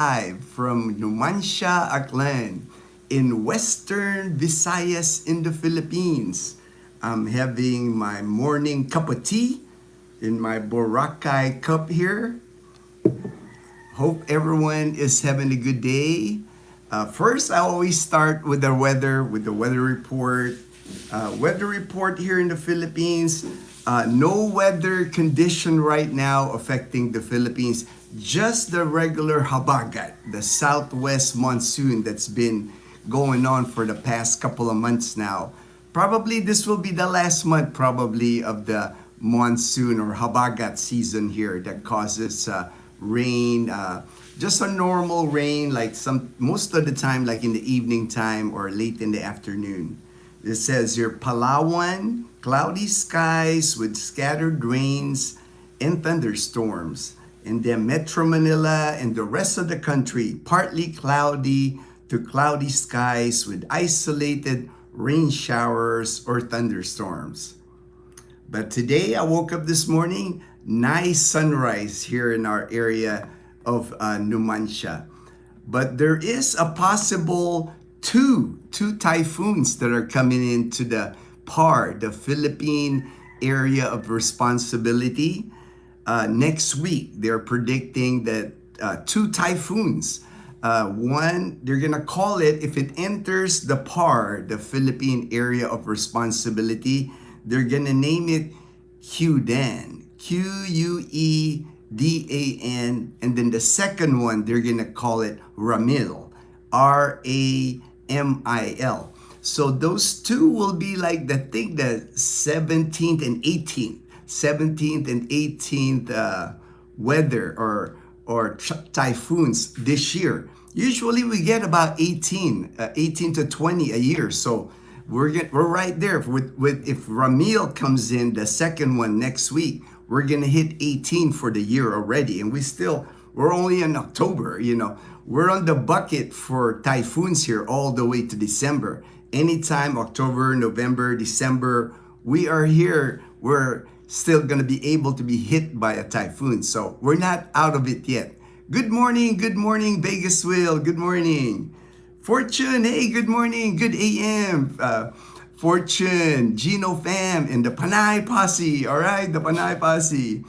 Live from Numancia, Aklan in Western Visayas in the Philippines. I'm having my morning cup of tea in my Boracay cup here. Hope everyone is having a good day. First, I always start with the weather report. Weather report here in the Philippines. No weather condition right now affecting the Philippines. Just the regular habagat, the southwest monsoon that's been going on for the past couple of months now. Probably this will be the last month probably of the monsoon or habagat season here that causes rain, just a normal rain like most of the time like in the evening time or late in the afternoon. It says here Palawan, cloudy skies with scattered rains and thunderstorms. And then Metro Manila and the rest of the country, partly cloudy to cloudy skies with isolated rain showers or thunderstorms. But today I woke up this morning, nice sunrise here in our area of Numancia. But there is a possible two typhoons that are coming into the PAR, the Philippine Area of Responsibility. Next week, they're predicting that two typhoons. One, they're gonna call it, if it enters the PAR, the Philippine Area of Responsibility, they're gonna name it Quedan, Quedan, and then the second one, they're gonna call it Ramil, Ramil. So those two will be like the 17th and 18th weather or typhoons this year. Usually we get about 18 to 20 a year. So we're right there with if Ramil comes in, the second one next week, we're gonna hit 18 for the year already, and we're only in October. We're on the bucket for typhoons here all the way to December. Anytime October, November, December, we are here. We're still gonna be able to be hit by a typhoon, so we're not out of it yet. Good morning, Vegasville. Good morning, Fortune. Hey, good morning, good AM. Fortune, Ginno fam, and the Panay Posse. All right, the Panay Posse.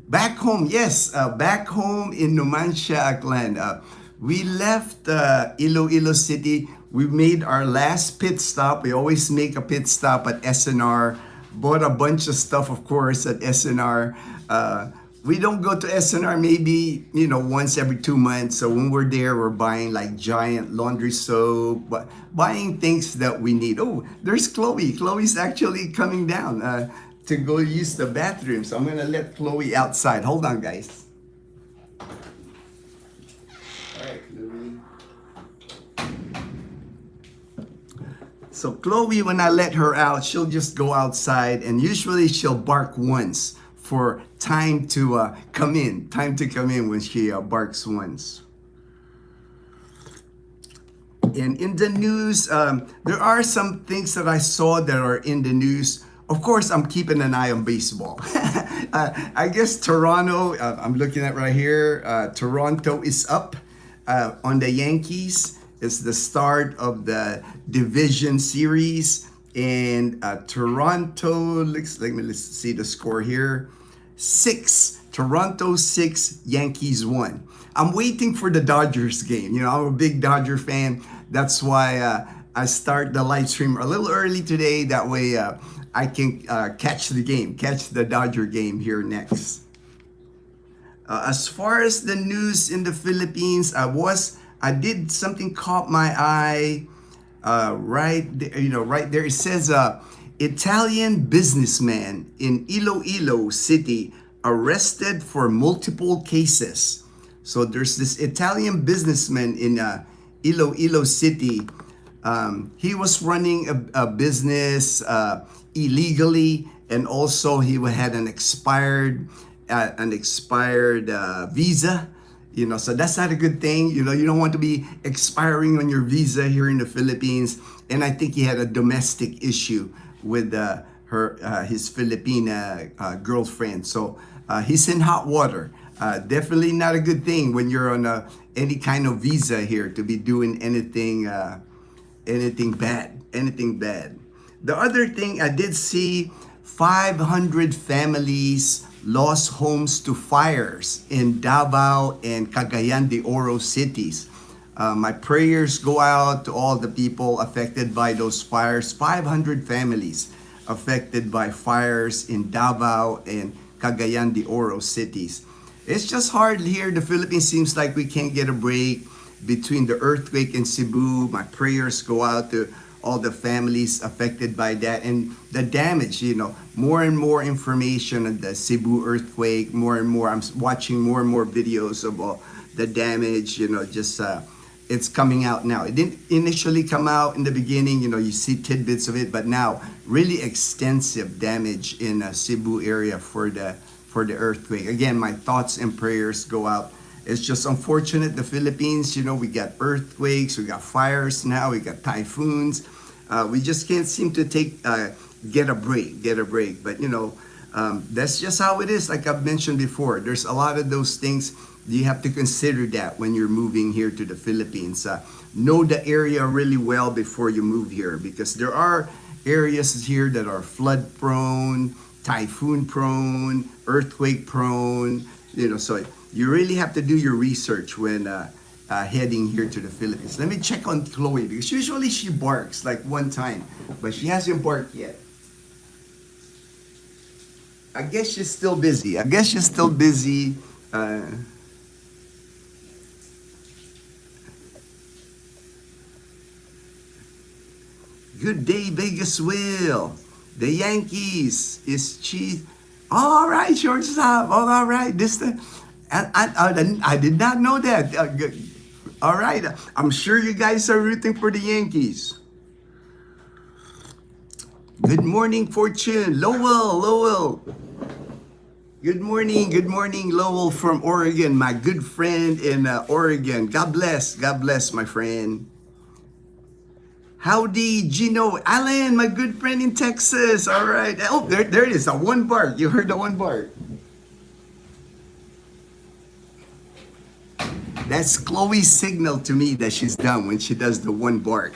Back home, yes, back home in Numancia, Aklan. We left Iloilo City. We made our last pit stop. We always make a pit stop at SNR. Bought a bunch of stuff, of course, at SNR. We don't go to SNR maybe, once every 2 months. So when we're there, we're buying like giant laundry soap, buying things that we need. Oh, there's Chloe. Chloe's actually coming down to go use the bathroom. So I'm going to let Chloe outside. Hold on, guys. All right, Chloe. So Chloe, when I let her out, she'll just go outside, and usually she'll bark once for time to come in. Time to come in when she barks once. And in the news, there are some things that I saw that are in the news. Of course, I'm keeping an eye on baseball. I guess Toronto, I'm looking at right here, Toronto is up on the Yankees. It's the start of the division series. And Toronto, let's see the score here. Toronto 6, Yankees 1. I'm waiting for the Dodgers game. I'm a big Dodger fan. That's why I start the live stream a little early today. That way I can catch the Dodger game here next. As far as the news in the Philippines, I did something caught my eye right there. It says Italian businessman in Iloilo City arrested for multiple cases. So there's this Italian businessman in Iloilo City. He was running a business illegally, and also he had an expired visa. So that's not a good thing. You don't want to be expiring on your visa here in the Philippines. And I think he had a domestic issue with his Filipina girlfriend. So he's in hot water. Definitely not a good thing when you're on any kind of visa here to be doing anything anything bad. The other thing I did see, 500 families lost homes to fires in Davao and Cagayan de Oro cities. My prayers go out to all the people affected by those fires. 500 families affected by fires in Davao and Cagayan de Oro cities. It's just hard here. The Philippines seems like we can't get a break between the earthquake in Cebu. My prayers go out to all the families affected by that and the damage. More and more information on the Cebu earthquake. More and more, I'm watching more and more videos of the damage. It's coming out now. It didn't initially come out in the beginning. You see tidbits of it, but now really extensive damage in Cebu area for the earthquake. Again, my thoughts and prayers go out. It's just unfortunate, the Philippines, we got earthquakes, we got fires now, we got typhoons. We just can't seem to get a break. But that's just how it is. Like I've mentioned before, there's a lot of those things you have to consider that when you're moving here to the Philippines. Know the area really well before you move here, because there are areas here that are flood prone, typhoon prone, earthquake prone, so you really have to do your research when heading here to the Philippines. Let me check on Chloe, because usually she barks like one time, but she hasn't barked yet. I guess she's still busy. Good day, Vegas Will. The Yankees is cheese. All right, shortstop. All right. I did not know that. All right. I'm sure you guys are rooting for the Yankees. Good morning, Fortune. Lowell. Good morning, Lowell from Oregon, my good friend in Oregon. God bless, my friend. Howdy, Ginno. Alan, my good friend in Texas. All right. Oh, there it is. A one bark. You heard the one bark. That's Chloe's signal to me that she's done when she does the one bark.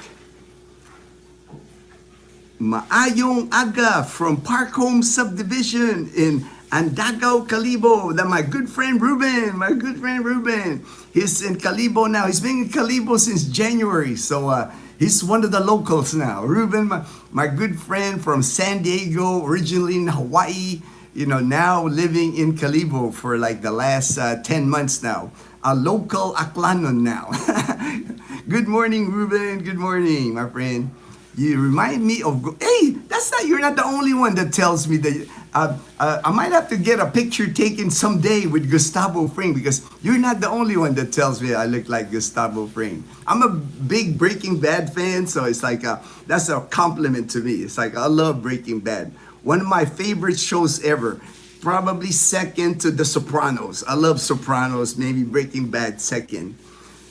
Maayong aga from Park Home Subdivision in Andagaw, Calibo. That my good friend Ruben. He's in Calibo now. He's been in Calibo since January. So, he's one of the locals now. Ruben, my good friend from San Diego, originally in Hawaii, now living in Calibo for like the last 10 months now. A local Aklanon now. Good morning, Ruben. Good morning, my friend. You remind me of, hey, you're not the only one that tells me that. I might have to get a picture taken someday with Gustavo Fring, because you're not the only one that tells me I look like Gustavo Fring. I'm a big Breaking Bad fan, so it's like that's a compliment to me. It's like I love Breaking Bad. One of my favorite shows ever. Probably second to The Sopranos. I love Sopranos, maybe Breaking Bad second.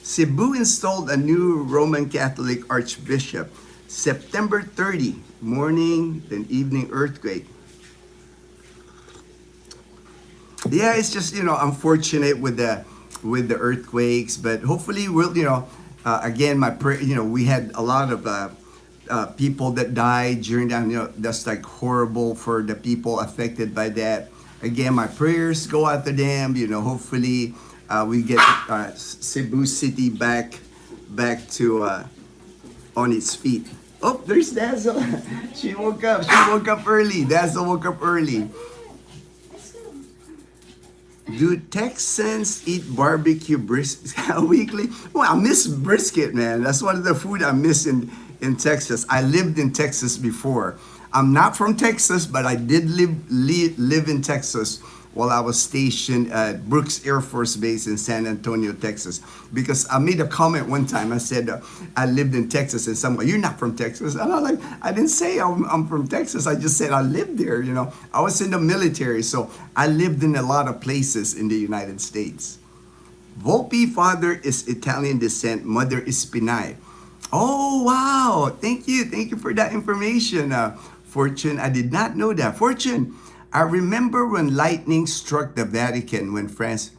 Cebu installed a new Roman Catholic Archbishop. September 30, morning and evening earthquake. Yeah, it's just, unfortunate with the earthquakes, but hopefully we'll, again, my prayer, we had a lot of people that died during that, that's like horrible for the people affected by that. Again, my prayers go out to them, hopefully we get Cebu City back to on its feet. Oh, there's Dazzle. She woke up early. Dazzle woke up early. Do Texans eat barbecue brisket weekly? Well, I miss brisket, man. That's one of the food I miss in Texas. I lived in Texas before. I'm not from Texas, but I did live in Texas while I was stationed at Brooks Air Force Base in San Antonio, Texas. Because I made a comment one time. I said, I lived in Texas, and someone, you're not from Texas. And I'm like, I didn't say I'm from Texas. I just said I lived there, I was in the military, so I lived in a lot of places in the United States. Volpe father is Italian descent, mother is Pinay. Oh, wow. Thank you for that information, Fortune. I did not know that. Fortune, I remember when lightning struck the Vatican when France.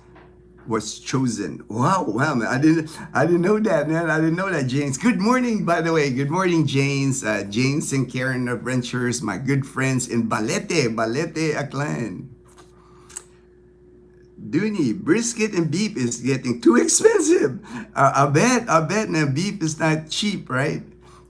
was chosen. Wow, wow, man. I didn't know that, man. I didn't know that, James. Good morning, by the way. Good morning, James. James and Karen Adventures, my good friends in Balete, Aklan. Dooney, brisket and beef is getting too expensive. I bet now beef is not cheap, right?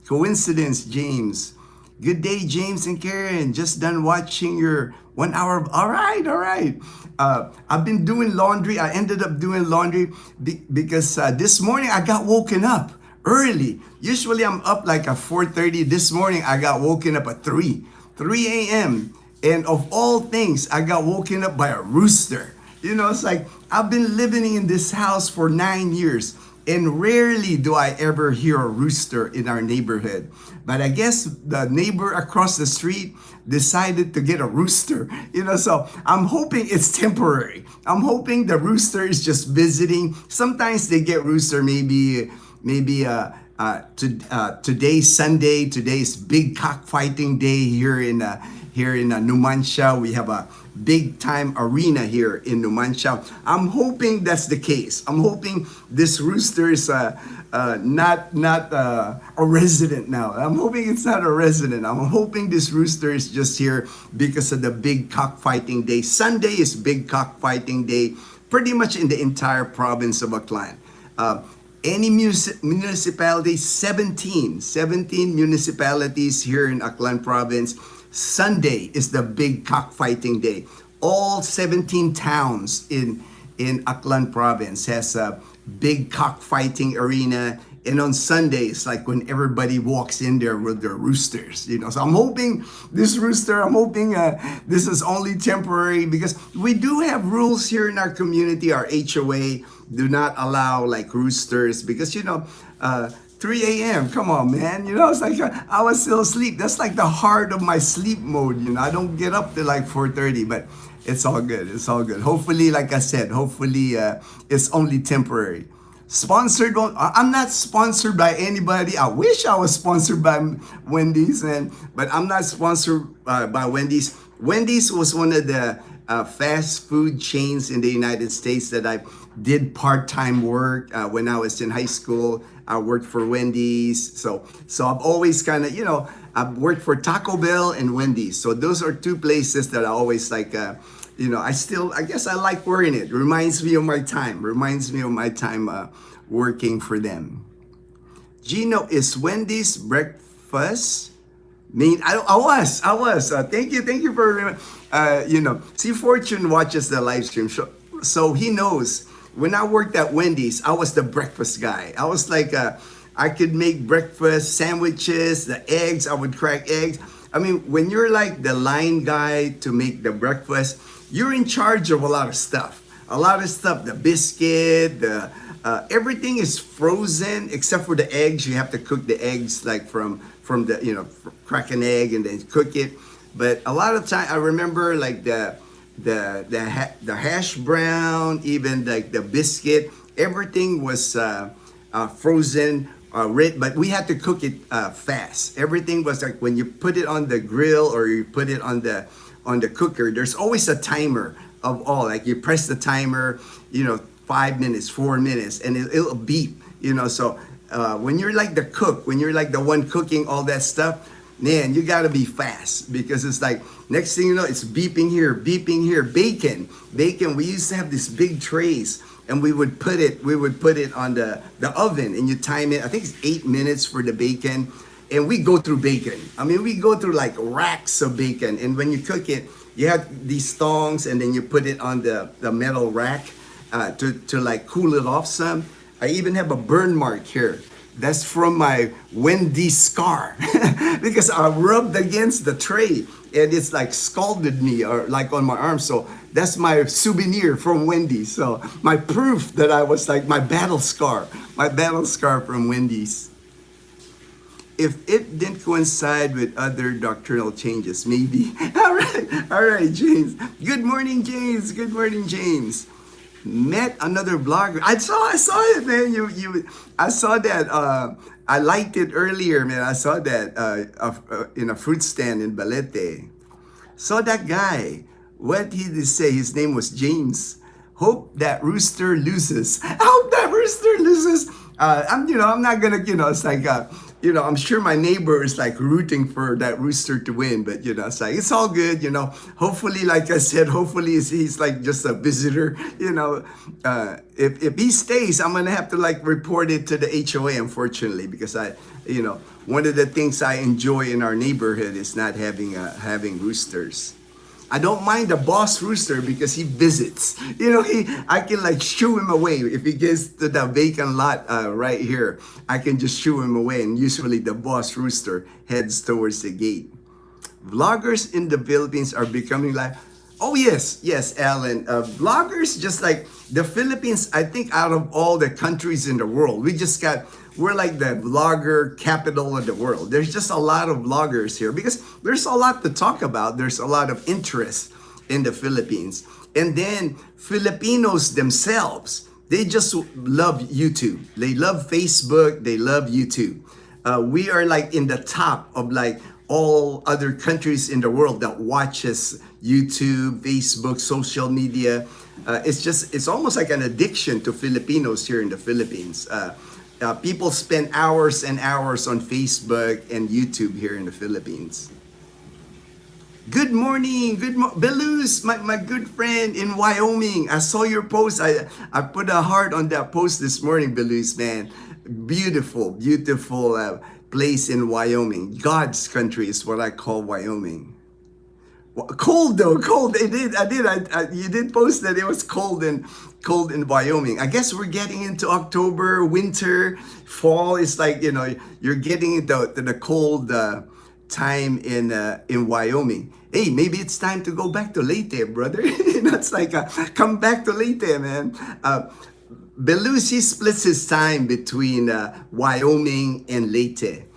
Coincidence, James. Good day, James and Karen. Just done watching your 1 hour. All right, all right. I've been doing laundry. I ended up doing laundry because this morning I got woken up early. Usually I'm up like at 4:30. This morning I got woken up at 3 a.m. And of all things, I got woken up by a rooster. You know, it's like I've been living in this house for 9 years, and rarely do I ever hear a rooster in our neighborhood. But I guess the neighbor across the street decided to get a rooster. You know, so I'm hoping it's temporary. I'm hoping the rooster is just visiting. Sometimes they get rooster today's Sunday. Today's big cockfighting day here in Numancia. We have a big time arena here in Numancia. I'm hoping that's the case. I'm hoping this rooster is not a resident now. I'm hoping it's not a resident. I'm hoping this rooster is just here because of the big cockfighting day. Sunday is big cockfighting day pretty much in the entire province of Aklan. Any municipality, 17 municipalities here in Aklan province, Sunday is the big cockfighting day. All 17 towns in Aklan province has a big cockfighting arena. And on Sundays, like when everybody walks in there with their roosters, you know. So I'm hoping this rooster, this is only temporary, because we do have rules here in our community. Our HOA do not allow like roosters because, 3 a.m. Come on, man. You know, it's like I was still asleep. That's like the heart of my sleep mode. You know, I don't get up to like 4:30, but it's all good. It's all good. Hopefully, like I said, it's only temporary. Sponsored? I'm not sponsored by anybody. I wish I was sponsored by Wendy's, but I'm not sponsored by Wendy's. Wendy's was one of the fast food chains in the United States that I did part-time work when I was in high school. I worked for Wendy's, so I've always kind of, I've worked for Taco Bell and Wendy's. So those are two places that I always like. I guess I like wearing it. Reminds me of my time. Working for them. Ginno, is Wendy's breakfast? I was. Thank you for, see, Fortune watches the live stream, so he knows. When I worked at Wendy's, I was the breakfast guy. I was like, I could make breakfast sandwiches, the eggs, I would crack eggs. I mean, when you're like the line guy to make the breakfast, you're in charge of a lot of stuff. The biscuit, everything is frozen except for the eggs. You have to cook the eggs like from the, crack an egg and then cook it. But a lot of time, I remember like the hash brown, even like the biscuit, everything was frozen, but we had to cook it fast. Everything was like when you put it on the grill or you put it on the cooker, there's always a timer of all. Like you press the timer, 5 minutes, 4 minutes, and it'll beep. So when you're like the cook, when you're like the one cooking all that stuff, man, you gotta be fast, because it's like next thing you know, it's beeping here. Bacon. We used to have these big trays, and we would put it on the oven, and you time it. I think it's 8 minutes for the bacon, and we go through bacon. I mean, we go through like racks of bacon, and when you cook it, you have these tongs, and then you put it on the metal rack to like cool it off some. I even have a burn mark here. That's from my Wendy's scar because I rubbed against the tray and it's like scalded me or like on my arm. So that's my souvenir from Wendy's. So my proof that I was like my battle scar from Wendy's. If it didn't coincide with other doctrinal changes, maybe. All right, James. Good morning, James. Met another blogger. I saw it, man. I saw that. I liked it earlier, man. I saw that in a fruit stand in Balete. Saw that guy. What did he say? His name was James. Hope that rooster loses. I hope that rooster loses. I'm not gonna, it's like, I'm sure my neighbor is like rooting for that rooster to win, but it's like, it's all good, Hopefully, like I said, hopefully he's like just a visitor, If he stays, I'm gonna have to like report it to the HOA, unfortunately, because one of the things I enjoy in our neighborhood is not having roosters. I don't mind the boss rooster because he visits. I can like shoo him away. If he gets to the vacant lot right here, I can just shoo him away. And usually the boss rooster heads towards the gate. Vloggers in the Philippines are becoming like, oh yes, Alan. Vloggers, just like the Philippines, I think out of all the countries in the world, we're like the vlogger capital of the world. There's just a lot of vloggers here because there's a lot to talk about. There's a lot of interest in the Philippines. And then Filipinos themselves, they just love YouTube. They love Facebook. They love YouTube. We are like in the top of like all other countries in the world that watches YouTube, Facebook, social media. It's almost like an addiction to Filipinos here in the Philippines. People spend hours and hours on Facebook and YouTube here in the Philippines. Good morning, Belus, my good friend in Wyoming. I saw your post. I put a heart on that post this morning, Belus, man. Beautiful place in Wyoming. God's country is what I call Wyoming. Cold though, cold. I did. You did post that it was cold in Wyoming. I guess we're getting into October, winter, fall. It's like you're getting into the cold time in Wyoming. Hey, maybe it's time to go back to Leyte, brother. It's like come back to Leyte, man. Belushi splits his time between Wyoming and Leyte.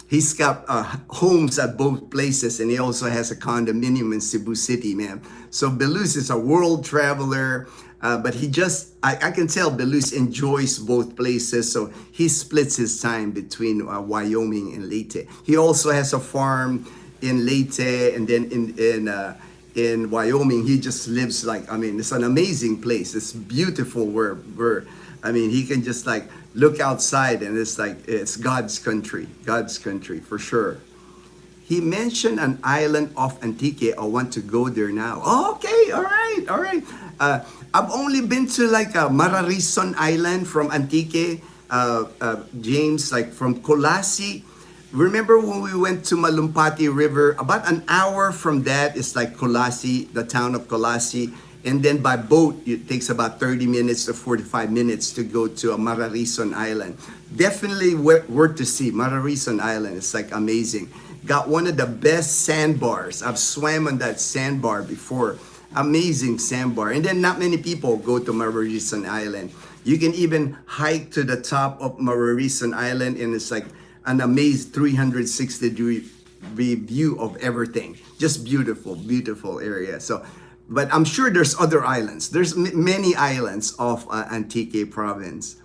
He's got homes at both places, and he also has a condominium in Cebu City, man. So Belus is a world traveler, but I can tell Belus enjoys both places, so he splits his time between Wyoming and Leyte. He also has a farm in Leyte, and then in Wyoming, he just lives it's an amazing place. It's beautiful he can just like look outside and it's God's country for sure. He mentioned an island off Antique. I want to go there now. Oh, okay, all right. I've only been to Mararison Island from Antique, James, like from Colasi. Remember when we went to Malumpati River? About an hour from that is like Colasi, the town of Colasi. And then by boat, it takes about 30 minutes to 45 minutes to go to Mararison Island. Definitely worth to see. Mararison Island is like amazing. Got one of the best sandbars. I've swam on that sandbar before. Amazing sandbar. And then not many people go to Mararison Island. You can even hike to the top of Mararison Island, and it's like an amazing 360-degree view of everything. Just beautiful area. But I'm sure there's other islands. There's many islands of Antique province.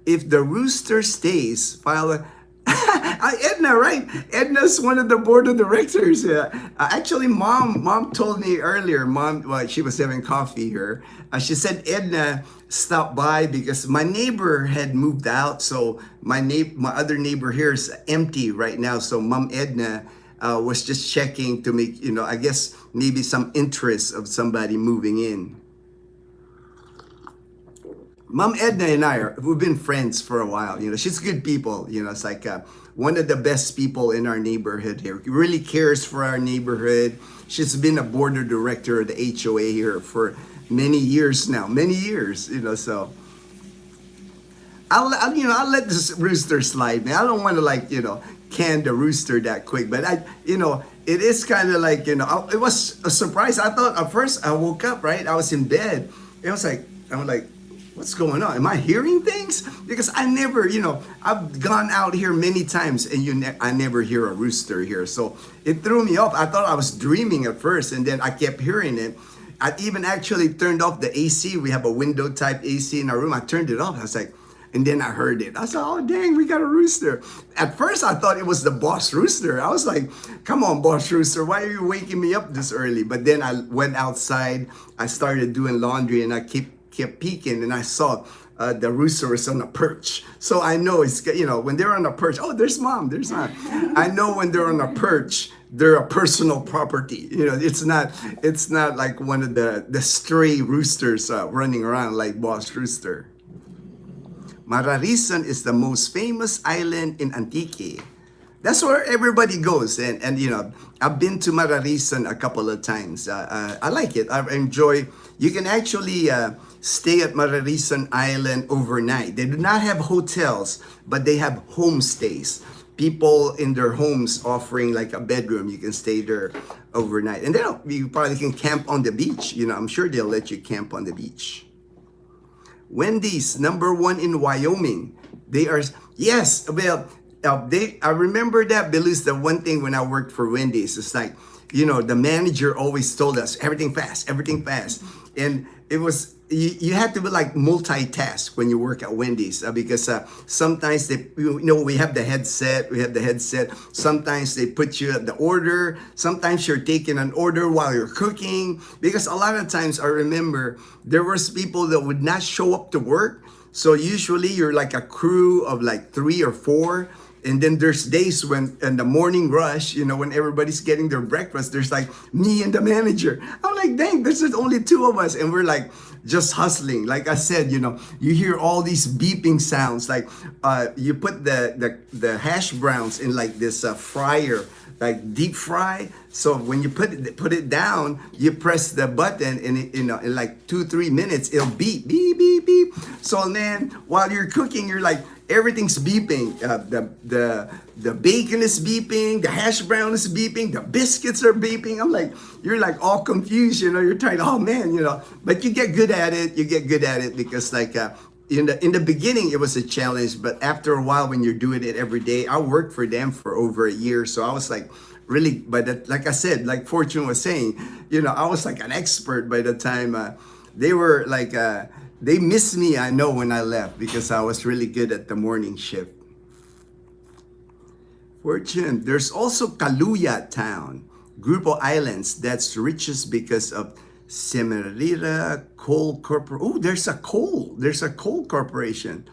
If the rooster stays, Edna, right? Edna's one of the board of directors. Actually, mom told me earlier. She was having coffee here. She said Edna stopped by because my neighbor had moved out. So my other neighbor here is empty right now. So Mom Edna was just checking to make, I guess maybe some interest of somebody moving in. Mom Edna and we've been friends for a while. She's good people. It's like one of the best people in our neighborhood here. Really cares for our neighborhood. She's been a board of director of the HOA here for many years now. So I'll let this rooster slide, man. I don't want to can the rooster that quick, but it is kind of like, it was a surprise. I thought at first I woke up, right? I was in bed. It was like, I'm like, what's going on? Am I hearing things? Because I never, I've gone out here many times and I never hear a rooster here. So it threw me off. I thought I was dreaming at first, and then I kept hearing it. I even actually turned off the AC. We have a window type AC in our room. I turned it off. I was like, And then I heard it. I said, oh, dang, we got a rooster. At first, I thought it was the boss rooster. I was like, come on, boss rooster, why are you waking me up this early? But then I went outside. I started doing laundry, and I kept peeking, and I saw the rooster was on a perch. So I know it's, when they're on a perch, oh, there's mom, there's mom. I know when they're on a perch, they're a personal property. It's not like one of the stray roosters running around like boss rooster. Mararison is the most famous island in Antique. That's where everybody goes. And I've been to Mararison a couple of times. I like it. I enjoy. You can actually stay at Mararison Island overnight. They do not have hotels, but they have homestays. People in their homes offering like a bedroom. You can stay there overnight. And then you probably can camp on the beach. I'm sure they'll let you camp on the beach. Wendy's, #1 in Wyoming. They are, yes, well, I remember that, Billy's the one thing when I worked for Wendy's. It's like, the manager always told us everything fast. And it was, you had to be like multitask when you work at Wendy's because sometimes we have the headset. Sometimes they put you at the order. Sometimes you're taking an order while you're cooking, because a lot of times I remember there was people that would not show up to work. So usually you're like a crew of like 3 or 4. And then there's days when in the morning rush, when everybody's getting their breakfast, there's like me and the manager. I'm like, dang, there's just only 2 of us. And we're like just hustling. Like I said, you hear all these beeping sounds. Like you put the hash browns in like this fryer, like deep fry. So when you put it down, you press the button and it, in like 2-3 minutes, it'll beep, beep, beep, beep. So then while you're cooking, you're like, everything's beeping. The bacon is beeping. The hash brown is beeping. The biscuits are beeping. I'm like, you're like all confused. You're trying. Oh man, But you get good at it. Because like in the beginning it was a challenge, but after a while when you're doing it every day, I worked for them for over a year, so I was like really. But like I said, like Fortune was saying, I was like an expert by the time they were like. They missed me, I know, when I left, because I was really good at the morning shift. Fortune, there's also Kaluya Town, group of islands that's richest because of Semirira Coal Corporation. Oh, there's a coal corporation.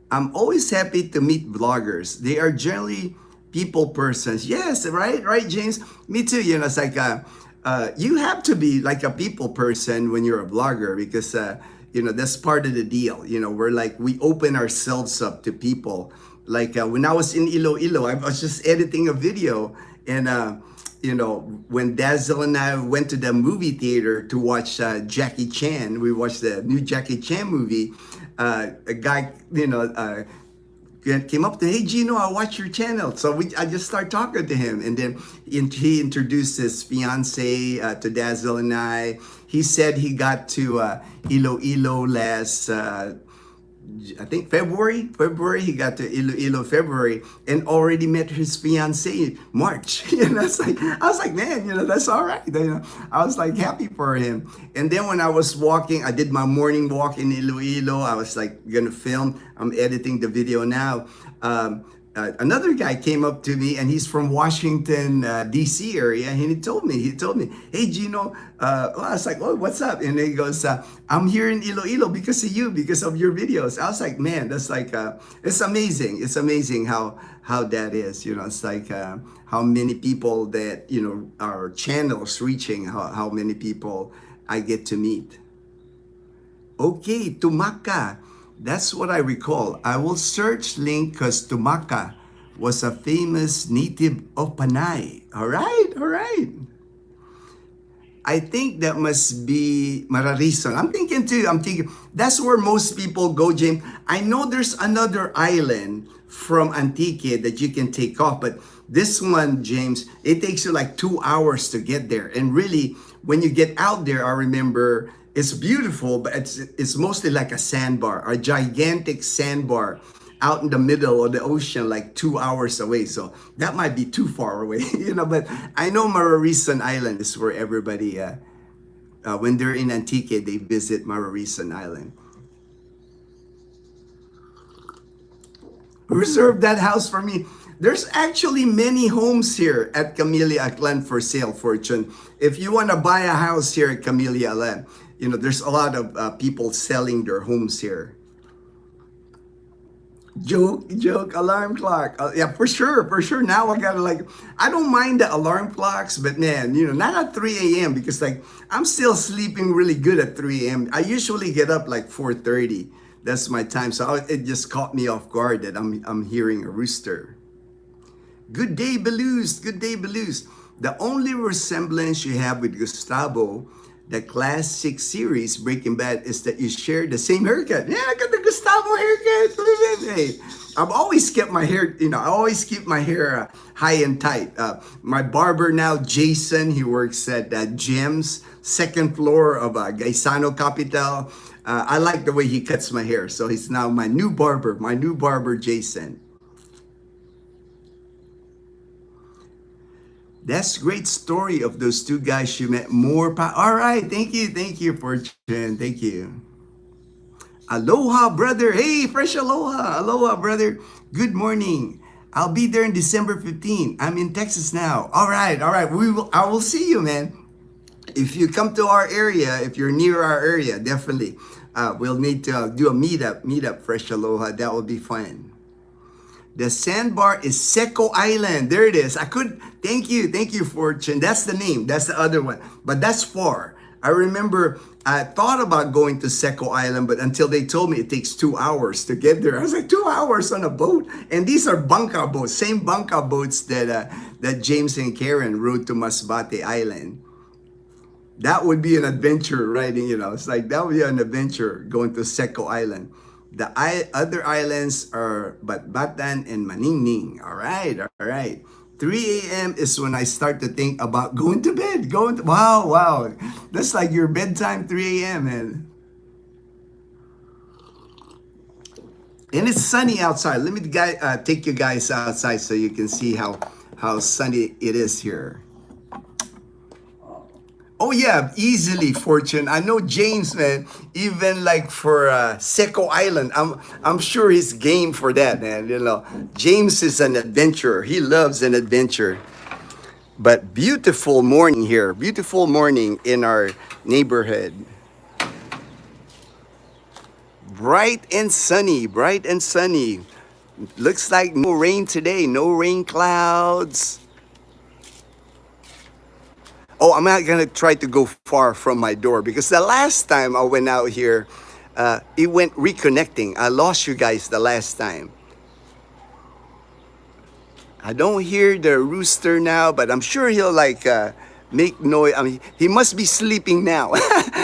I'm always happy to meet vloggers. They are generally people persons. Yes, right, James? Me too. It's like you have to be like a people person when you're a vlogger, because that's part of the deal. We're like, we open ourselves up to people. Like when I was in Iloilo, I was just editing a video, and when Dazzle and I went to the movie theater to watch Jackie Chan, we watched the new Jackie Chan movie. A guy, came up to, hey Ginno, I watch your channel. So I just start talking to him, and then he introduced his fiance to Dazzle and I. He said he got to Iloilo last, I think February. He got to Iloilo February and already met his fiance March. I was like, man, that's all right. I was like happy for him. And then when I was walking, I did my morning walk in Iloilo. I was like gonna film. I'm editing the video now. Another guy came up to me, and he's from Washington, D.C. area, and he told me, hey, Ginno, I was like, oh, what's up? And he goes, I'm here in Iloilo because of you, because of your videos. I was like, man, that's like, it's amazing. It's amazing how that is, it's like how many people that, our channels reaching, how many people I get to meet. Okay, Tumaca. That's what I recall. I will search link because Tumaca was a famous native of Panay. All right. I think that must be Mararison. I'm thinking that's where most people go, James. I know there's another island from Antique that you can take off, but this one, James, it takes you like 2 hours to get there. And really, when you get out there, I remember, it's beautiful, but it's mostly like a sandbar, a gigantic sandbar out in the middle of the ocean, like 2 hours away. So that might be too far away, but I know Mararison Island is where everybody, when they're in Antique, they visit Mararison Island. Reserve that house for me. There's actually many homes here at Camellia Aklan for sale, Fortune. If you want to buy a house here at Camellia Aklan, there's a lot of people selling their homes here. Joke, alarm clock. Yeah, for sure, for sure. Now I gotta I don't mind the alarm clocks, but man, not at 3 a.m. because I'm still sleeping really good at 3 a.m. I usually get up like 4:30. That's my time. So it just caught me off guard that I'm hearing a rooster. Good day, Belu's. Good day, Belu's. The only resemblance you have with Gustavo, the classic series Breaking Bad, is that you share the same haircut. Yeah, I got the Gustavo haircut. Hey, I've always kept my hair, I always keep my hair high and tight. My barber now, Jason, he works at Gems, second floor of Gaisano Capital. I like the way he cuts my hair. So he's now my new barber, Jason. That's great story of those two guys you met. All right, thank you, Fortune, thank you. Aloha, brother. Hey, fresh aloha, brother. Good morning. I'll be there in December 15. I'm in Texas now. All right. I will see you, man. If you come to our area, if you're near our area, definitely, we'll need to do a meetup, fresh aloha. That will be fun. The sandbar is Seco Island. There it is. Thank you, Fortune. That's the name. That's the other one. But that's far. I remember I thought about going to Seco Island, but until they told me it takes 2 hours to get there. I was like, 2 hours on a boat? And these are bangka boats, same bangka boats that James and Karen rode to Masbate Island. That would be an adventure riding, it's like that would be an adventure going to Seco Island. The other islands are Batbatan and Maningning. All right. 3 a.m. is when I start to think about going to bed. Wow. That's like your bedtime, 3 a.m., man. And it's sunny outside. Let me take you guys outside so you can see how sunny it is here. Oh yeah, easily, Fortune. I know James, man. Even like for Seco Island, I'm sure he's game for that, man. James is an adventurer. He loves an adventure. But beautiful morning here. Beautiful morning in our neighborhood. Bright and sunny. Looks like no rain today. No rain clouds. Oh, I'm not going to try to go far from my door because the last time I went out here, it went reconnecting. I lost you guys the last time. I don't hear the rooster now, but I'm sure he'll make noise. I mean, he must be sleeping now.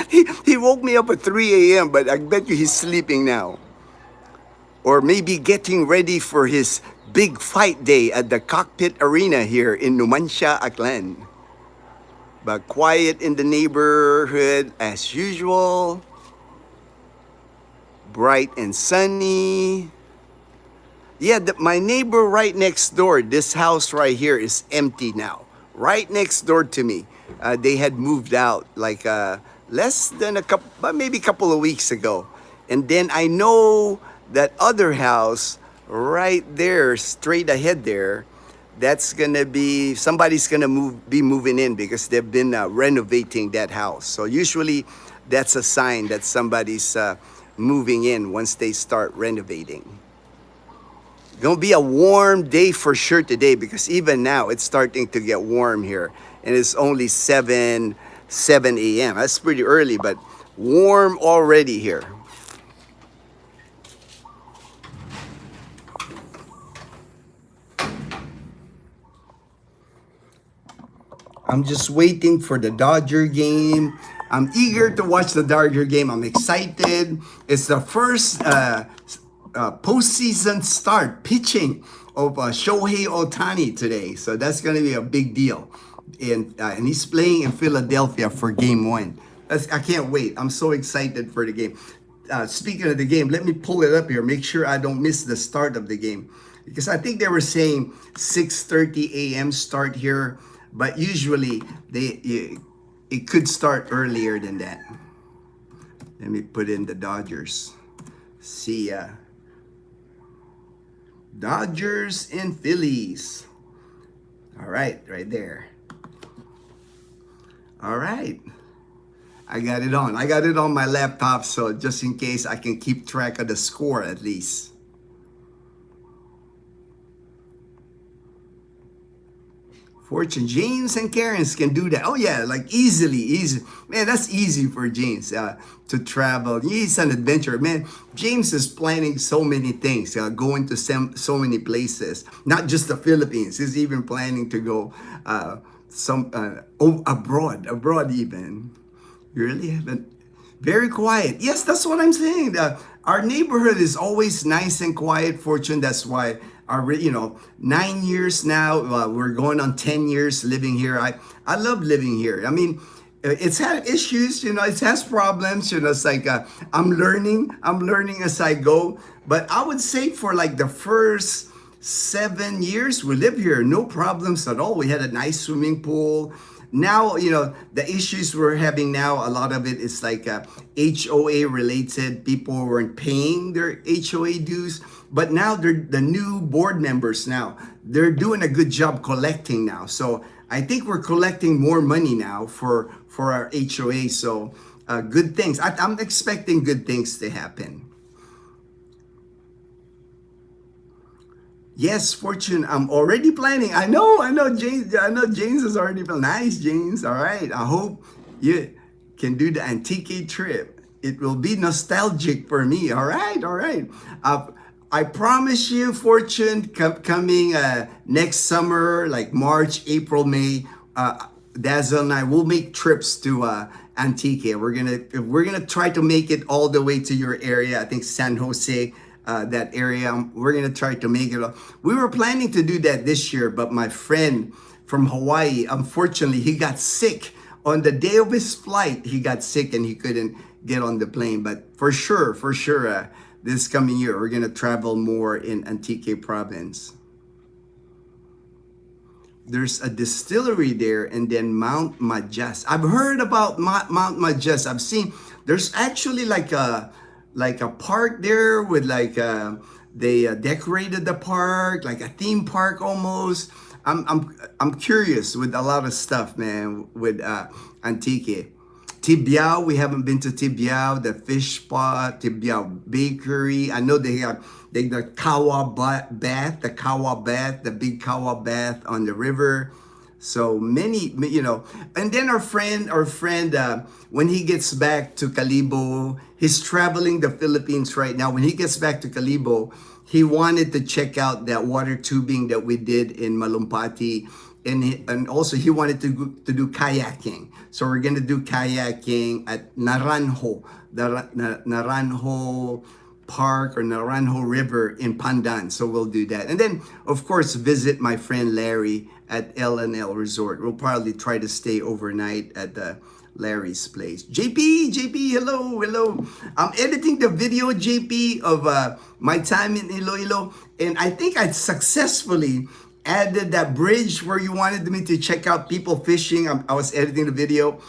He woke me up at 3 a.m., but I bet you he's sleeping now. Or maybe getting ready for his big fight day at the Cockpit Arena here in Numancia, Aklan. But quiet in the neighborhood as usual. Bright and sunny. Yeah, my neighbor right next door, this house right here is empty now. Right next door to me. They had moved out like less than maybe a couple of weeks ago. And then I know that other house right there, straight ahead there, that's gonna be, somebody's gonna be moving in because they've been renovating that house. So usually that's a sign that somebody's moving in once they start renovating. Gonna be a warm day for sure today because even now it's starting to get warm here and it's only 7 a.m. That's pretty early, but warm already here. I'm just waiting for the Dodger game. I'm eager to watch the Dodger game. I'm excited. It's the first postseason start pitching of Shohei Ohtani today. So that's going to be a big deal. And he's playing in Philadelphia for game 1. I can't wait. I'm so excited for the game. Speaking of the game, let me pull it up here. Make sure I don't miss the start of the game. Because I think they were saying 6:30 a.m. start here. But usually it could start earlier than that. Let me put in the Dodgers. See ya. Dodgers and Phillies. All right, right there. All right. I got it on. I got it on my laptop, so just in case I can keep track of the score at least. Fortune, James and Karen's can do that. Oh yeah, like easy. Man, that's easy for James to travel. He's an adventurer, man. James is planning so many things, going to so many places, not just the Philippines. He's even planning to go abroad even. You really haven't. Very quiet. Yes, that's what I'm saying. Our neighborhood is always nice and quiet, Fortune. That's why 9 years now, we're going on 10 years living here. I love living here. I mean, it's had issues, it has problems, it's like I'm learning as I go. But I would say for like the first 7 years we lived here, no problems at all. We had a nice swimming pool. Now, the issues we're having now, a lot of it is like HOA related. People weren't paying their HOA dues, but now they're the new board members now. They're doing a good job collecting now. So I think we're collecting more money now for our HOA. So good things. I'm expecting good things to happen. Yes, Fortune, I'm already planning. I know, James. I know James is already planning. Nice, James. All right. I hope you can do the Antique trip. It will be nostalgic for me. All right, all right. I promise you, Fortune, coming next summer, like March, April, May, Dazzle and I will make trips to Antique. We're gonna try to make it all the way to your area. I think San Jose. That area. We're gonna try to make it. We were planning to do that this year, but my friend from Hawaii, unfortunately, he got sick on the day of his flight. He got sick and he couldn't get on the plane. But for sure, this coming year, we're gonna travel more in Antique Province. There's a distillery there, and then Mount Majas. I've heard about Mount Majas. I've seen. There's actually like a park there with they decorated the park like a theme park almost. I'm curious with a lot of stuff, man, with Antique. Tibiao, we haven't been to Tibiao, the fish spot, Tibiao Bakery. I know they have the Kawa Bath, the big Kawa Bath on the river. So many, and then our friend, when he gets back to Calibo, he's traveling the Philippines right now. When he gets back to Calibo, he wanted to check out that water tubing that we did in Malumpati. And also he wanted to do kayaking. So we're going to do kayaking at Naranjo, the Naranjo Park or Naranjo River in Pandan. So we'll do that. And then, of course, visit my friend Larry at L&L Resort. We'll probably try to stay overnight at Larry's place. JP, hello. I'm editing the video, JP, of my time in Iloilo. And I think I successfully added that bridge where you wanted me to check out people fishing. I was editing the video.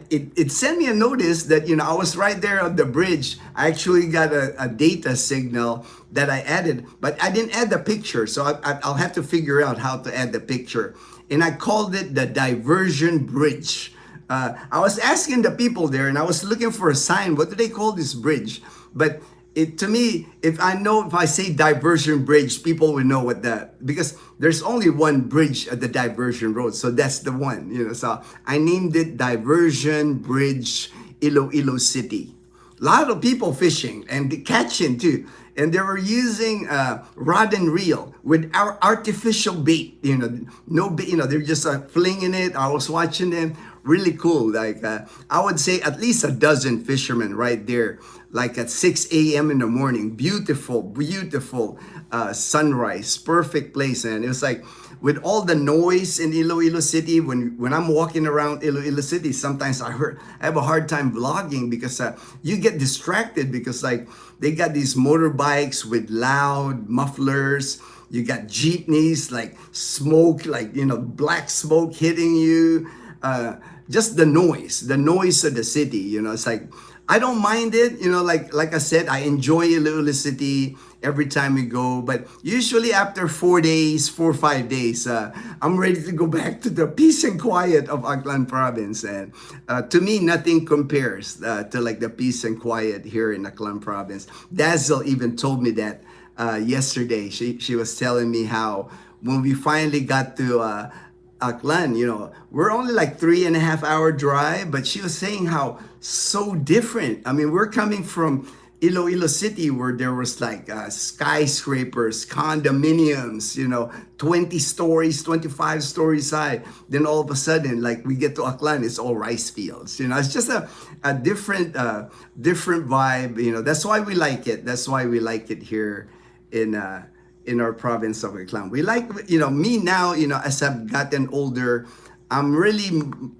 It sent me a notice that I was right there on the bridge. I actually got a data signal that I added, but I didn't add the picture, so I'll have to figure out how to add the picture. And I called it the diversion bridge. I was asking the people there, and I was looking for a sign. What do they call this bridge? But to me, if I say diversion bridge, people will know because there's only one bridge at the diversion road. So that's the one, so I named it Diversion Bridge Iloilo City. A lot of people fishing and catching too. And they were using rod and reel with our artificial bait, no bait, they're just flinging it. I was watching them, really cool. Like I would say at least a dozen fishermen right there, like at 6 a.m. in the morning. Beautiful sunrise, perfect place. And it was like with all the noise in Iloilo City, when I'm walking around Iloilo City, sometimes I have a hard time vlogging because you get distracted because like they got these motorbikes with loud mufflers. You got jeepneys, like smoke, like, black smoke hitting you. Just the noise of the city, it's like, I don't mind it. Like I said, I enjoy Iloilo City every time we go. But usually after 4 days, 5 days, I'm ready to go back to the peace and quiet of Aklan province. And to me, nothing compares to like the peace and quiet here in Aklan province. Dazzle even told me that yesterday. She was telling me how when we finally got to Aklan, we're only like 3.5 hour drive, but she was saying how so different. I mean, we're coming from Iloilo City where there was like skyscrapers, condominiums, 20 stories, 25 stories high. Then all of a sudden, like we get to Aklan, it's all rice fields. It's just a different vibe. That's why we like it. That's why we like it here in our province of Aklan. We like, me now, as I've gotten older, I'm really,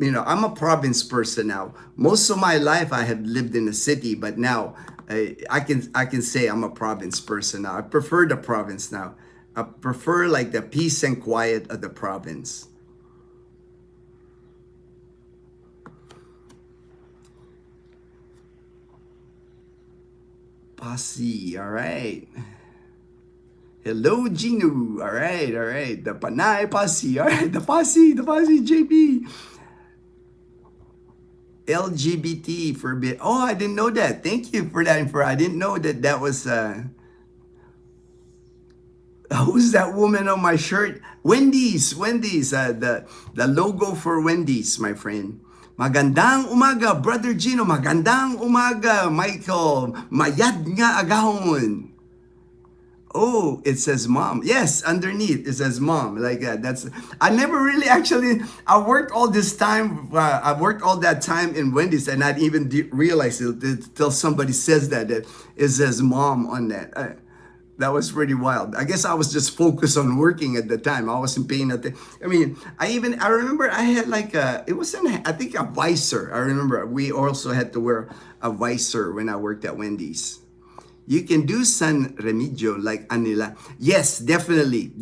I'm a province person now. Most of my life I have lived in a city, but now I can say I'm a province person now. I prefer the province now. I prefer like the peace and quiet of the province. Posse, all right. Hello, Ginno. All right, all right. The Panay Posse. All right, the Posse, JP. LGBT forbid. Oh, I didn't know that. Thank you for that info. I didn't know that was who's that woman on my shirt? Wendy's. The logo for Wendy's, my friend. Magandang umaga, Brother Ginno. Magandang umaga, Michael. Mayad nga agahon. Oh, it says mom. Yes, underneath it says mom. Like that. I never really actually. I worked all this time. I worked all that time in Wendy's, and I didn't even realize it until somebody says that it says mom on that. That was pretty wild. I guess I was just focused on working at the time. I wasn't paying attention. I mean, I remember I had like I think a visor. I remember we also had to wear a visor when I worked at Wendy's. You can do San Remigio like Anila. Yes, definitely,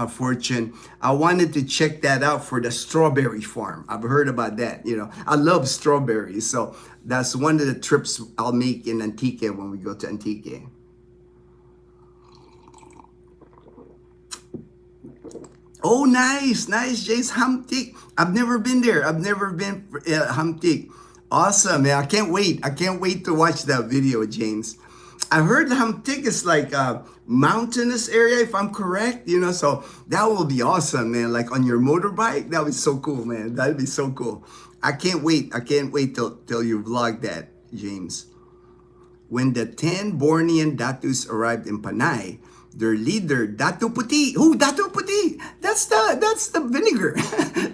Fortune. I wanted to check that out for the strawberry farm. I've heard about that. I love strawberries, so that's one of the trips I'll make in Antique when we go to Antique. Oh, nice, Jace. Hamtik. I've never been there. I've never been Hamtik. Awesome, man. I can't wait to watch that video, James. I heard Hamtik is like a mountainous area, if I'm correct, so that will be awesome, man. Like on your motorbike, that would be so cool, man. That'd be so cool. I can't wait till you vlog that, James. When the 10 Bornean Datus arrived in Panay, their leader, Datu Puti. Oh, Datu Puti. That's the vinegar.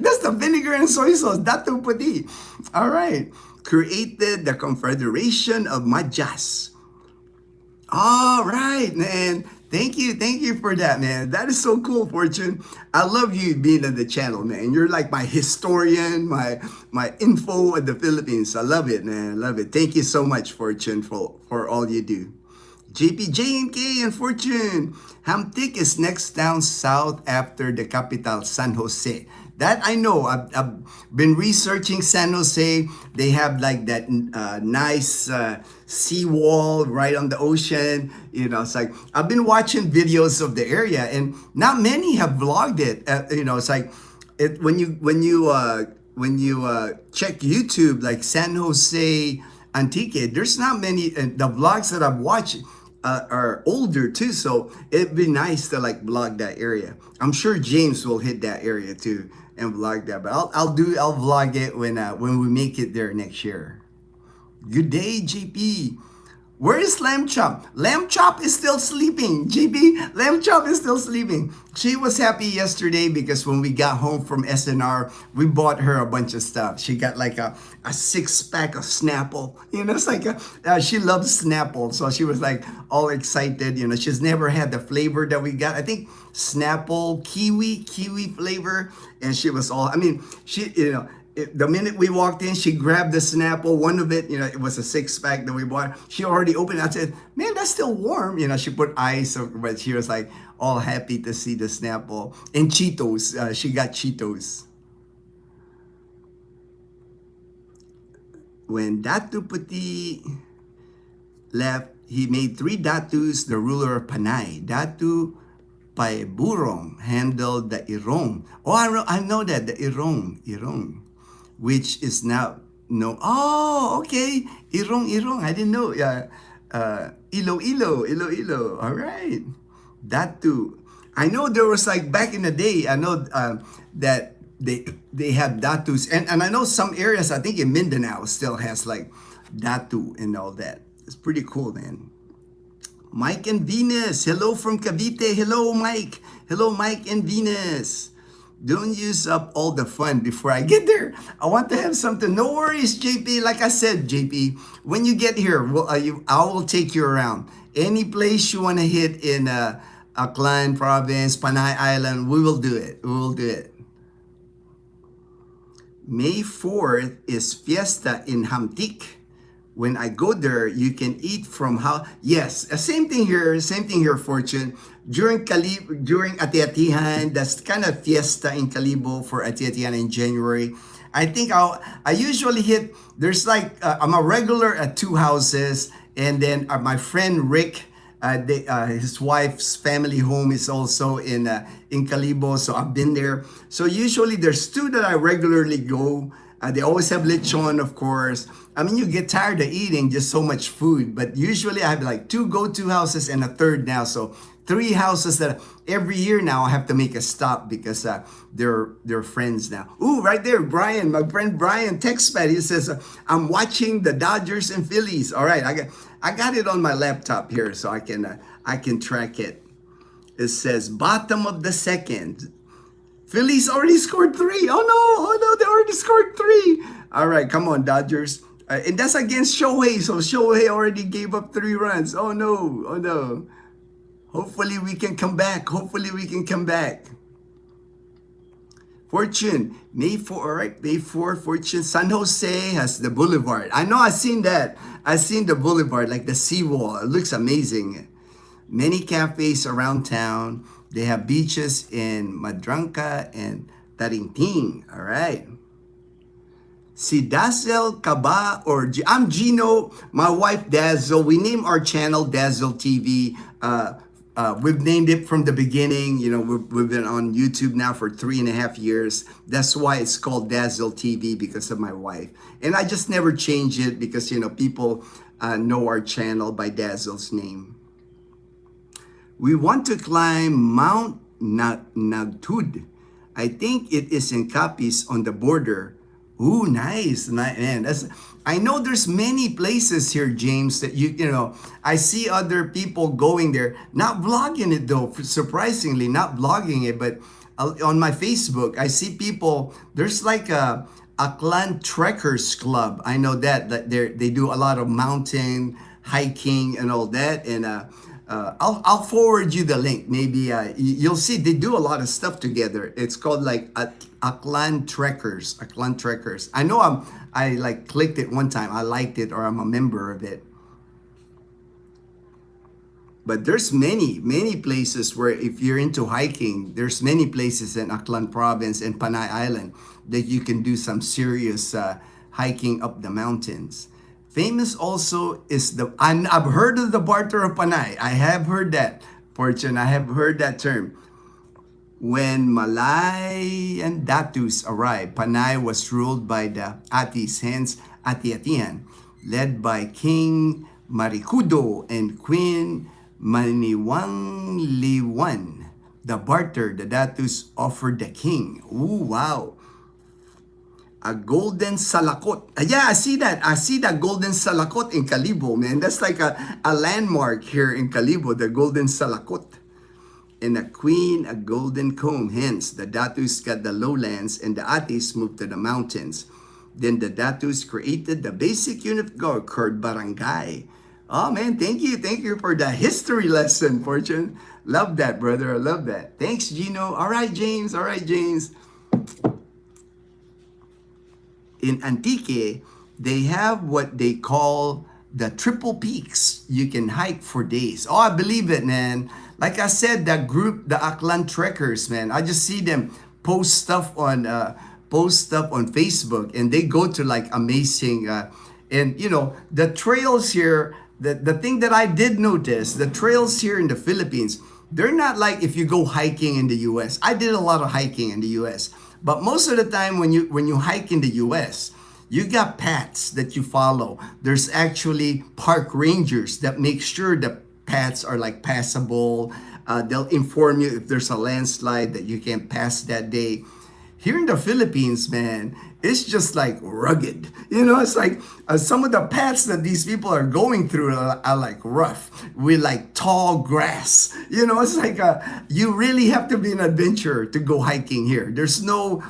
That's the vinegar and soy sauce. Datu Puti. All right. Created the Confederation of Madjas. All right, man. Thank you for that, man. That is so cool, Fortune. I love you being on the channel, man. You're like my historian, my info of the Philippines. I love it, man. I love it. Thank you so much, Fortune, for all you do. JPJ and Fortune. Hamtik is next down south after the capital, San Jose. That I know. I've been researching San Jose. They have like that nice seawall right on the ocean. It's like I've been watching videos of the area, and not many have vlogged it. It's like when you check YouTube, like San Jose Antique, there's not many. The vlogs that I've watched are older too, so it'd be nice to like vlog that area. I'm sure James will hit that area too and vlog that, but I'll vlog it when we make it there next year. Good day, JP. Where is Lamb Chop? Lamb Chop is still sleeping. JP, Lamb Chop is still sleeping. She was happy yesterday because when we got home from SNR, we bought her a bunch of stuff. She got like a 6-pack of Snapple. It's like she loves Snapple, so she was like all excited. She's never had the flavor that we got. I think Snapple kiwi flavor, and she was all. I mean, the minute we walked in, she grabbed the Snapple. One of it, it was a 6-pack that we bought. She already opened it. I said, man, that's still warm. She put ice, but she was like all happy to see the Snapple. And Cheetos. She got Cheetos. When Datu Puti left, he made three Datus the ruler of Panay. Datu Paiburong handled the Irong. Oh, I know that, the Irong, which is now, no, oh, okay, Irong, I didn't know. Yeah, Iloilo, all right. Datu. I know there was like back in the day, I know that they have Datus, and I know some areas, I think in Mindanao still has like Datu and all that. It's pretty cool, man. Mike and Venus, hello from Cavite. Hello, Mike. Hello, Mike and Venus. Don't use up all the fun before I get there. I want to have something. No worries, JP. Like I said, JP, when you get here, I will take you around. Any place you want to hit in Aklan Province, Panay Island, we will do it. We will do it. May 4th is Fiesta in Hamtik. When I go there, you can eat from how. Yes, same thing here, Fortune. During Ati-Atihan, that's kind of fiesta in Calibo for Ati-Atihan in January. I think I usually hit, there's like, I'm a regular at two houses, and then my friend Rick, his wife's family home is also in Calibo, so I've been there. So usually there's two that I regularly go. They always have lechon, of course. I mean, you get tired of eating just so much food, but usually I have like two go-to houses and a third now. So three houses that every year now I have to make a stop because they're friends now. Ooh, right there, Brian, my friend Brian texts me. He says, I'm watching the Dodgers and Phillies. All right, I got it on my laptop here so I can track it. It says bottom of the second. Phillies already scored 3. Oh no, they already scored 3. All right, come on, Dodgers. And that's against Shohei, so Shohei already gave up 3 runs. Oh no. Hopefully we can come back. Fortune, May 4, all right, May 4, Fortune. San Jose has the boulevard. I know, I've seen that. I've seen the boulevard, like the seawall. It looks amazing. Many cafes around town. They have beaches in Madranca and Tarinting. All right. Si Dazzle Kaba I'm Ginno, my wife Dazzle. We named our channel Dazzle TV. We've named it from the beginning. You know, we've been on YouTube now for 3.5 years. That's why it's called Dazzle TV, because of my wife. And I just never change it because, you know, people know our channel by Dazzle's name. We want to climb Mount Nagtud. I think it is in Capiz on the border. Ooh, nice, man. I know there's many places here, James, that you know, I see other people going there, not vlogging it though, surprisingly, not vlogging it, but on my Facebook, I see people, there's like a clan trekkers club. I know that they do a lot of mountain hiking and all that, and I'll forward you the link. Maybe you'll see they do a lot of stuff together. It's called like Aklan Trekkers. I know I like clicked it one time. I liked it, or I'm a member of it. But there's many places where if you're into hiking, there's many places in Aklan Province and Panay Island that you can do some serious hiking up the mountains. Famous also is I've heard of the Barter of Panay. I have heard that, Fortune. I have heard that term. When Malay and Datus arrived, Panay was ruled by the Atis, hence Ati-Atihan, led by King Maricudo and Queen Maniwangliwan. The barter, the Datus offered the king. Ooh, wow. A golden salakot. Yeah, I see that. I see that golden salakot in Calibo, man. That's like a landmark here in Calibo, the golden salakot. And a queen, a golden comb. Hence, the Datus got the lowlands and the Atis moved to the mountains. Then the Datus created the basic unit called barangay. Oh, man, thank you. Thank you for the history lesson, Fortune. Love that, brother. I love that. Thanks, Ginno. All right, James. In Antique, they have what they call the triple peaks. You can hike for days. Oh, I believe it, man. Like I said, that group, the Aklan Trekkers, man, I just see them post stuff on Facebook, and they go to like amazing And the trails here, the thing that I did notice, the trails here in the Philippines, they're not like if you go hiking in the US. I did a lot of hiking in the US. But most of the time when you hike in the US, you got paths that you follow. There's actually park rangers that make sure the paths are like passable. They'll inform you if there's a landslide that you can't pass that day. Here in the Philippines, man, it's just like rugged. It's like some of the paths that these people are going through are like rough with like tall grass. It's like you really have to be an adventurer to go hiking here. There's no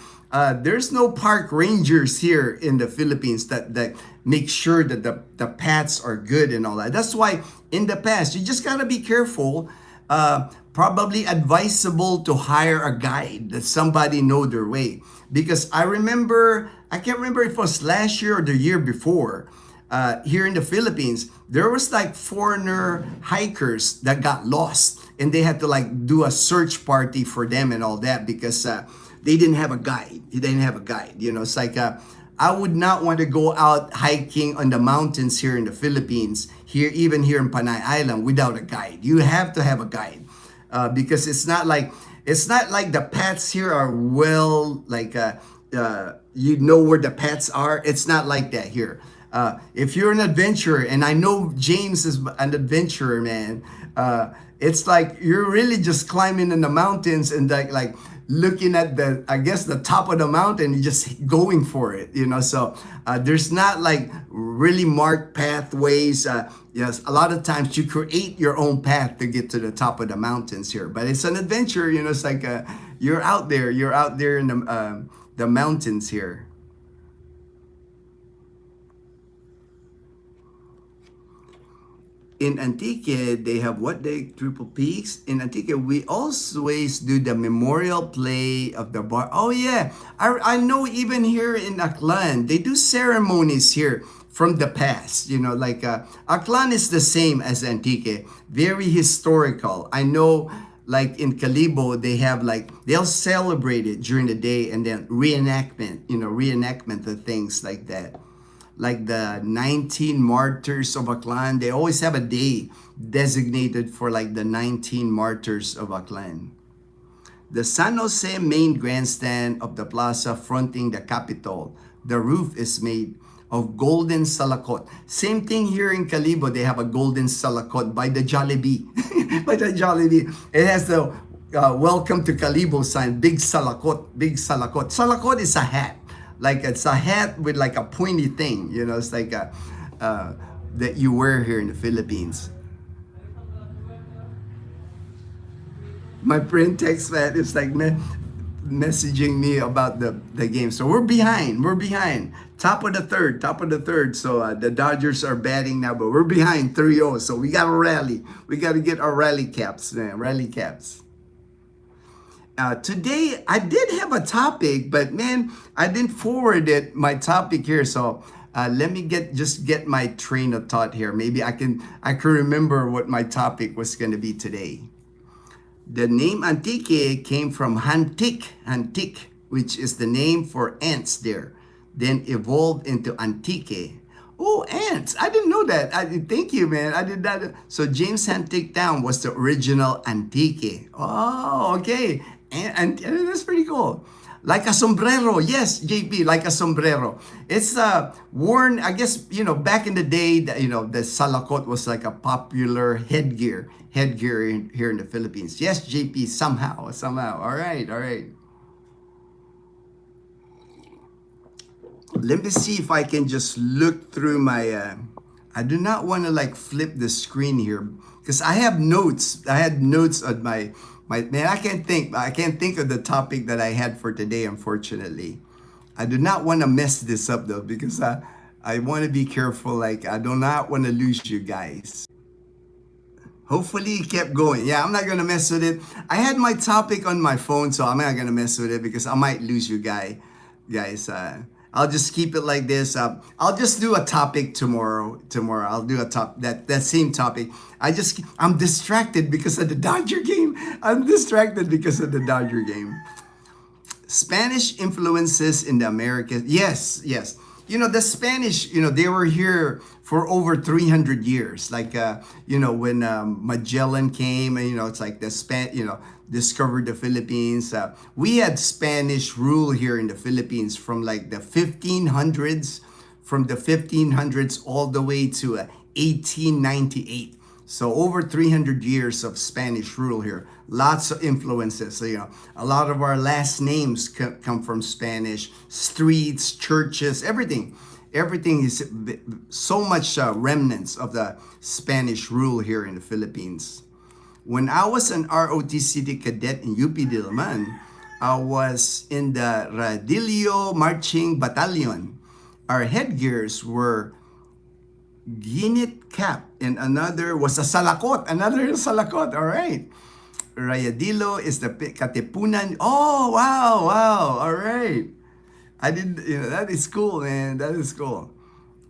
park rangers here in the Philippines that make sure that the paths are good and all that. That's why in the past, you just gotta be careful. Probably advisable to hire a guide that somebody know their way. Because I can't remember if it was last year or the year before, here in the Philippines, there was like foreigner hikers that got lost and they had to like do a search party for them and all that because they didn't have a guide. It's like I would not want to go out hiking on the mountains here in the Philippines, even here in Panay Island, without a guide. You have to have a guide. Because it's not like the paths here are well like you know where the paths are. It's not like that here. If you're an adventurer, and I know James is an adventurer, man, it's like you're really just climbing in the mountains and like looking at the top of the mountain and just going for it, so there's not like really marked pathways. Yes, a lot of times you create your own path to get to the top of the mountains here, but it's an adventure. It's like you're out there in the mountains here. In Antique, they have Triple Peaks. In Antique, we always do the memorial play of the bar. Oh yeah, I know even here in Aklan, they do ceremonies here from the past. Aklan is the same as Antique, very historical. I know like in Calibo, they have they'll celebrate it during the day and then reenactment of things like that. Like the 19 martyrs of Aklan, they always have a day designated for like the 19 martyrs of Aklan. The San Jose main grandstand of the plaza fronting the Capitol, the roof is made of golden salakot. Same thing here in Calibo, they have a golden salakot by the Jollibee. By the Jollibee. It has the welcome to Calibo sign, big salakot. Salakot is a hat. Like it's a hat with like a pointy thing, it's like that you wear here in the Philippines. My friend text that is like messaging me about the game. So we're behind. Top of the third. So the Dodgers are batting now, but we're behind 3-0. So we got to rally. We got to get our rally caps, man. Rally caps. Today I did have a topic, but man, I didn't forward my topic here. So let me get my train of thought here. Maybe I can remember what my topic was going to be today. The name Antique came from Hantik, which is the name for ants there, then evolved into Antique. Oh, ants! I didn't know that. Thank you, man. I did that. So James Hantik Town was the original Antique. Oh, okay. And that's pretty cool. Like a sombrero. Yes, JP, like a sombrero. It's worn, I guess, back in the day, the salakot was like a popular headgear here in the Philippines. Yes, JP, somehow. All right. Let me see if I can just look through my, I do not want to like flip the screen here because I have notes. I had notes on my man, I can't think of the topic that I had for today, unfortunately. I do not want to mess this up though, because I want to be careful. Like, I do not want to lose you guys. Hopefully it kept going. Yeah, I'm not going to mess with it. I had my topic on my phone, so I'm not going to mess with it because I might lose you guys. I'll just keep it like this. I'll just do a topic tomorrow. I'll do that same topic. I'm distracted because of the Dodger game. Spanish influences in the Americas. Yes. the Spanish, they were here for over 300 years. Like, when Magellan came, and, it's like discovered the Philippines. We had Spanish rule here in the Philippines from like the 1500s, all the way to 1898. So over 300 years of Spanish rule here. Lots of influences. So, a lot of our last names come from Spanish. Streets, churches, everything. Everything is so much remnants of the Spanish rule here in the Philippines. When I was an ROTC cadet in UP Diliman, I was in the Radillo Marching Battalion. Our headgears were ginit cap, and another was a salakot. Another salakot, all right. Rayadillo is the Katipunan. Oh, wow, all right. I did, that is cool, man. That is cool.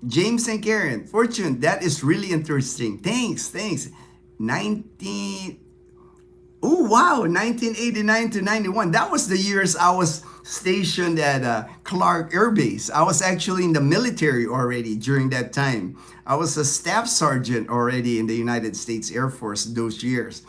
James and Karen, Fortune, that is really interesting. Thanks. 1989 to 91. That was the years I was stationed at Clark Air Base. I was actually in the military already during that time. I was a staff sergeant already in the United States Air Force those years,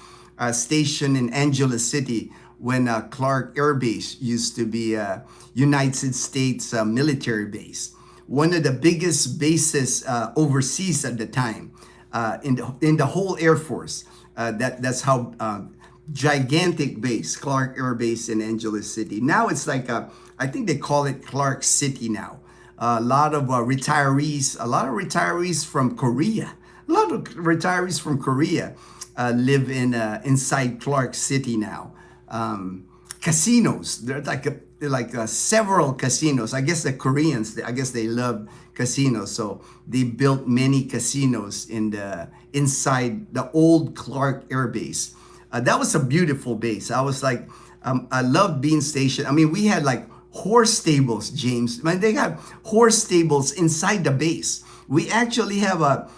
stationed in Angeles City when Clark Air Base used to be a United States military base. One of the biggest bases overseas at the time in the whole Air Force. That's how gigantic base, Clark Air Base in Angeles City. Now it's like, I think they call it Clark City now. A lot of retirees from Korea. Live inside Clark City now. Casinos. There's like several casinos. I guess the Koreans, they love casinos, so they built many casinos inside the old Clark Air Base. That was a beautiful base. I was like, I loved being stationed. I mean, we had like horse stables, James. I mean, they have horse stables inside the base. We actually have a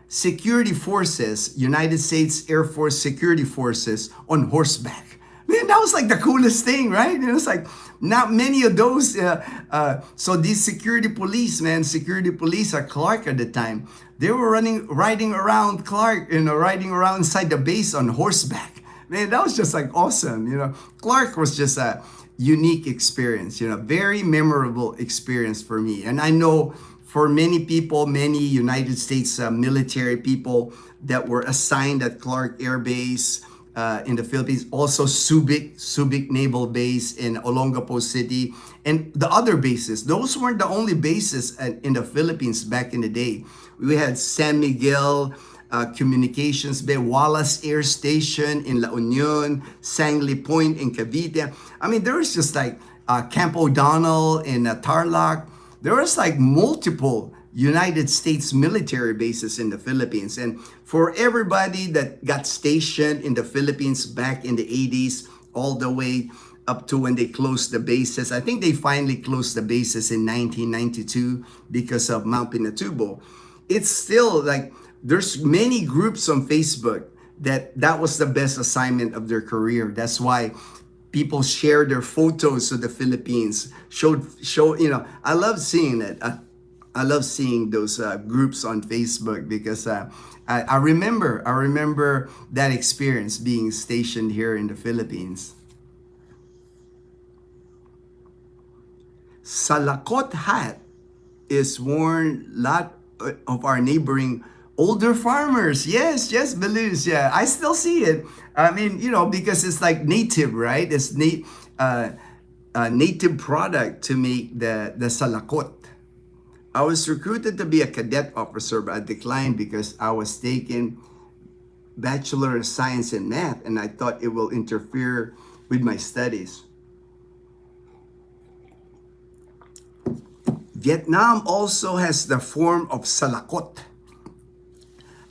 security forces, United States Air Force security forces on horseback. Man, that was like the coolest thing, right? It was like not many of those. So these security police at Clark at the time, they were riding around Clark, riding around inside the base on horseback. Man, that was just like awesome. Clark was just a unique experience. Very memorable experience for me. And I know for many people, many United States military people that were assigned at Clark Air Base in the Philippines, also Subic Naval Base in Olongapo City, and the other bases. Those weren't the only bases in the Philippines back in the day. We had San Miguel Communications Bay, Wallace Air Station in La Union, Sangley Point in Cavite. I mean, there was just like Camp O'Donnell in Tarlac. There was like multiple United States military bases in the Philippines. And for everybody that got stationed in the Philippines back in the 80s, all the way up to when they closed the bases, I think they finally closed the bases in 1992 because of Mount Pinatubo. It's still like, there's many groups on Facebook that was the best assignment of their career. That's why people share their photos of the Philippines. I love seeing it. I love seeing those groups on Facebook because I remember that experience being stationed here in the Philippines. Salakot hat is worn a lot of our neighboring older farmers. Yes, Belus. Yeah, I still see it. I mean, because it's like native, right? It's native product to make the salakot. I was recruited to be a cadet officer, but I declined because I was taking Bachelor of Science in Math, and I thought it will interfere with my studies. Vietnam also has the form of salakot.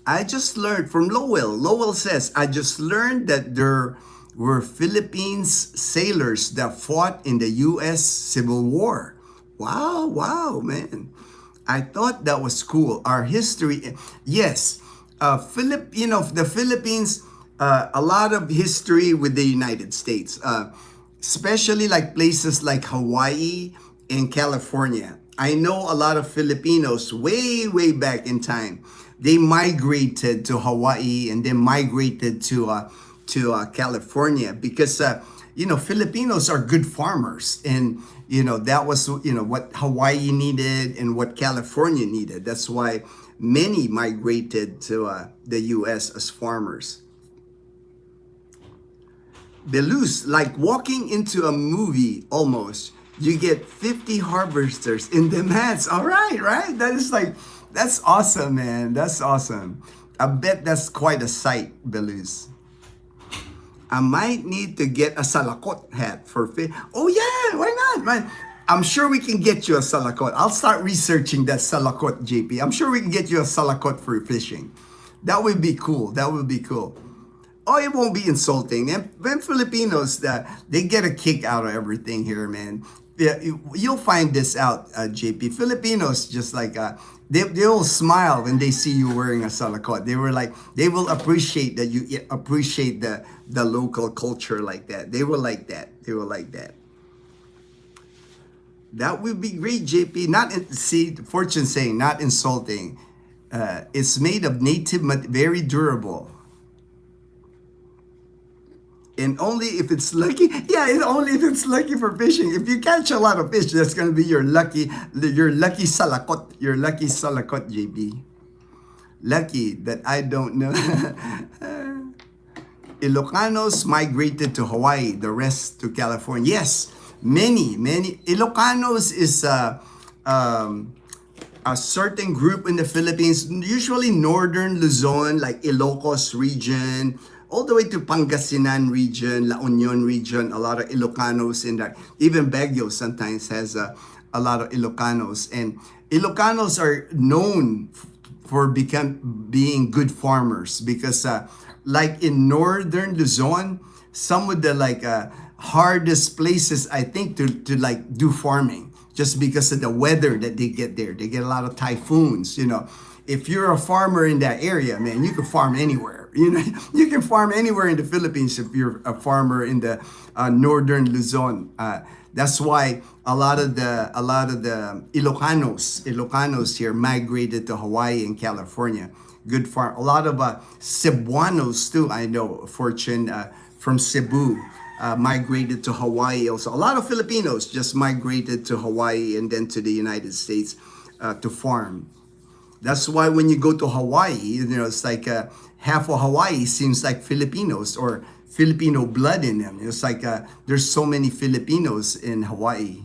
I just learned from Lowell. Lowell says, I just learned that there were Philippines sailors that fought in the U.S. Civil War. Wow, man. I thought that was cool. Our history, yes. The Philippines, a lot of history with the United States, especially like places like Hawaii and California. I know a lot of Filipinos way back in time. They migrated to Hawaii and then migrated to California because Filipinos are good farmers, and that was what Hawaii needed and what California needed. That's why many migrated to the U.S. as farmers. Belus, like walking into a movie almost. You get 50 harvesters in the mats. All right, right? That's awesome, man. That's awesome. I bet that's quite a sight, Belus. I might need to get a salakot hat for fish. Oh yeah, why not, man? I'm sure we can get you a salakot. I'll start researching that salakot, JP. I'm sure we can get you a salakot for fishing. That would be cool. That would be cool. Oh, it won't be insulting. And Filipinos, they get a kick out of everything here, man. Yeah, you'll find this out, JP. Filipinos just like they'll smile when they see you wearing a salakot. They will appreciate that you appreciate the local culture like that. They will like that. They will like that. That would be great, JP. See, Fortune saying not insulting. It's made of native, very durable. And only if it's lucky, only if it's lucky for fishing. If you catch a lot of fish, that's gonna be your lucky salakot, JB. Lucky that I don't know. Ilocanos migrated to Hawaii, the rest to California. Yes, many. Ilocanos is a certain group in the Philippines, usually northern Luzon, like Ilocos region, all the way to Pangasinan region, La Union region, a lot of Ilocanos in that. Even Baguio sometimes has a lot of Ilocanos. And Ilocanos are known for being good farmers because like in northern Luzon, some of the hardest places, I think, to do farming, just because of the weather that they get there. They get a lot of typhoons, If you're a farmer in that area, man, you can farm anywhere. You can farm anywhere in the Philippines if you're a farmer in the northern Luzon. That's why a lot of the Ilocanos here migrated to Hawaii and California. Good farm. A lot of Cebuanos too. I know, Fortune, from Cebu. Migrated to Hawaii also. A lot of Filipinos just migrated to Hawaii and then to the United States to farm. That's why when you go to Hawaii, it's like half of Hawaii seems like Filipinos or Filipino blood in them. It's like there's so many Filipinos in Hawaii.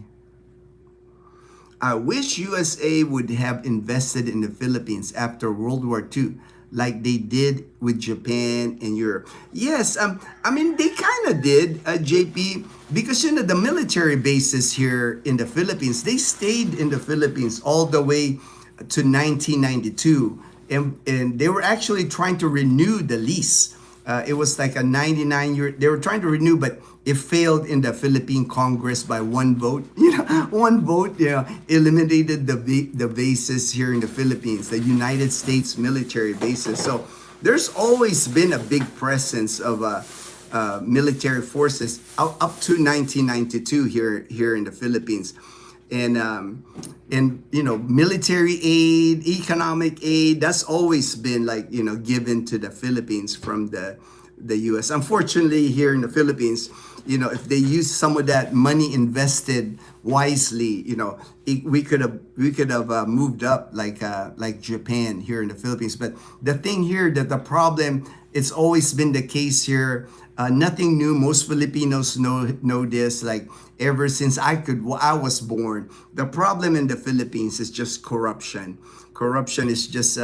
I wish USA would have invested in the Philippines after World War II, like they did with Japan and Europe. Yes, I mean, they kind of did, JP, because the military bases here in the Philippines, they stayed in the Philippines all the way to 1992, and they were actually trying to renew the lease. It was like a 99-year. They were trying to renew, but it failed in the Philippine Congress by one vote. One vote, eliminated the bases here in the Philippines, the United States military bases. So there's always been a big presence of military forces up to 1992 here in the Philippines. And military aid, economic aid, that's always been given to the Philippines from the U.S. Unfortunately, here in the Philippines, if they use some of that money invested wisely, we could have moved up like Japan here in the Philippines. But the thing here, that the problem, it's always been the case here. Nothing new. Most Filipinos know this. Like ever since I was born, the problem in the Philippines is just corruption. Corruption is just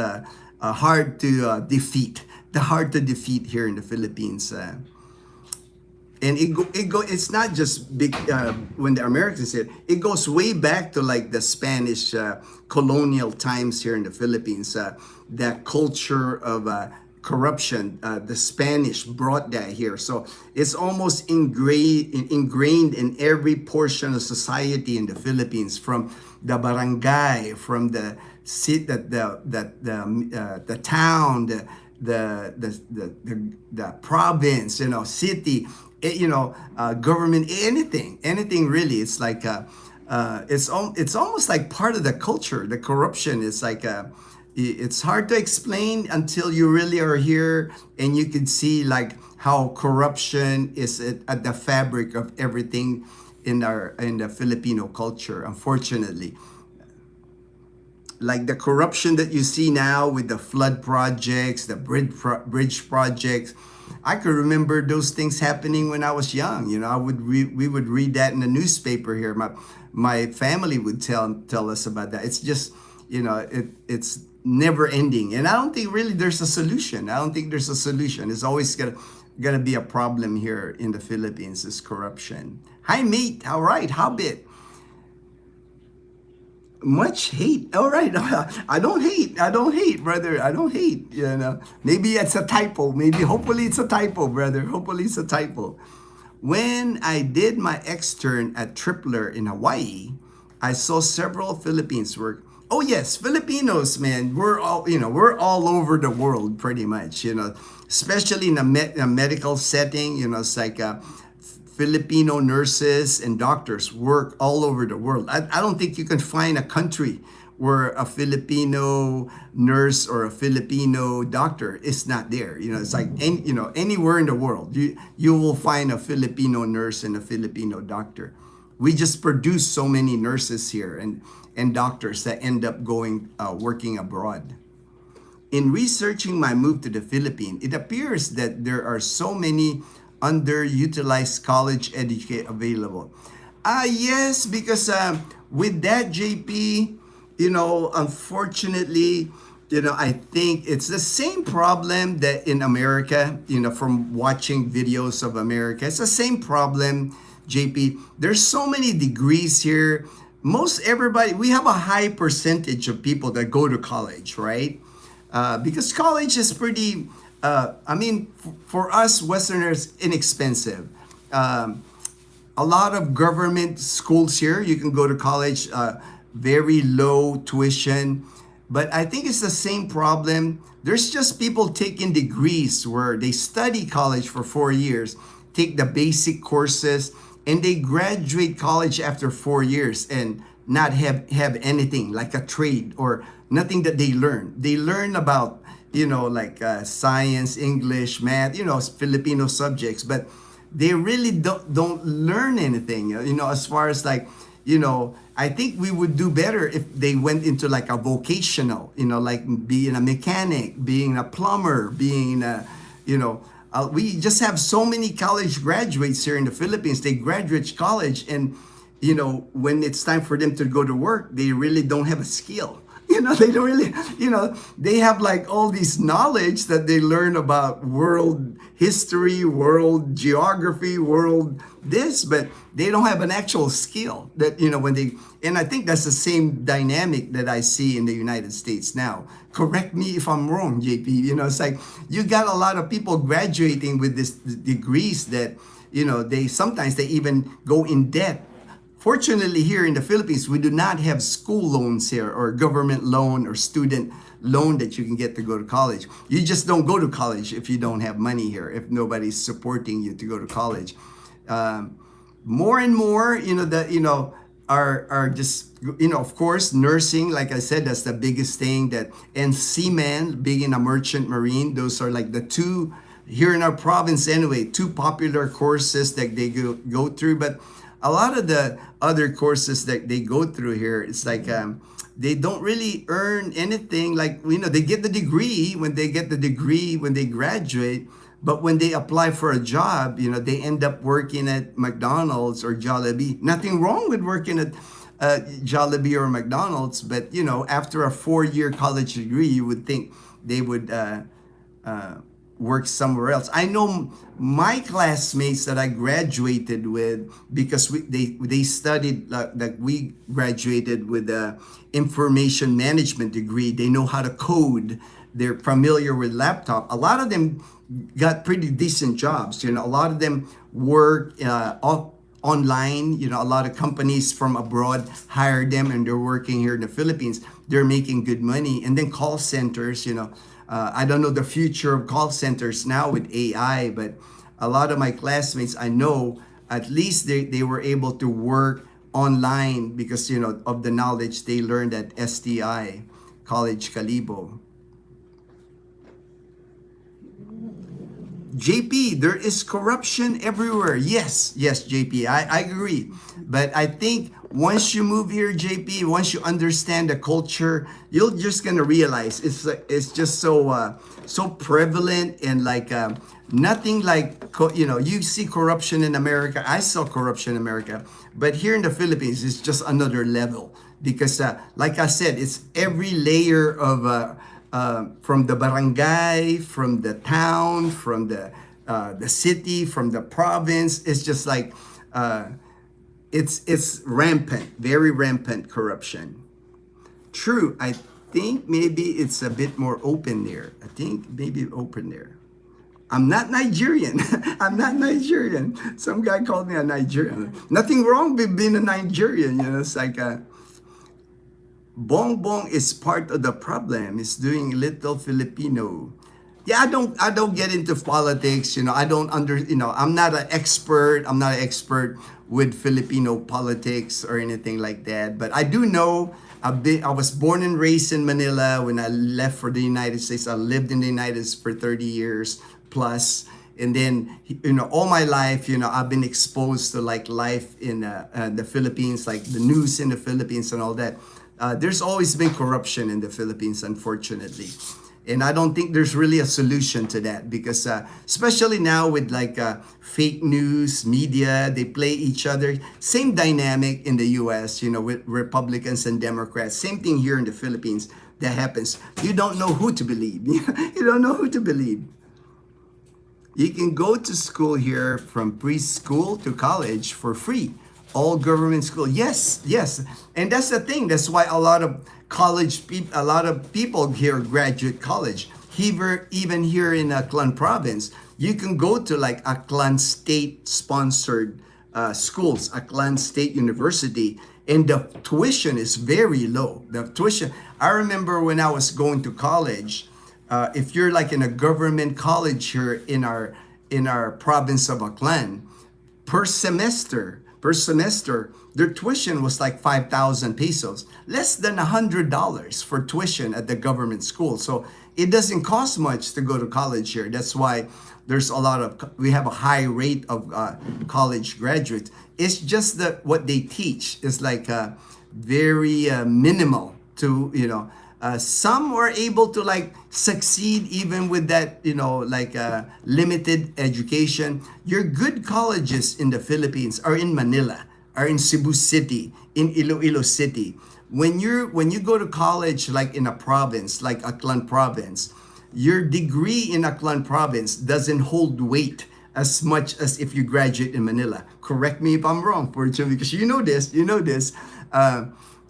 hard to defeat. Hard to defeat here in the Philippines. And it's not just big when the Americans said it goes way back to the Spanish colonial times here in the Philippines. That culture of corruption, the Spanish brought that here. So it's almost ingrained in every portion of society in the Philippines, from the barangay, from the city, the town, the province, city, government, anything really. It's like It's almost like part of the culture. The corruption is like it's hard to explain until you really are here and you can see like how corruption is at the fabric of everything in the Filipino culture. Unfortunately, like the corruption that you see now with the flood projects, the bridge projects. I could remember those things happening when I was young. You know, we would read that in the newspaper here. My family would tell us about that. It's just, you know, it's never ending, and I don't think really there's a solution. I don't think there's a solution. It's always gonna be a problem here in the Philippines. Is corruption. Hi, mate. All right, Hobbit. Much hate. All right. I don't hate. I don't hate, brother. I don't hate. You know, maybe it's a typo. Maybe, hopefully, it's a typo, brother. Hopefully, it's a typo. When I did my extern at Tripler in Hawaii, I saw several Philippines work. Oh yes, Filipinos, man. We're all over the world, pretty much. You know, especially in a medical setting. You know, it's like Filipino nurses and doctors work all over the world. I don't think you can find a country where a Filipino nurse or a Filipino doctor is not there. You know, it's like anywhere in the world, you will find a Filipino nurse and a Filipino doctor. We just produce so many nurses here and doctors that end up going working abroad. In researching my move to the Philippines, it appears that there are so many underutilized college educate available. Yes, because with that, JP, you know, unfortunately, you know, I think it's the same problem that in America, you know, from watching videos of America, it's the same problem, JP. There's so many degrees here. Most everybody, we have a high percentage of people that go to college, right? Because college is pretty, I mean, for us Westerners, inexpensive. A lot of government schools here, you can go to college, very low tuition. But I think it's the same problem. There's just people taking degrees where they study college for 4 years, take the basic courses, and they graduate college after 4 years and not have anything like a trade or nothing that they learn. They learn about, you know, like science, English, math, you know, Filipino subjects, but they really don't learn anything, you know, as far as like, you know, I think we would do better if they went into like a vocational, you know, like being a mechanic, being a plumber, being a, you know, we just have so many college graduates here in the Philippines. They graduate college and, you know, when it's time for them to go to work, they really don't have a skill. You know, they don't really, you know, they have like all these knowledge that they learn about world history, world geography, world this, but they don't have an actual skill that, you know, when they, and I think that's the same dynamic that I see in the United States now. Correct me if I'm wrong, JP. You know, it's like you got a lot of people graduating with these degrees that, you know, they sometimes they even go in debt. Fortunately, here in the Philippines, we do not have school loans here or government loan or student loan that you can get to go to college. You just don't go to college if you don't have money here, if nobody's supporting you to go to college. More and more, you know, that, you know, are just, you know, of course, nursing, like I said, that's the biggest thing that, and seaman, being in a merchant marine, those are like the two, here in our province anyway, two popular courses that they go through. But a lot of the other courses that they go through here, it's like they don't really earn anything. Like, you know, they get the degree when they graduate, but when they apply for a job, you know, they end up working at McDonald's or Jollibee. Nothing wrong with working at Jollibee or McDonald's, but, you know, after a 4-year college degree, you would think they would work somewhere else. I know my classmates that I graduated with, because they studied, like we graduated with a information management degree. They know how to code. They're familiar with laptop. A lot of them got pretty decent jobs. You know, a lot of them work online. You know, a lot of companies from abroad hire them and they're working here in the Philippines. They're making good money. And then call centers, you know, I don't know the future of call centers now with AI, but a lot of my classmates, I know at least they were able to work online because, of the knowledge they learned at STI, College Calibo. JP, there is corruption everywhere. Yes, JP, I agree. But I think once you move here, JP, once you understand the culture, you're just gonna realize it's just so prevalent and like nothing like you see corruption in America. I saw corruption in America, but here in the Philippines, it's just another level because, like I said, it's every layer of. From the barangay, from the town, from the city, from the province. It's just like it's rampant, very rampant corruption. True, I think maybe it's a bit more open there. I think maybe open there. I'm not Nigerian. I'm not Nigerian. Some guy called me a Nigerian. Nothing wrong with being a Nigerian. It's like Bongbong is part of the problem. He's doing little Filipino. Yeah, I don't get into politics. I don't I'm not an expert. I'm not an expert with Filipino politics or anything like that. But I do know I was born and raised in Manila. When I left for the United States, I lived in the United States for 30 years plus. And then, all my life, I've been exposed to like life in the Philippines, like the news in the Philippines and all that. There's always been corruption in the Philippines, unfortunately. And I don't think there's really a solution to that because especially now with like fake news, media, they play each other. Same dynamic in the US, with Republicans and Democrats. Same thing here in the Philippines that happens. You don't know who to believe. You don't know who to believe. You can go to school here from preschool to college for free. All government school. Yes. And that's the thing. That's why a lot of a lot of people here graduate college. Even here in Aklan province, you can go to like Aklan state sponsored schools, Aklan State University, and the tuition is very low. The tuition, I remember when I was going to college, if you're like in a government college here in our province of Aklan, per semester, their tuition was like 5,000 pesos, less than $100 for tuition at the government school. So it doesn't cost much to go to college here. That's why we have a high rate of college graduates. It's just that what they teach is like very minimal to, some were able to like succeed even with that, limited education. Your good colleges in the Philippines are in Manila, are in Cebu City, in Iloilo City. When you go to college like in a province, like Aklan province, your degree in Aklan province doesn't hold weight as much as if you graduate in Manila. Correct me if I'm wrong, Fortune, because you know this.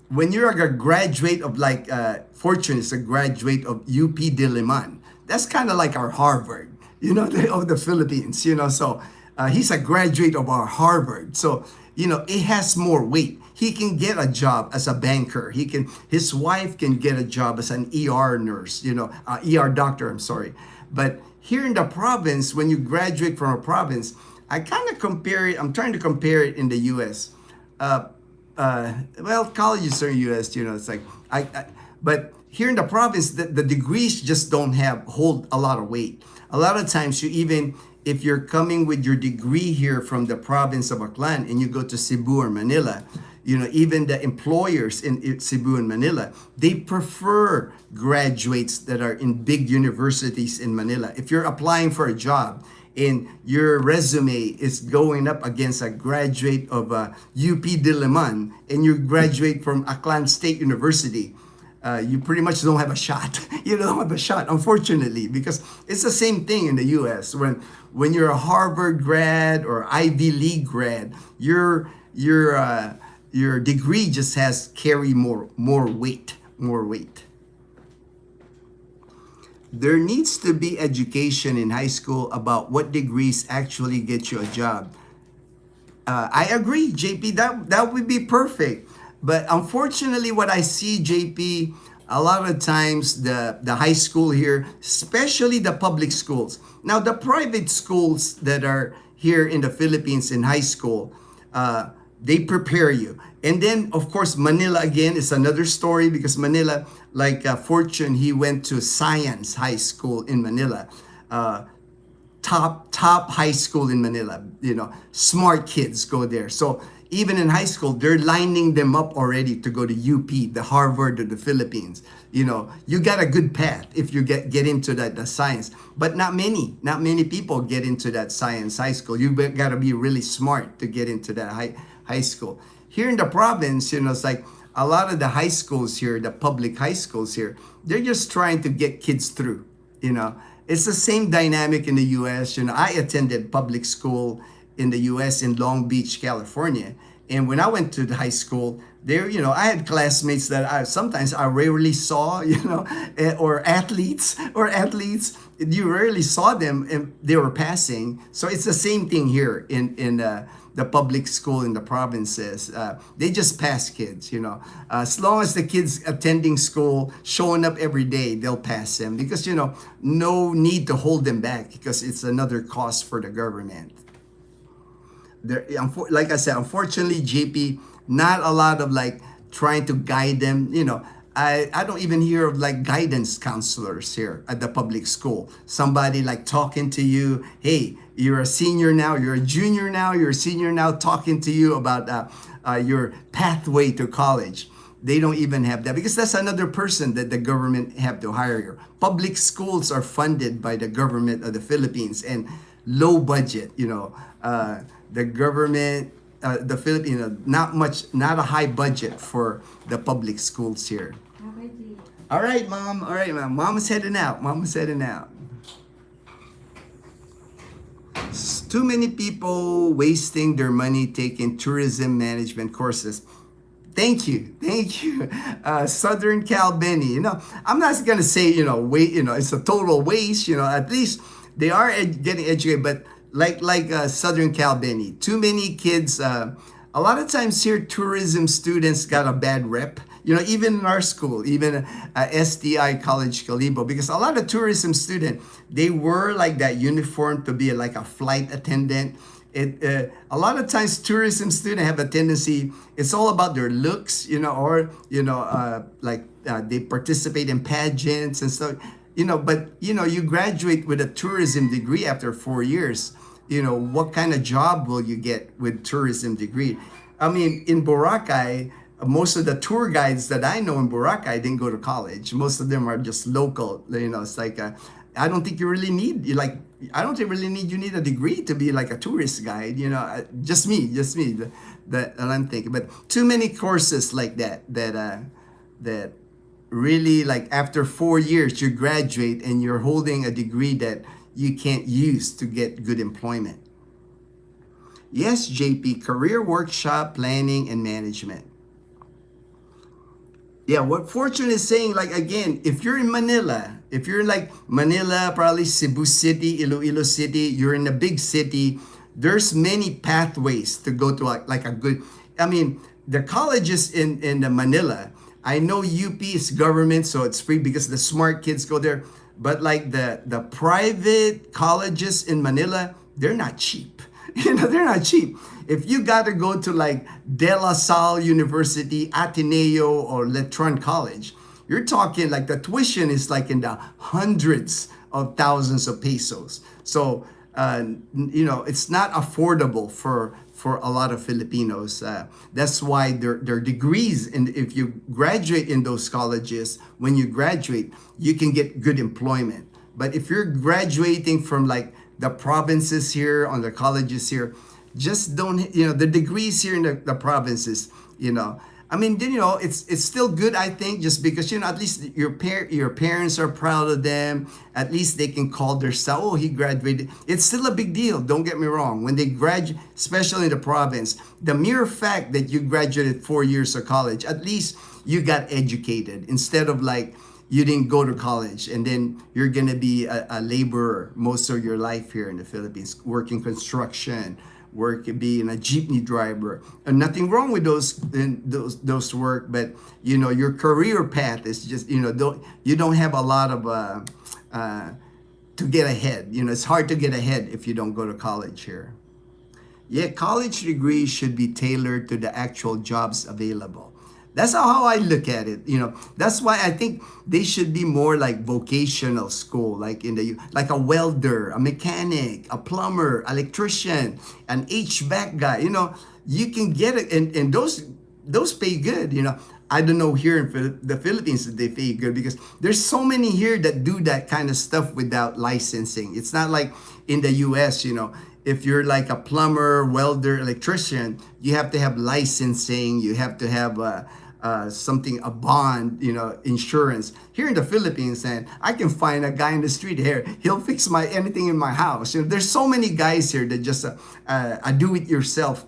When you're a graduate of like, Fortune is a graduate of UP Diliman. That's kind of like our Harvard, of the Philippines, So he's a graduate of our Harvard. So, it has more weight. He can get a job as a banker. His wife can get a job as an ER nurse, ER doctor, I'm sorry. But here in the province, when you graduate from a province, I'm trying to compare it in the US. Colleges are US, it's like, but here in the province, the degrees just don't hold a lot of weight. A lot of times if you're coming with your degree here from the province of Aklan and you go to Cebu or Manila, even the employers in Cebu and Manila, they prefer graduates that are in big universities in Manila. If you're applying for a job and your resume is going up against a graduate of UP Diliman and you graduate from Aklan State University, you pretty much don't have a shot. You don't have a shot, unfortunately, because it's the same thing in the US. When you're a Harvard grad or Ivy League grad, your degree just carry more weight. There needs to be education in high school about what degrees actually get you a job. I agree, JP. That would be perfect. But unfortunately, what I see, JP, a lot of times the high school here, especially the public schools. Now, the private schools that are here in the Philippines in high school, they prepare you. And then, of course, Manila again is another story, because Manila, like Fortune, he went to Science High School in Manila. Top high school in Manila. Smart kids go there. So even in high school, they're lining them up already to go to UP, the Harvard of the Philippines. You got a good path if you get into the science. But not many people get into that science high school. You got to be really smart to get into that high school. Here in the province, it's like a lot of the high schools here, the public high schools here, they're just trying to get kids through. It's the same dynamic in the U.S. I attended public school in the U.S. in Long Beach, California. And when I went to the high school, there, I had classmates that I rarely saw, or athletes. You rarely saw them, and they were passing. So it's the same thing here in the public school in the provinces. They just pass kids, as long as the kids attending school, showing up every day, they'll pass them, because no need to hold them back, because it's another cost for the government. Like I said, unfortunately, JP, not a lot of like trying to guide them. I don't even hear of like guidance counselors here at the public school. Somebody like talking to you, hey, you're a senior now, you're a junior now, you're a senior now, talking to you about your pathway to college. They don't even have that, because that's another person that the government have to hire here. Public schools are funded by the government of the Philippines, and low budget, the government, the Philippines, not a high budget for the public schools here. All right, Mom. All right, Mom. Mama's heading out. Too many people wasting their money taking tourism management courses. Thank you. Southern Cal Benny. I'm not gonna say it's a total waste. At least they are getting educated, but like Southern Cal Benny, too many kids. A lot of times here, tourism students got a bad rep. Even in our school, even STI College Calibo, because a lot of tourism students, they wear like that uniform to be like a flight attendant. A lot of times tourism students have a tendency, it's all about their looks, or they participate in pageants and stuff, but you graduate with a tourism degree after 4 years. What kind of job will you get with tourism degree? I mean, in Boracay, most of the tour guides that I know in Boracay didn't go to college. Most of them are just local. It's like I don't think you really need you need a degree to be like a tourist guide. Just me. That I'm thinking. But too many courses like that really, like after 4 years you graduate and you're holding a degree that you can't use to get good employment. Yes, JP, career workshop, planning and management. Yeah, what Fortune is saying, like again, if you're in Manila, if you're like Manila, probably Cebu City, Iloilo City, you're in a big city, there's many pathways to go to like a good, the colleges in Manila, I know UP is government, so it's free because the smart kids go there. But like the private colleges in Manila, they're not cheap. They're not cheap. If you got to go to like De La Salle University, Ateneo, or Letron College, you're talking like the tuition is like in the hundreds of thousands of pesos. So, it's not affordable for a lot of Filipinos. That's why their degrees, and if you graduate in those colleges, when you graduate, you can get good employment. But if you're graduating from like the provinces here, on the colleges here, just don't, the degrees here in the provinces, it's still good, I think, just because, at least your parents are proud of them. At least they can call their son, oh, he graduated. It's still a big deal. Don't get me wrong. When they graduate, especially in the province, the mere fact that you graduated 4 years of college, at least you got educated, instead of like, you didn't go to college and then you're going to be a laborer most of your life here in the Philippines, working construction, being a jeepney driver. And nothing wrong with those work, but your career path is just, you don't have a lot of to get ahead. It's hard to get ahead if you don't go to college here. Yeah, college degrees should be tailored to the actual jobs available. That's how I look at it. That's why I think they should be more like vocational school, like like a welder, a mechanic, a plumber, electrician, an HVAC guy. You can get it, and those pay good. I don't know here in the Philippines that they pay good, because there's so many here that do that kind of stuff without licensing. It's not like in the US. If you're like a plumber, welder, electrician, you have to have licensing. You have to have a bond, insurance. Here in the Philippines, and I can find a guy in the street here. He'll fix anything in my house. There's so many guys here that just do-it-yourself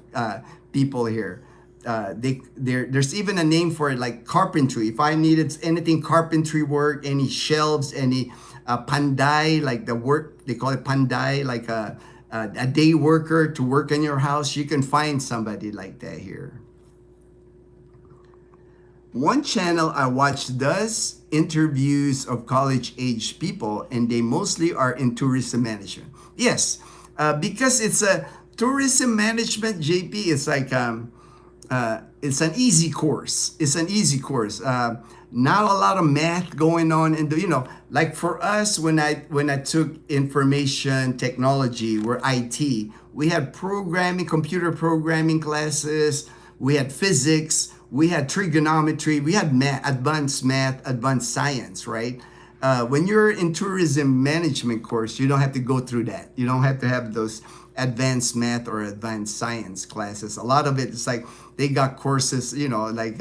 people here. There's even a name for it, like carpentry. If I needed anything carpentry work, any shelves, any panday, like the work they call it panday, like a day worker to work in your house, you can find somebody like that here. One channel I watch does interviews of college-age people, and they mostly are in tourism management. Yes, because it's a tourism management, JP. It's like it's an easy course. It's an easy course. Not a lot of math going on, and like for us, when I took information technology, we're IT. We had computer programming classes. We had physics. We had trigonometry. We had advanced math, advanced science, right? When you're in tourism management course, you don't have to go through that. You don't have to have those advanced math or advanced science classes. A lot of it is like they got courses, like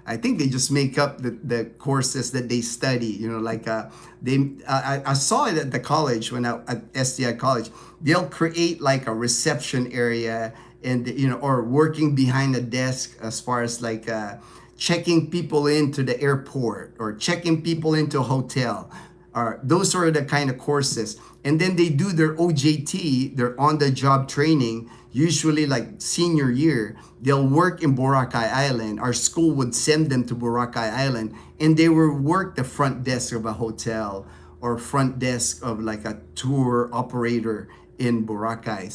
I think they just make up the courses that they study. I saw it at the college at STI college. They'll create like a reception area, and or working behind a desk, as far as like checking people into the airport or checking people into a hotel. Those are the kind of courses. And then they do their OJT, their on-the-job training, usually like senior year. They'll work in Boracay Island. Our school would send them to Boracay Island, and they will work the front desk of a hotel or front desk of like a tour operator in Boracay.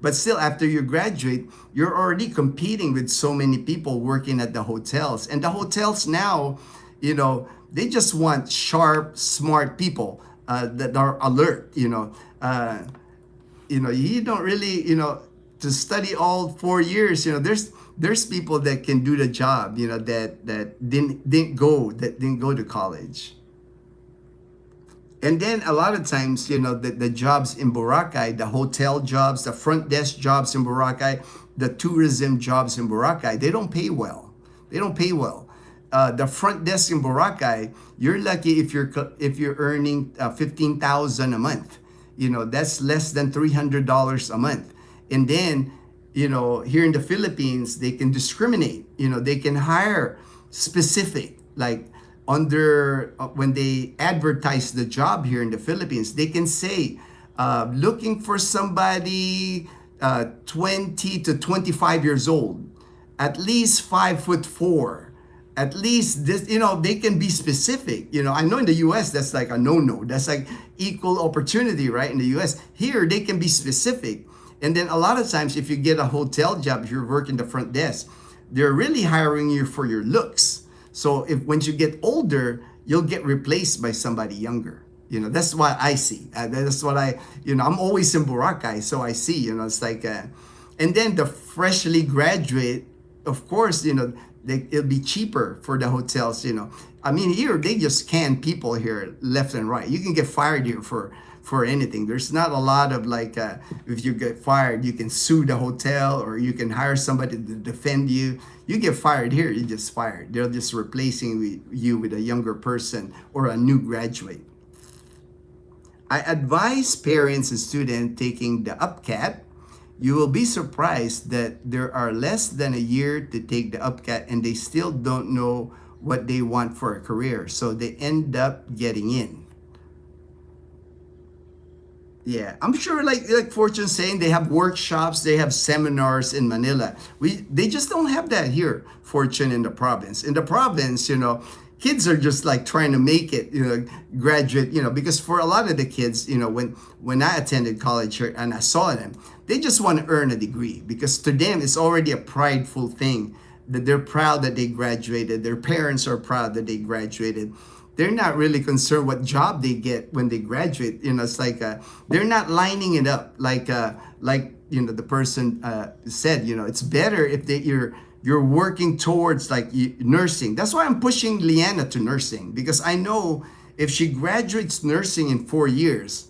But still, after you graduate, you're already competing with so many people working at the hotels. And the hotels now, they just want sharp, smart people that are alert. You don't really, to study all 4 years. There's people that can do the job. That didn't go to college. And then a lot of times, the jobs in Boracay, the hotel jobs, the front desk jobs in Boracay, the tourism jobs in Boracay, they don't pay well. They don't pay well. The front desk in Boracay, you're lucky if you're earning 15,000 a month. That's less than $300 a month. And then, here in the Philippines, they can discriminate. They can hire specific, like when they advertise the job here in the Philippines, they can say, looking for somebody 20 to 25 years old, at least 5'4", at least this, they can be specific. I know in the US that's like a no-no. That's like equal opportunity, right? In the US, here they can be specific. And then a lot of times, if you get a hotel job, if you're working the front desk, they're really hiring you for your looks. So once you get older, you'll get replaced by somebody younger. That's what I see. That's what I'm always in Boracay, so I see, it's like, and then the freshly graduate, of course, it'll be cheaper for the hotels, I mean, here, they just can people here left and right. You can get fired here for anything. There's not a lot of like, if you get fired, you can sue the hotel or you can hire somebody to defend you. You get fired here, you're just fired. They're just replacing you with a younger person or a new graduate. I advise parents and students taking the UPCAT. You will be surprised that there are less than a year to take the UPCAT and they still don't know what they want for a career. So they end up getting in. Yeah, I'm sure like Fortune saying, they have workshops, they have seminars in Manila. They just don't have that here, Fortune, in the province. In the province, kids are just like trying to make it, graduate, because for a lot of the kids, when I attended college here and I saw them, they just want to earn a degree, because to them it's already a prideful thing that they're proud that they graduated. Their parents are proud that they graduated. They're not really concerned what job they get when they graduate. It's like they're not lining it up like the person said. It's better if you're working towards like nursing. That's why I'm pushing Leanna to nursing, because I know if she graduates nursing in 4 years,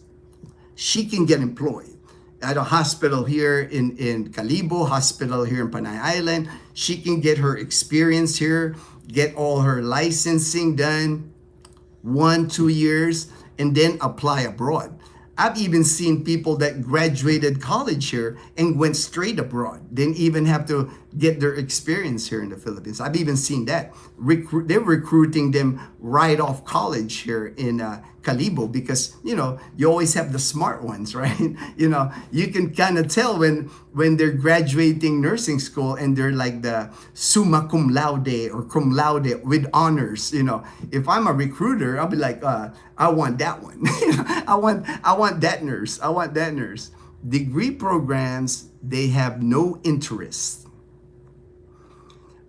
she can get employed at a hospital here in Calibo, hospital here in Panay Island. She can get her experience here, get all her licensing done, 1-2 years, and then apply abroad. I've even seen people that graduated college here and went straight abroad. Didn't even have to get their experience here in the Philippines. I've even seen that. They're recruiting them right off college here in Calibo, because, you always have the smart ones, right? You can kind of tell when they're graduating nursing school and they're like the summa cum laude or cum laude with honors. If I'm a recruiter, I'll be like, I want that one. I want that nurse. I want that nurse. Degree programs, they have no interest.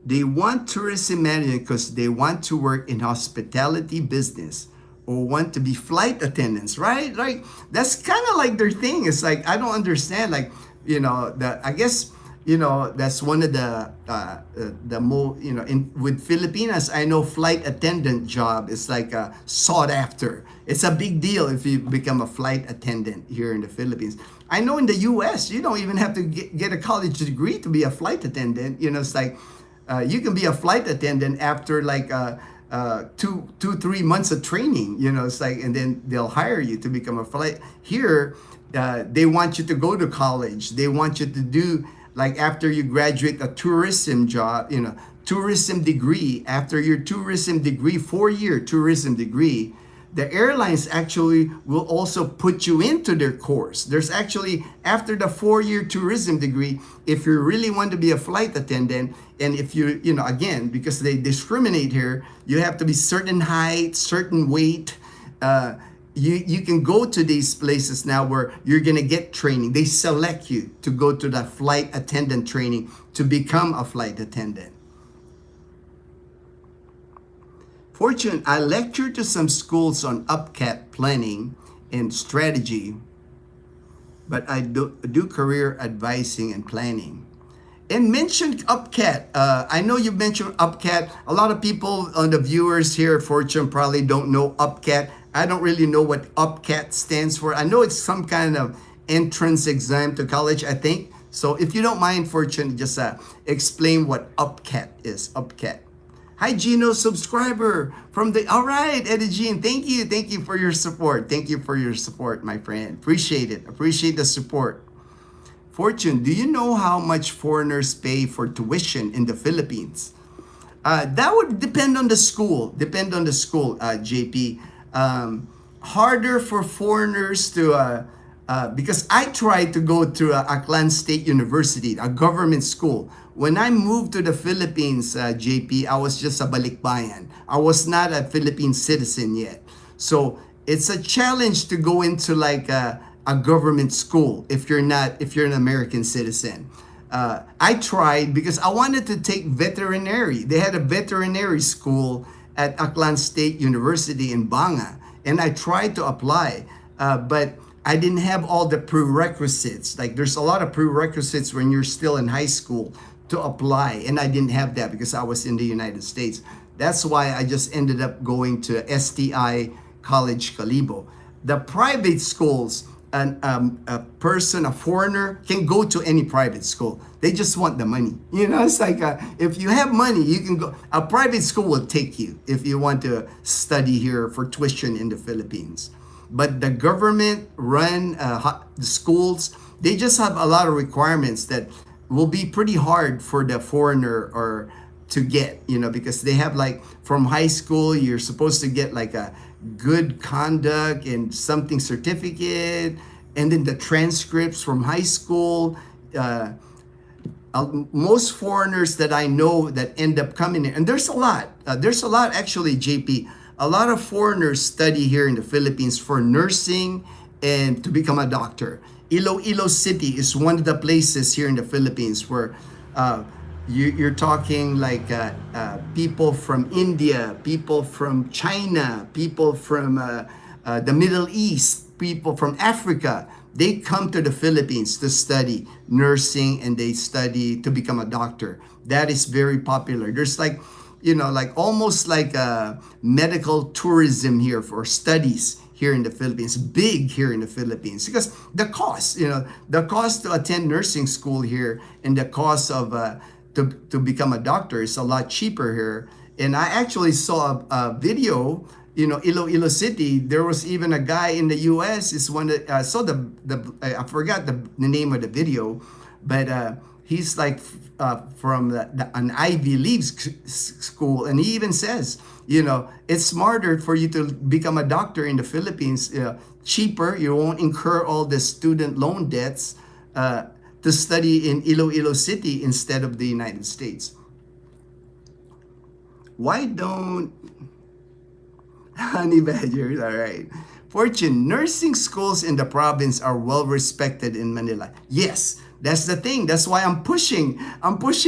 They want tourism management because they want to work in hospitality business or want to be flight attendants, right? Like that's kind of like their thing. It's like, I don't understand. Like, I guess, that's one of the more, with Filipinas, I know flight attendant job is like sought after. It's a big deal if you become a flight attendant here in the Philippines. I know in the US, you don't even have to get a college degree to be a flight attendant. It's like, you can be a flight attendant after like 2-3 months of training. It's like, and then they'll hire you to become a flight. Here, they want you to go to college. They want you to do, like, after you graduate, a tourism job, tourism degree. After your tourism degree, 4-year tourism degree, the airlines actually will also put you into their course. There's actually, after the 4-year tourism degree, if you really want to be a flight attendant, and if you, again, because they discriminate here, you have to be certain height, certain weight. You can go to these places now where you're going to get training. They select you to go to the flight attendant training to become a flight attendant. Fortune, I lectured to some schools on UPCAT planning and strategy, but I do career advising and planning. And mentioned UPCAT. I know you mentioned UPCAT. A lot of people on the viewers here at Fortune probably don't know UPCAT. I don't really know what UPCAT stands for. I know it's some kind of entrance exam to college, I think. So if you don't mind, Fortune, just explain what UPCAT is. UPCAT. Hi, Ginno, subscriber from the... All right, Eddie Jean, thank you. Thank you for your support. Thank you for your support, my friend. Appreciate it. Appreciate the support. Fortune, do you know how much foreigners pay for tuition in the Philippines? That would depend on the school. Depend on the school, JP. Harder for foreigners to... because I tried to go to Aklan State University, a government school. When I moved to the Philippines, JP, I was just a balikbayan. I was not a Philippine citizen yet. So it's a challenge to go into like a government school if you're an American citizen. I tried because I wanted to take veterinary. They had a veterinary school at Aklan State University in Banga, and I tried to apply, but I didn't have all the prerequisites. Like there's a lot of prerequisites when you're still in high school to apply, and I didn't have that because I was in the United States. That's why I just ended up going to STI College Calibo. The private schools, a foreigner can go to any private school. They just want the money. It's like if you have money, you can go. A private school will take you if you want to study here for tuition in the Philippines. But the government run the schools, they just have a lot of requirements that will be pretty hard for the foreigner or to get, because they have like from high school, you're supposed to get like a good conduct and something certificate, and then the transcripts from high school. most foreigners that I know that end up coming in, and there's a lot. There's a lot actually, JP. A lot of foreigners study here in the Philippines for nursing and to become a doctor. Iloilo City is one of the places here in the Philippines where you're talking like people from India, people from China, people from the Middle East, people from Africa. They come to the Philippines to study nursing and they study to become a doctor. That is very popular. There's like, like almost like a medical tourism here for studies here in the Philippines, big here in the Philippines, because the cost, the cost to attend nursing school here and the cost of to become a doctor is a lot cheaper here. And I actually saw a video, Iloilo City. There was even a guy in the U.S. is one that I saw I forgot the name of the video, but he's like from an Ivy League school, and he even says, it's smarter for you to become a doctor in the Philippines, cheaper. You won't incur all the student loan debts to study in Iloilo City instead of the United States. Why don't Honey Badgers, all right. Fortune, nursing schools in the province are well respected in Manila. Yes, that's the thing. That's why I'm pushing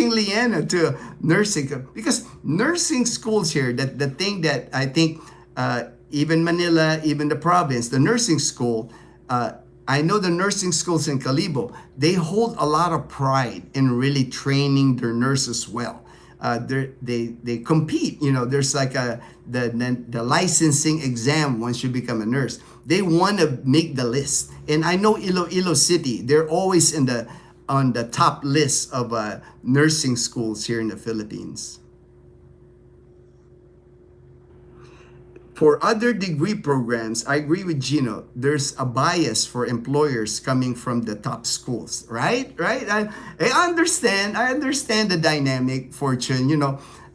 Leanna to nursing, because nursing schools here, that the thing that I think even Manila, even the province, the nursing school, I know the nursing schools in Calibo, they hold a lot of pride in really training their nurses well. They compete. There's like the licensing exam once you become a nurse. They want to make the list, and I know Iloilo City, they're always on the top list of nursing schools here in the Philippines. For other degree programs, I agree with Ginno. There's a bias for employers coming from the top schools, right? I understand. I understand the dynamic, Fortune.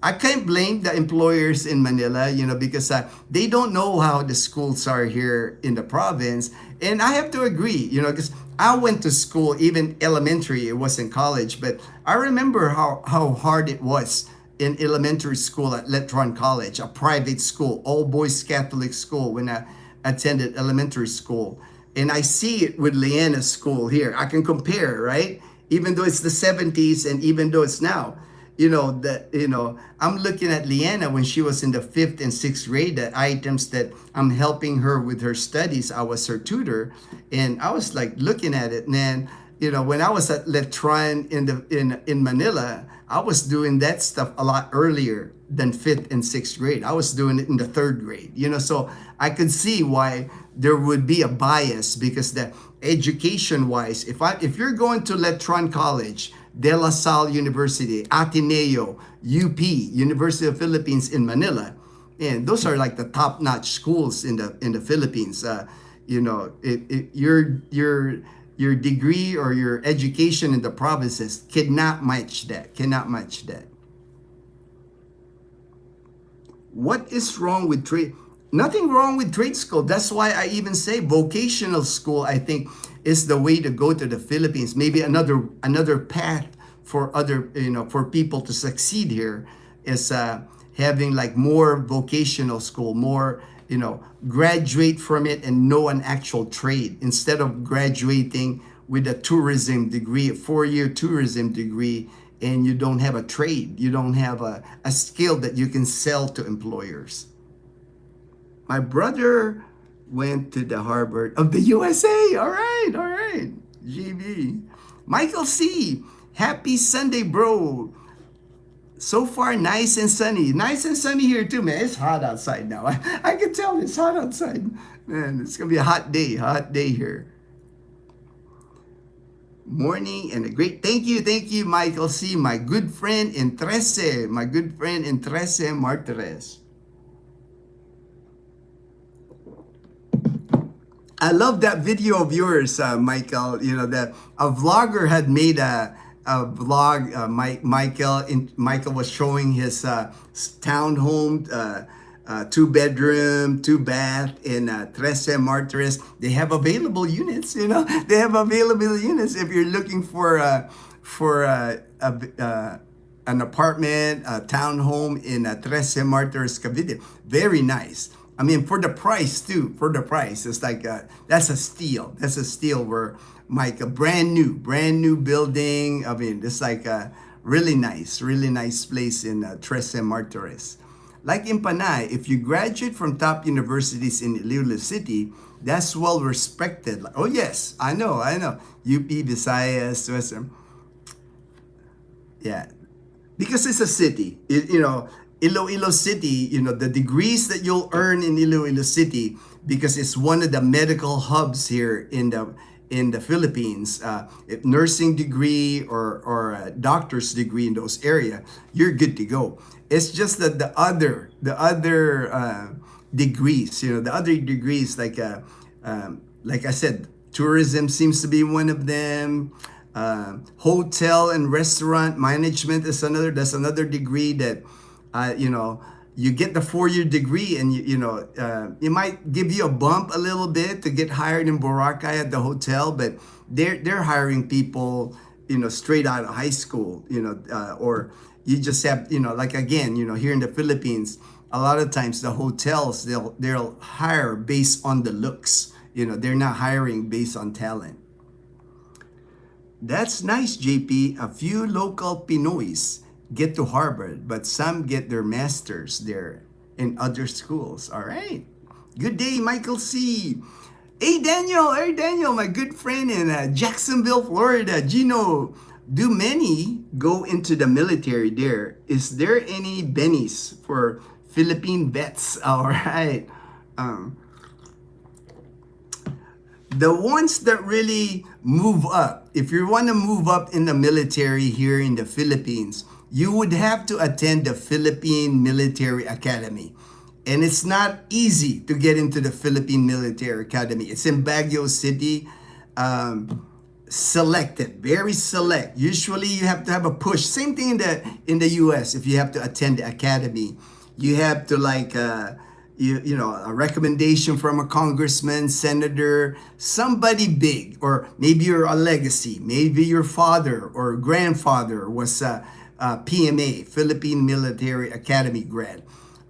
I can't blame the employers in Manila, because they don't know how the schools are here in the province. And I have to agree, because I went to school, even elementary, it wasn't college, but I remember how hard it was in elementary school at Letron College, a private school, all boys Catholic school, when I attended elementary school. And I see it with Leanna's school here. I can compare, right? Even though it's the 70s and even though it's now, I'm looking at Leanna when she was in the 5th and 6th grade, the items that I'm helping her with her studies. I was her tutor, and I was like looking at it. And then, when I was at Letron in Manila, I was doing that stuff a lot earlier than 5th and 6th grade. I was doing it in the 3rd grade, so I could see why there would be a bias, because the education-wise, if you're going to Letron College, De La Salle University, Ateneo, UP, University of Philippines in Manila, and those are like the top-notch schools in the Philippines. Your degree or your education in the provinces cannot match that. What is wrong with trade? Nothing wrong with trade school. That's why I even say vocational school, I think, is the way to go to the Philippines. Maybe another path for for people to succeed here is having like more vocational school, more, graduate from it and know an actual trade instead of graduating with a tourism degree, a 4-year tourism degree, and you don't have a trade. You don't have a skill that you can sell to employers. My brother went to the Harvard of the USA. All right. GB. Michael C. Happy Sunday, bro. So far, nice and sunny. Nice and sunny here too, man. It's hot outside now. I can tell it's hot outside. Man, it's going to be a hot day here. Morning and a great, thank you, Michael C. My good friend in Trece, Martires. I love that video of yours, Michael. That a vlogger had made a vlog. Michael was showing his townhome, 2-bedroom, 2-bath in Trece Martires. They have available units. They have available units if you're looking for an apartment, a townhome in 13 Martires, Cavite. Very nice. I mean, for the price too. For the price, it's like that's a steal. That's a steal. Where like a brand new building. I mean, it's like a really nice place in 13 Martires. Like in Panay, if you graduate from top universities in Iloilo City, that's well respected. Like, oh yes, I know. UP, Visayas, Western. Yeah, because it's a city. Iloilo City, the degrees that you'll earn in Iloilo City, because it's one of the medical hubs here in the Philippines. If nursing degree or a doctor's degree in those area, you're good to go. It's just that the other degrees, the other degrees like I said, tourism seems to be one of them. Hotel and restaurant management is another. That's another degree that, you get the 4-year degree, and it might give you a bump a little bit to get hired in Boracay at the hotel, but they're hiring people, straight out of high school, or you just have, like again, here in the Philippines, a lot of times the hotels they'll hire based on the looks. They're not hiring based on talent. That's nice, JP. A few local Pinoys get to Harvard, but some get their masters there in other schools. All right. Good day, Michael C. Hey, Daniel, my good friend in Jacksonville, Florida. Ginno, do many go into the military there? Is there any bennies for Philippine vets? All right. The ones that really move up, if you want to move up in the military here in the Philippines, you would have to attend the Philippine Military Academy. And it's not easy to get into the Philippine Military Academy. It's in Baguio City. Selected, very select. Usually you have to have a push. Same thing in the US. If you have to attend the academy, you have to a recommendation from a congressman, senator, somebody big, or maybe you're a legacy. Maybe your father or grandfather was a PMA, Philippine Military Academy grad.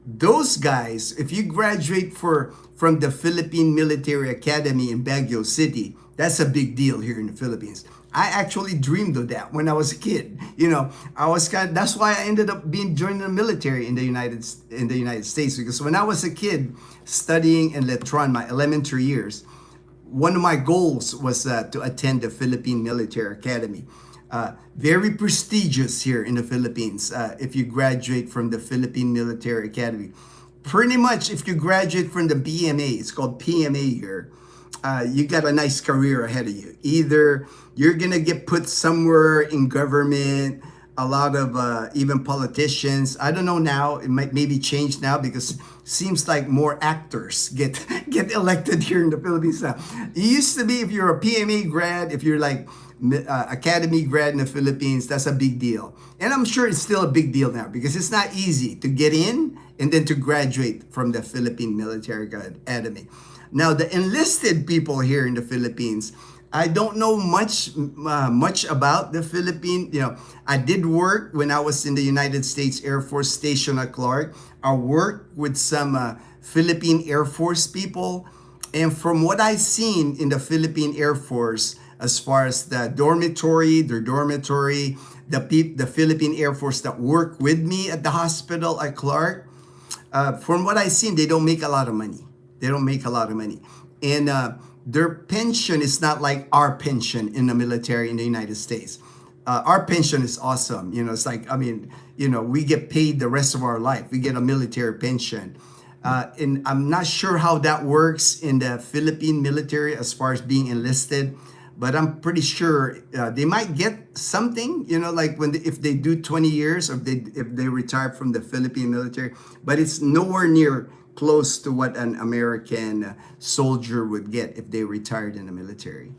Those guys, if you graduate from the Philippine Military Academy in Baguio City, that's a big deal here in the Philippines. I actually dreamed of that when I was a kid. That's why I ended up joining the military in the United States, because when I was a kid studying in Letron, my elementary years, one of my goals was to attend the Philippine Military Academy. Very prestigious here in the Philippines if you graduate from the Philippine Military Academy. Pretty much if you graduate from the PMA, it's called PMA here, you got a nice career ahead of you. Either you're going to get put somewhere in government, a lot of even politicians. I don't know now, it might maybe change now, because seems like more actors get elected here in the Philippines now. It used to be if you're a PMA grad, if you're like academy grad in the Philippines, that's a big deal. And I'm sure it's still a big deal now, because it's not easy to get in and then to graduate from the Philippine Military Academy. Now, the enlisted people here in the Philippines, I don't know much about the Philippine. I did work when I was in the United States Air Force Station at Clark. I worked with some Philippine Air Force people. And from what I've seen in the Philippine Air Force, as far as their dormitory, the Philippine Air Force that worked with me at the hospital at Clark, from what I've seen, they don't make a lot of money. And their pension is not like our pension in the military in the United States. Our pension is awesome. It's like, we get paid the rest of our life. We get a military pension. And I'm not sure how that works in the Philippine military as far as being enlisted, but I'm pretty sure they might get something, like if they do 20 years, or if they retire from the Philippine military, but it's nowhere near close to what an American soldier would get if they retired in the military.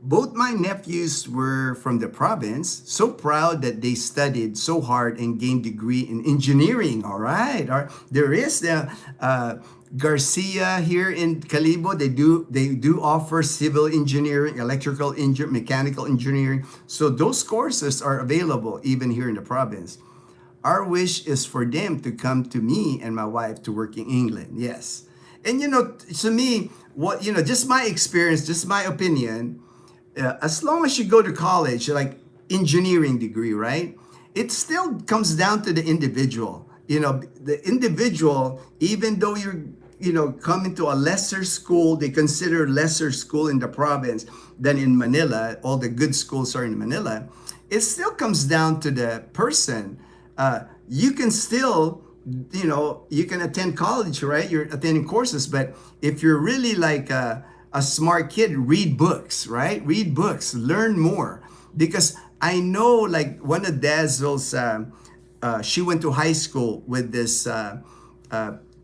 Both my nephews were from the province, so proud that they studied so hard and gained degree in engineering. All right. There is the Garcia here in Calibo. They do offer civil engineering, electrical engineering, mechanical engineering. So those courses are available even here in the province. Our wish is for them to come to me and my wife to work in England. Yes. And to me, just my experience, just my opinion, as long as you go to college, like engineering degree, right? It still comes down to the individual. The individual, even though you're coming to a lesser school, they consider lesser school in the province than in Manila. All the good schools are in Manila. It still comes down to the person. You can still, you can attend college, right? You're attending courses, but if you're really like a smart kid, read books, right? Read books, learn more. Because I know, like, one of Dazzle's, she went to high school with this, I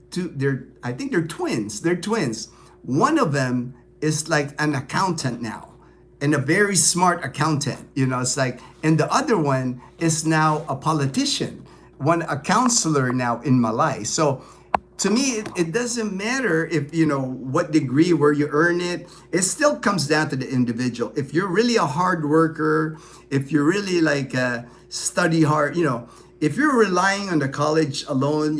think they're twins. They're twins. One of them is like an accountant now, and a very smart accountant. It's like, and the other one is now a politician, a counselor now in Malay. So to me, it doesn't matter if, what degree, where you earn it. It still comes down to the individual. If you're really a hard worker, if you're really like study hard, if you're relying on the college alone,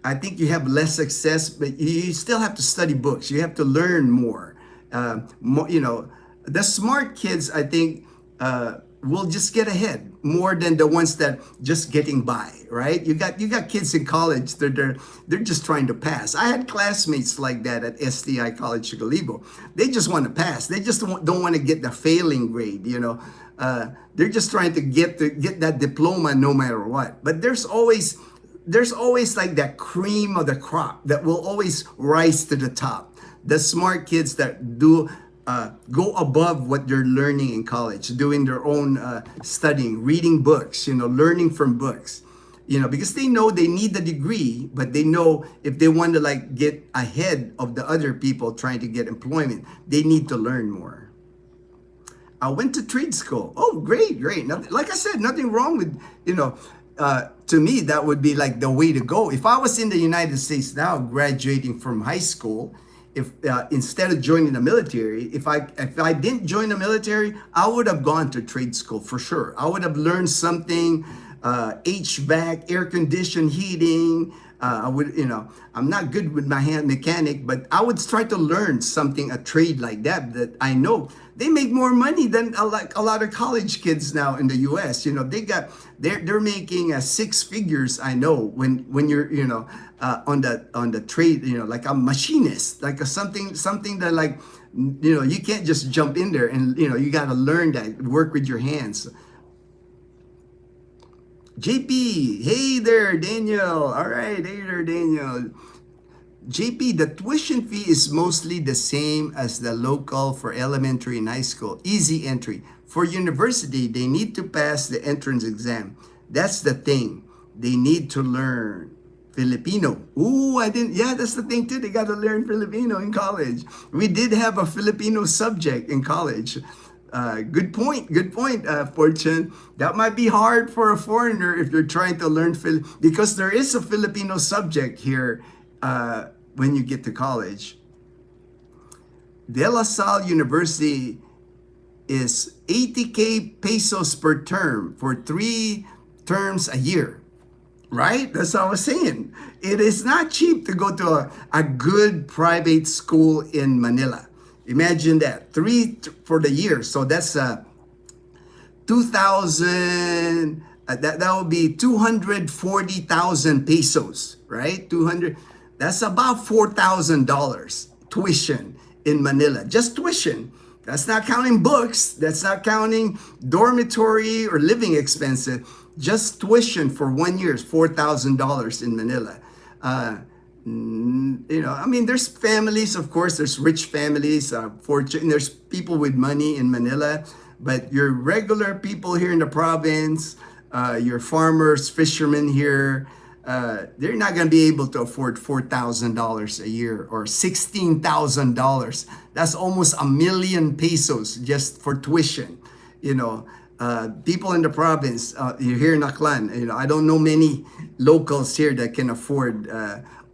I think you have less success, but you still have to study books. You have to learn more. The smart kids, I think, will just get ahead more than the ones that just getting by, right? You got kids in college, they're just trying to pass. I had classmates like that at STI College Calibo. They just want to pass. They just don't want to get the failing grade. They're just trying to get that diploma no matter what. But there's always like that cream of the crop that will always rise to the top. The smart kids that do go above what they're learning in college, doing their own studying, reading books, learning from books, because they know they need the degree, but they know if they want to like get ahead of the other people trying to get employment, they need to learn more. I went to trade school. Oh, great. Nothing, like I said, nothing wrong with, to me, that would be like the way to go. If I was in the United States now, graduating from high school, if instead of joining the military, if I didn't join the military, I would have gone to trade school for sure. I would have learned something, HVAC, air conditioned heating. I'm not good with my hand mechanic, but I would try to learn something, a trade like that I know. They make more money than like a lot of college kids now in the U.S. They're making six figures. I know when you're on the trade, like a machinist, like something that like you can't just jump in there and you got to learn that, work with your hands. JP, hey there, Daniel. All right, hey there, Daniel. JP, the tuition fee is mostly the same as the local for elementary and high school. Easy entry. For university, they need to pass the entrance exam. That's the thing. They need to learn Filipino. Ooh, yeah, that's the thing too. They got to learn Filipino in college. We did have a Filipino subject in college. Good point, Fortune. That might be hard for a foreigner if you're trying to learn because there is a Filipino subject here when you get to college. De La Salle University is 80K pesos per term for 3 terms a year, right? That's what I was saying. It is not cheap to go to a good private school in Manila. Imagine that, 3 for the year. So that's 2,000. That would be 240,000 pesos, right? 200. That's about $4,000 tuition in Manila. Just tuition. That's not counting books. That's not counting dormitory or living expenses. Just tuition for 1 year is $4,000 in Manila. There's families, of course, there's rich families, there's people with money in Manila, but your regular people here in the province, your farmers, fishermen here, they're not going to be able to afford $4,000 a year or $16,000. That's almost ₱1,000,000 just for tuition. You know, people in the province, you're here in Aklan, you know, I don't know many locals here that can afford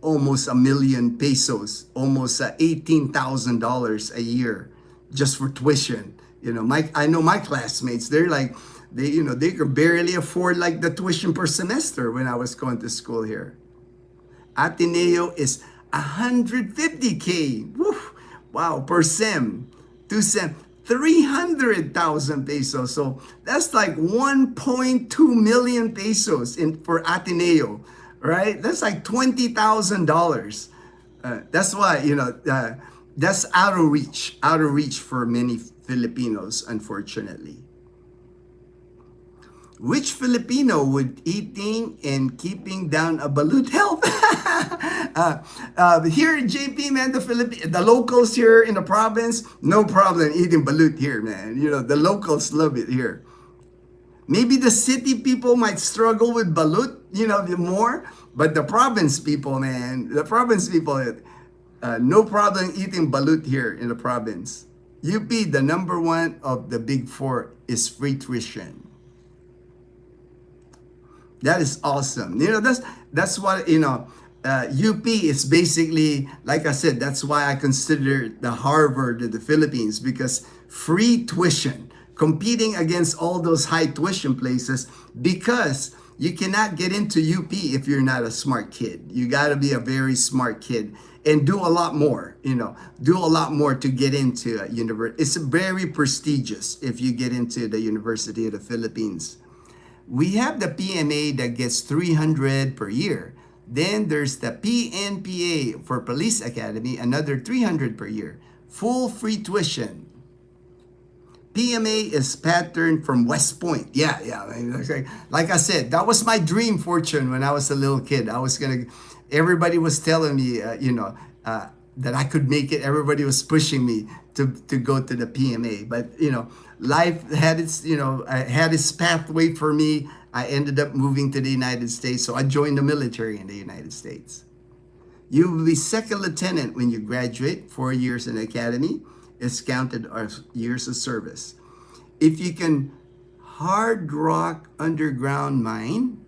almost ₱1,000,000, almost $18,000 a year just for tuition. You know, I know my classmates, they're like, they could barely afford like the tuition per semester when I was going to school here. Ateneo is 150K. Woo, wow, per sem. 2 sem. 300,000 pesos. So that's like 1.2 million pesos for Ateneo, right? That's like $20,000. That's why, that's out of reach for many Filipinos, unfortunately. Which Filipino would eating and keeping down a balut help? Here in JP, man, the locals here in the province, no problem eating balut here, man. You know, the locals love it here. Maybe the city people might struggle with balut, more, but the province people, man, no problem eating balut here in the province. UP, the number one of the big four, is free tuition. That is awesome. That's what, UP is basically, like I said, that's why I consider the Harvard of the Philippines, because free tuition, competing against all those high tuition places, because you cannot get into UP if you're not a smart kid. You got to be a very smart kid and do a lot more, do a lot more to get into a university. It's very prestigious if you get into the University of the Philippines. We have the PMA that gets 300 per year. Then there's the PNPA for Police Academy, another 300 per year. Full free tuition. PMA is patterned from West Point. Yeah. Like I said, that was my dream, Fortune, when I was a little kid. Everybody was telling me, that I could make it. Everybody was pushing me to go to the PMA. But, life had its pathway for me. I ended up moving to the United States, so I joined the military in the United States. You will be second lieutenant when you graduate. 4 years in the academy is counted as years of service. If you can hard rock underground mine,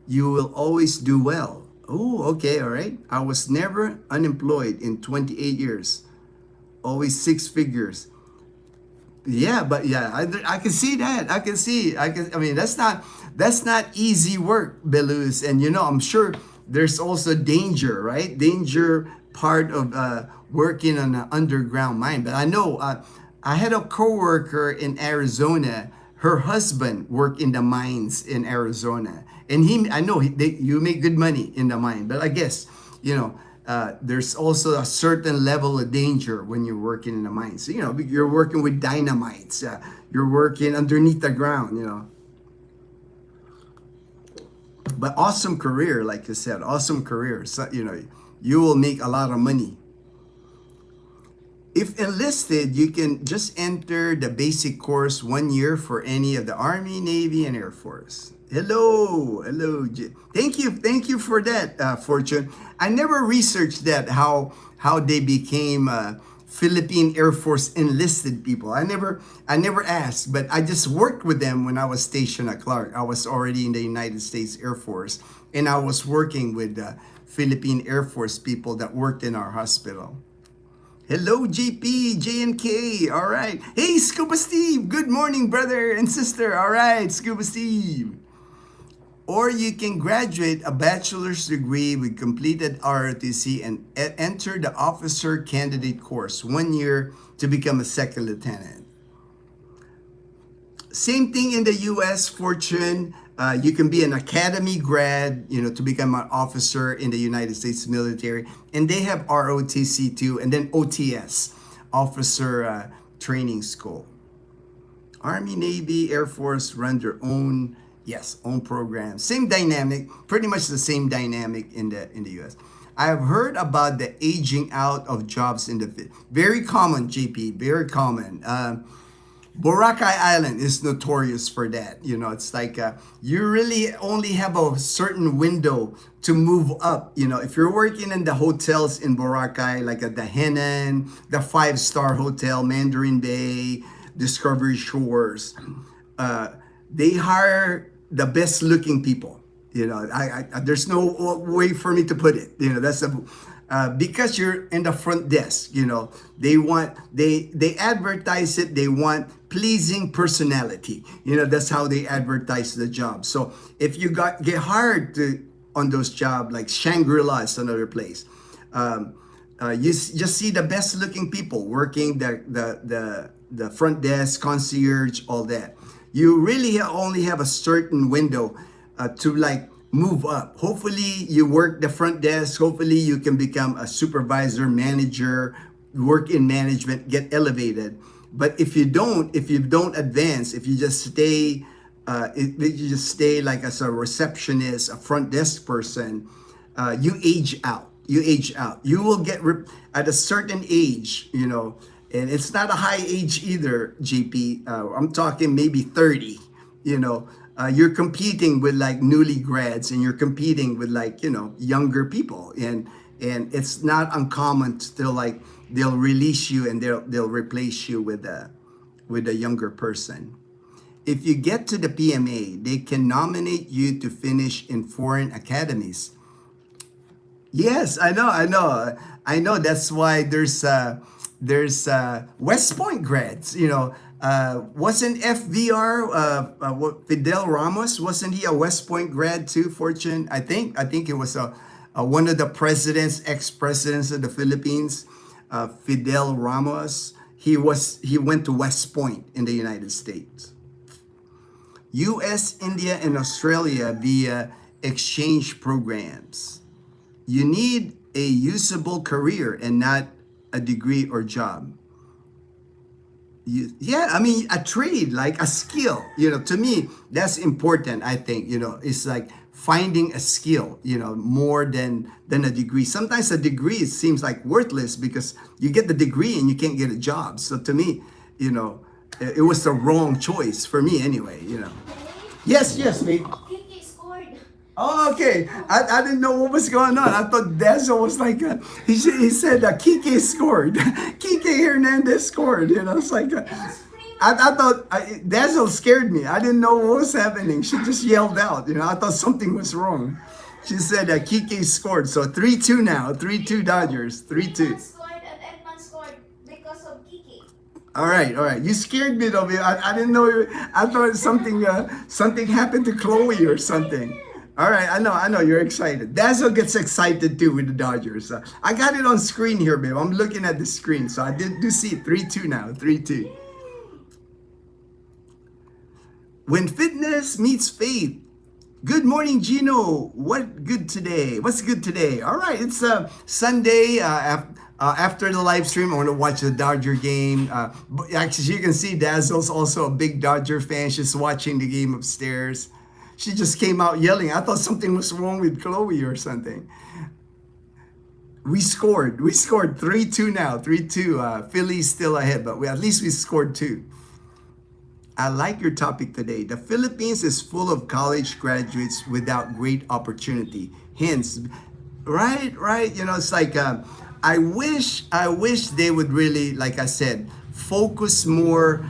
you will always do well. Oh, okay, all right. I was never unemployed in 28 years. Always 6 figures. Yeah, but yeah, I can see that. That's not easy work, Belus. And I'm sure there's also danger, right? Danger part of working on an underground mine. But I know I had a coworker in Arizona. Her husband worked in the mines in Arizona, and you make good money in the mine. But I guess there's also a certain level of danger when you're working in the mines. So, you're working with dynamites. You're working underneath the ground. But awesome career, like you said, awesome career. So, you will make a lot of money. If enlisted, you can just enter the basic course 1 year for any of the Army, Navy, and Air Force. Hello. Thank you for that, Fortune. I never researched that, how they became Philippine Air Force enlisted people. I never asked, but I just worked with them when I was stationed at Clark. I was already in the United States Air Force, and I was working with Philippine Air Force people that worked in our hospital. Hello, JP, JNK. All right. Hey, Scuba Steve. Good morning, brother and sister. All right, Scuba Steve. Or you can graduate a bachelor's degree with completed ROTC and enter the officer candidate course 1 year to become a second lieutenant. Same thing in the U.S., Fortune. You can be an academy grad, to become an officer in the United States military. And they have ROTC too, and then OTS, Officer Training School. Army, Navy, Air Force run their own program. Same dynamic, pretty much the same dynamic in the U.S. I have heard about the aging out of jobs in the very common, JP, very common. Boracay Island is notorious for that. You know, it's like you really only have a certain window to move up. You know, if you're working in the hotels in Boracay, like at the Henan, the five-star hotel, Mandarin Bay, Discovery Shores, they hire the best looking people. You know, there's no way for me to put it. You know, that's a because you're in the front desk. You know, they advertise it. They want pleasing personality. You know, that's how they advertise the job. So if you get hired on those jobs, like Shangri-La is another place. You just see the best looking people working the front desk, concierge, all that. You really only have a certain window to like move up. Hopefully you work the front desk. Hopefully you can become a supervisor, manager, work in management, get elevated. But if you don't advance, if you just stay, like as a receptionist, a front desk person, you age out. You age out. You will get at a certain age, you know, and it's not a high age either, JP. I'm talking maybe 30, you know. You're competing with like newly grads, and you're competing with like, you know, younger people, and it's not uncommon to like they'll release you and they'll replace you with a younger person. If you get to the PMA, they can nominate you to finish in foreign academies. Yes, I know. That's why there's West Point grads. You know, wasn't FVR Fidel Ramos? Wasn't he a West Point grad too? Fortune, I think it was one of the ex-presidents of the Philippines, Fidel Ramos. He went to West Point in the United States. U.S., India, and Australia via exchange programs. You need a usable career and not a degree or job. I mean, a trade, like a skill, you know, to me, that's important. I think, you know, it's like finding a skill, you know, more than a degree. Sometimes a degree seems like worthless because you get the degree and you can't get a job. So to me, you know, it was the wrong choice for me anyway, you know. Yes, mate. Kiki scored. Oh, okay. I didn't know what was going on. I thought Dazzle was like, he said Kike scored. Kike Hernandez scored. You know, it's like, I thought Dazzle scared me. I didn't know what was happening. She just yelled out. You know, I thought something was wrong. She said Kike scored. So 3-2 now. 3-2 Dodgers. 3-2. Edman scored and Edman scored because of Kiki. All right. You scared me though. I didn't know. I thought something happened to Chloe or something. All right, I know you're excited. Dazzle gets excited too with the Dodgers. I got it on screen here, babe. I'm looking at the screen, so I do see 3-2 now. 3-2. When fitness meets faith. Good morning, Ginno. What's good today? All right, it's Sunday. After the live stream, I want to watch the Dodger game. But actually, you can see Dazzle's also a big Dodger fan. She's watching the game upstairs. She just came out yelling. I thought something was wrong with Chloe or something. We scored 3-2 now. 3-2. Philly's still ahead, but at least we scored 2. I like your topic today. The Philippines is full of college graduates without great opportunity. Hence, right. You know, it's like I wish they would really, like I said, focus more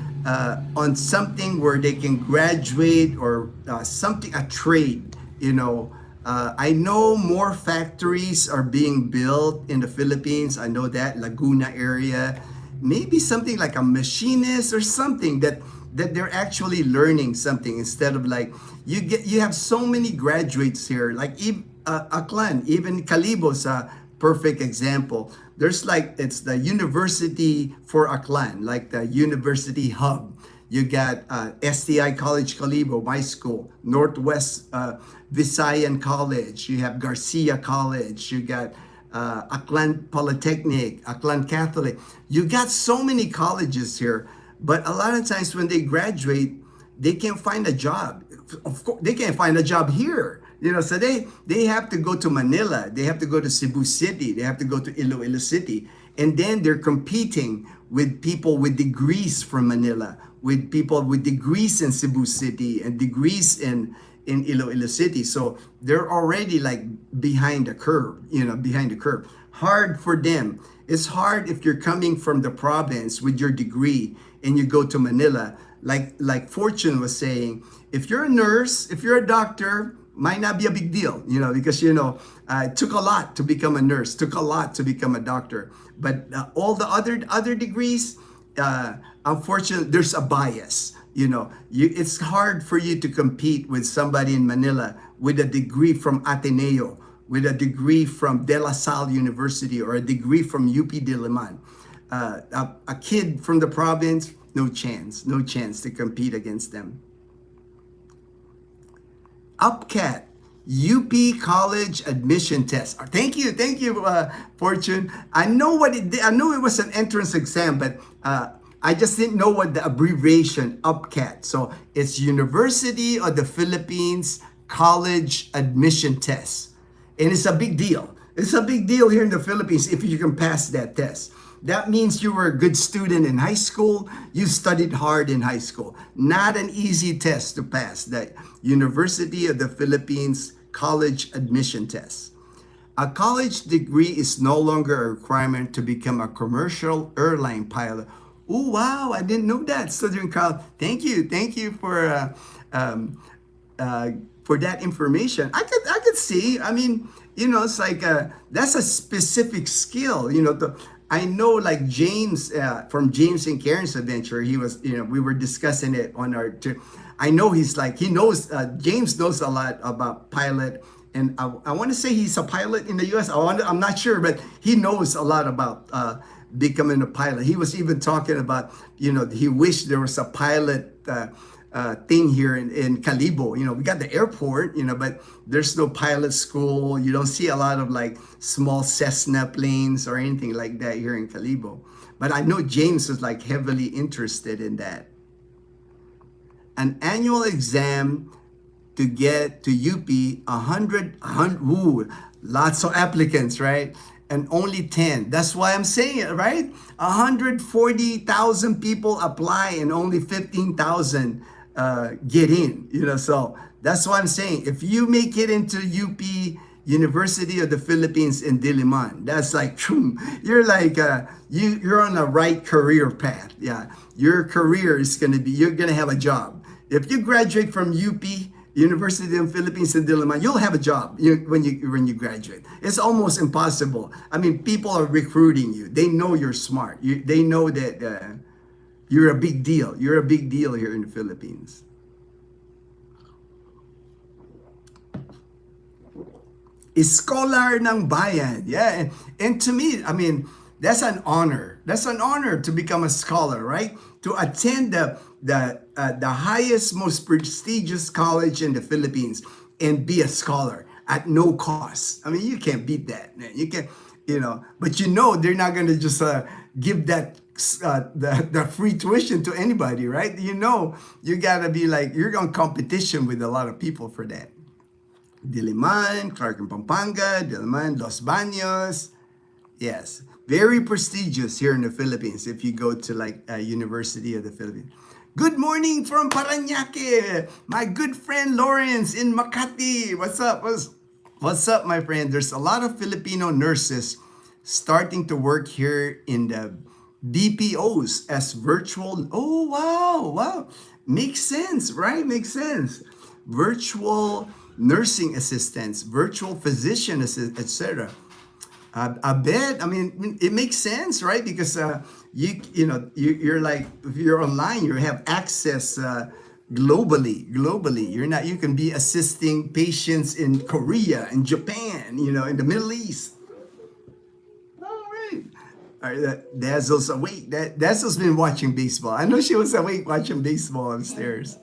on something where they can graduate or a trade. You know, I know more factories are being built in the Philippines. I know that Laguna area, maybe something like a machinist or something that they're actually learning something instead of like you have so many graduates here, like Aklan, even Calibos, a perfect example. There's like, it's the university for Aklan, like the university hub. You got STI College Calibo, my school, Northwest Visayan College. You have Garcia College. You got Aklan Polytechnic, Aklan Catholic. You got so many colleges here, but a lot of times when they graduate, they can't find a job. Of course, they can't find a job here. You know, so they have to go to Manila, they have to go to Cebu City, they have to go to Iloilo City, and then they're competing with people with degrees from Manila, with people with degrees in Cebu City and degrees in Iloilo City. So they're already like behind the curve, behind the curve. Hard for them. It's hard if you're coming from the province with your degree and you go to Manila. Like Fortune was saying, if you're a nurse, if you're a doctor, might not be a big deal, because it took a lot to become a nurse, took a lot to become a doctor. But all the other degrees, unfortunately, there's a bias. It's hard for you to compete with somebody in Manila with a degree from Ateneo, with a degree from De La Salle University, or a degree from UP Diliman. A kid from the province, no chance to compete against them. UPCAT, UP College Admission Test. Thank you, Fortune. I know what it did. I know it was an entrance exam, but I just didn't know what the abbreviation UPCAT. So it's University of the Philippines College Admission Test, and it's a big deal. It's a big deal here in the Philippines if you can pass that test. That means you were a good student in high school. You studied hard in high school. Not an easy test to pass. The University of the Philippines College Admission Test. A college degree is no longer a requirement to become a commercial airline pilot. Oh, wow, I didn't know that. Southern Cal. Thank you for that information. I could see. I mean, it's like that's a specific skill. I know, like James from James and Karen's Adventure. He was, we were discussing it on our. I know he knows. James knows a lot about pilot, and I want to say he's a pilot in the U.S. I'm not sure, but he knows a lot about becoming a pilot. He was even talking about, he wished there was a pilot thing here in Calibo. We got the airport, but there's no pilot school. You don't see a lot of like small Cessna planes or anything like that here in Calibo. But I know James was like heavily interested in that. An annual exam to get to UP, 100, lots of applicants, right? And only 10. That's why I'm saying it, right? 140,000 people apply and only 15,000 get in, so that's why I'm saying, if you make it into UP, University of the Philippines in Diliman, that's like, you're like, you're on the right career path. Yeah, your career is you're gonna have a job. If you graduate from UP, University of the Philippines in Diliman, you'll have a job when you graduate. It's almost impossible. I mean, people are recruiting you. They know you're smart. They know that you're a big deal. You're a big deal here in the Philippines. Scholar ng Bayan. Yeah, and to me, I mean, that's an honor. That's an honor to become a scholar, right? To attend the highest, most prestigious college in the Philippines and be a scholar at no cost. I mean, you can't beat that, man. You can't, but they're not going to just give that the free tuition to anybody, right? You gotta be like, you're on competition with a lot of people for that. Diliman, Clark and Pampanga, Diliman, Los Baños. Yes, very prestigious here in the Philippines if you go to like a University of the Philippines. Good morning from Parañaque, my good friend Lawrence in Makati. What's up? What's up, my friend? There's a lot of Filipino nurses starting to work here in the BPOs as virtual. Oh, wow. Makes sense, right? Makes sense. Virtual nursing assistants, virtual physician assistants, etc. I bet. I mean, it makes sense, right? Because you're like, if you're online, you have access globally. You can be assisting patients in Korea, in Japan, in the Middle East. All right, Dazzle's awake. Dazzle's been watching baseball. I know she was awake watching baseball upstairs.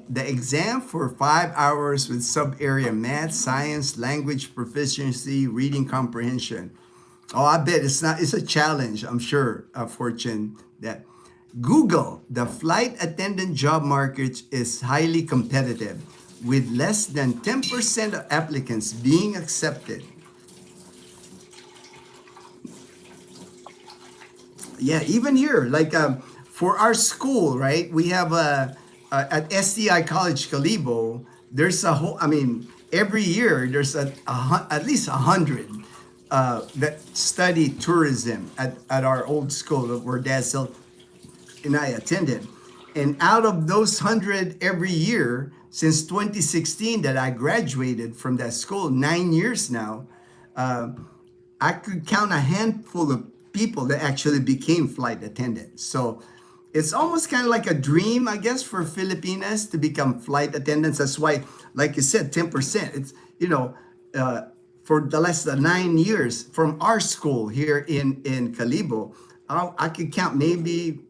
The exam for 5 hours with sub-area math, science, language proficiency, reading comprehension. Oh, I bet it's a challenge, I'm sure, Fortune. That Google, the flight attendant job market is highly competitive with less than 10% of applicants being accepted. Yeah, even here, like for our school, right? We have at STI College Calibo. There's a whole. I mean, every year there's at least 100 that study tourism at our old school where Dad still and I attended. And out of those 100 every year since 2016 that I graduated from that school, 9 years now, I could count a handful of people that actually became flight attendants. So it's almost kind of like a dream, I guess, for Filipinas to become flight attendants. That's why, like you said, 10%. It's, for the last 9 years from our school here in Calibo, I could count maybe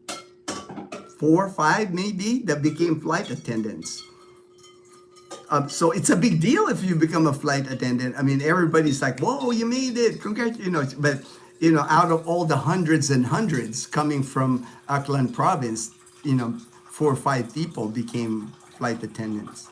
4 or 5 maybe that became flight attendants. So it's a big deal if you become a flight attendant. I mean, everybody's like, "Whoa, you made it! Congrats!" But out of all the hundreds and hundreds coming from Aklan province, 4 or 5 people became flight attendants.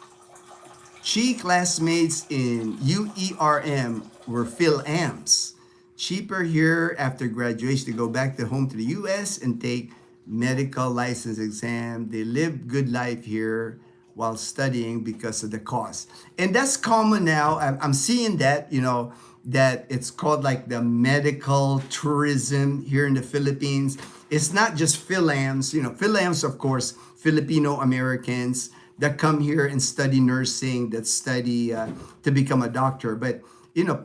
Chi classmates in UERM were Phil Amps. Cheaper here after graduation to go back to home to the U.S. and take medical license exam. They live good life here while studying because of the cost. And that's common now. I'm seeing that, that it's called like the medical tourism here in the Philippines. It's not just Philams, Philams, of course, Filipino Americans that come here and study nursing, that study to become a doctor. But,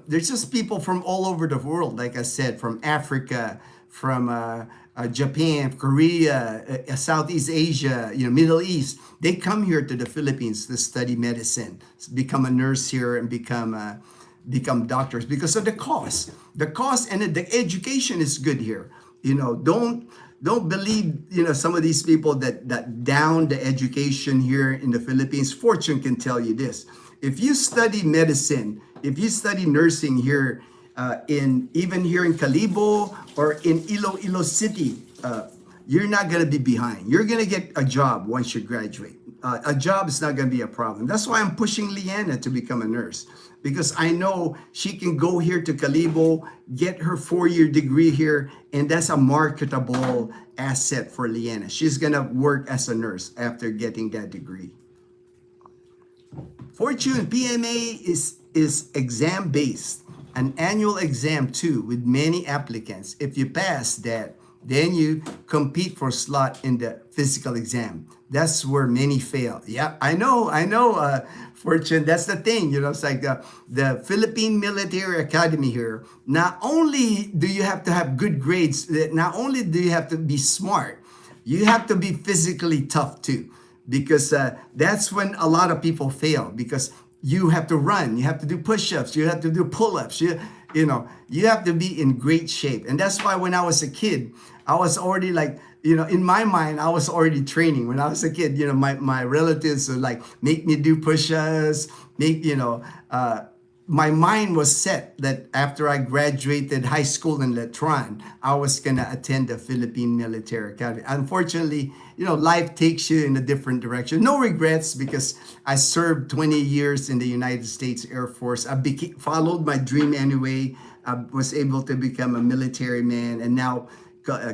there's just people from all over the world, like I said, from Africa, from Japan, Korea, Southeast Asia, Middle East. They come here to the Philippines to study medicine, become a nurse here, and become doctors because of the cost. The cost and the education is good here. Don't believe some of these people that down the education here in the Philippines. Fortune can tell you this: if you study medicine, if you study nursing here, even here in Calibo or in Iloilo City, you're not going to be behind. You're going to get a job once you graduate. A job is not going to be a problem. That's why I'm pushing Leanna to become a nurse, because I know she can go here to Calibo, get her 4-year degree here, and that's a marketable asset for Leanna. She's going to work as a nurse after getting that degree. Fortune PMA is exam based. An annual exam too, with many applicants. If you pass that, then you compete for slot in the physical exam. That's where many fail. Yeah, I know, Fortune, that's the thing. It's like the Philippine Military Academy here. Not only do you have to have good grades, not only do you have to be smart, you have to be physically tough too. Because that's when a lot of people fail, because you have to run, you have to do push-ups, you have to do pull-ups, you have to be in great shape. And that's why when I was a kid, I was already like, in my mind, I was already training. When I was a kid, my relatives would like make me do push-ups, my mind was set that after I graduated high school in Letran, I was going to attend the Philippine Military Academy. Unfortunately, life takes you in a different direction. No regrets, because I served 20 years in the United States Air Force. I followed my dream anyway. I was able to become a military man, and now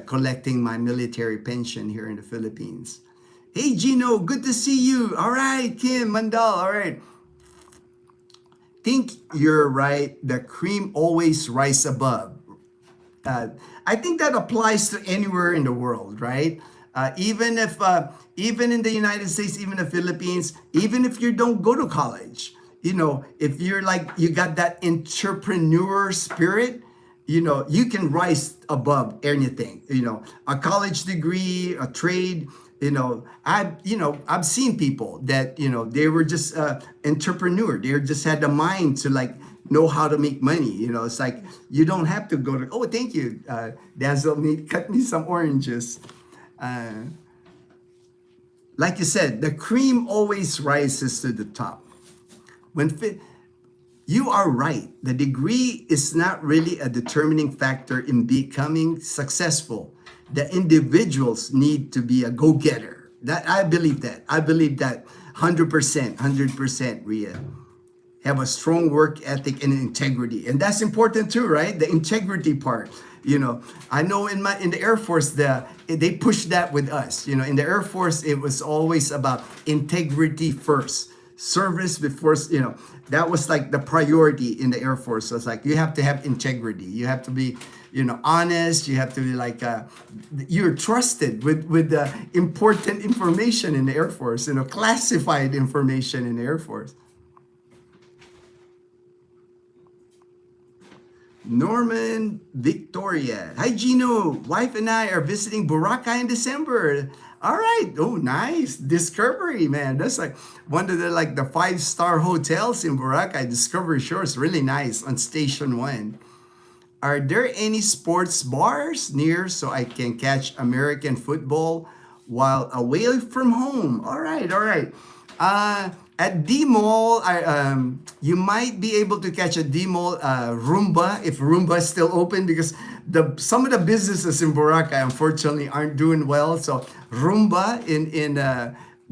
collecting my military pension here in the Philippines. Hey, Ginno, good to see you. All right, Kim, Mandal, all right. Think you're right. The cream always rise above. I think that applies to anywhere in the world, right? Even in the United States, even the Philippines, even if you don't go to college, if you're like, you got that entrepreneur spirit, you can rise above anything. A college degree, a trade. I've seen people that they were just entrepreneur. They just had the mind to like know how to make money. It's like you don't have to go to. Oh, thank you, Dazzle. Cut me some oranges. Like you said, the cream always rises to the top. You are right. The degree is not really a determining factor in becoming successful. The individuals need to be a go-getter. I believe that. 100%, Ria. have a strong work ethic and integrity, and that's important too, right? The integrity part. I know in the Air Force, they push that with us. In the Air Force, it was always about integrity first, service before. That was like the priority in the Air Force. So it's like you have to have integrity. You have to be, honest. You have to be like you're trusted with the important information in the Air Force. Classified information in the Air Force. Norman Victoria. Hi, Ginno. Wife and I are visiting Boracay in December. All right. Oh, nice. Discovery, man. That's like one of the 5-star hotels in Boracay. Discovery Shores. Really nice on Station 1. Are there any sports bars near so I can catch American football while away from home? All right, all right. At D Mall, you might be able to catch a D Mall Roomba if Roomba is still open, because some of the businesses in Boracay unfortunately aren't doing well. So Roomba in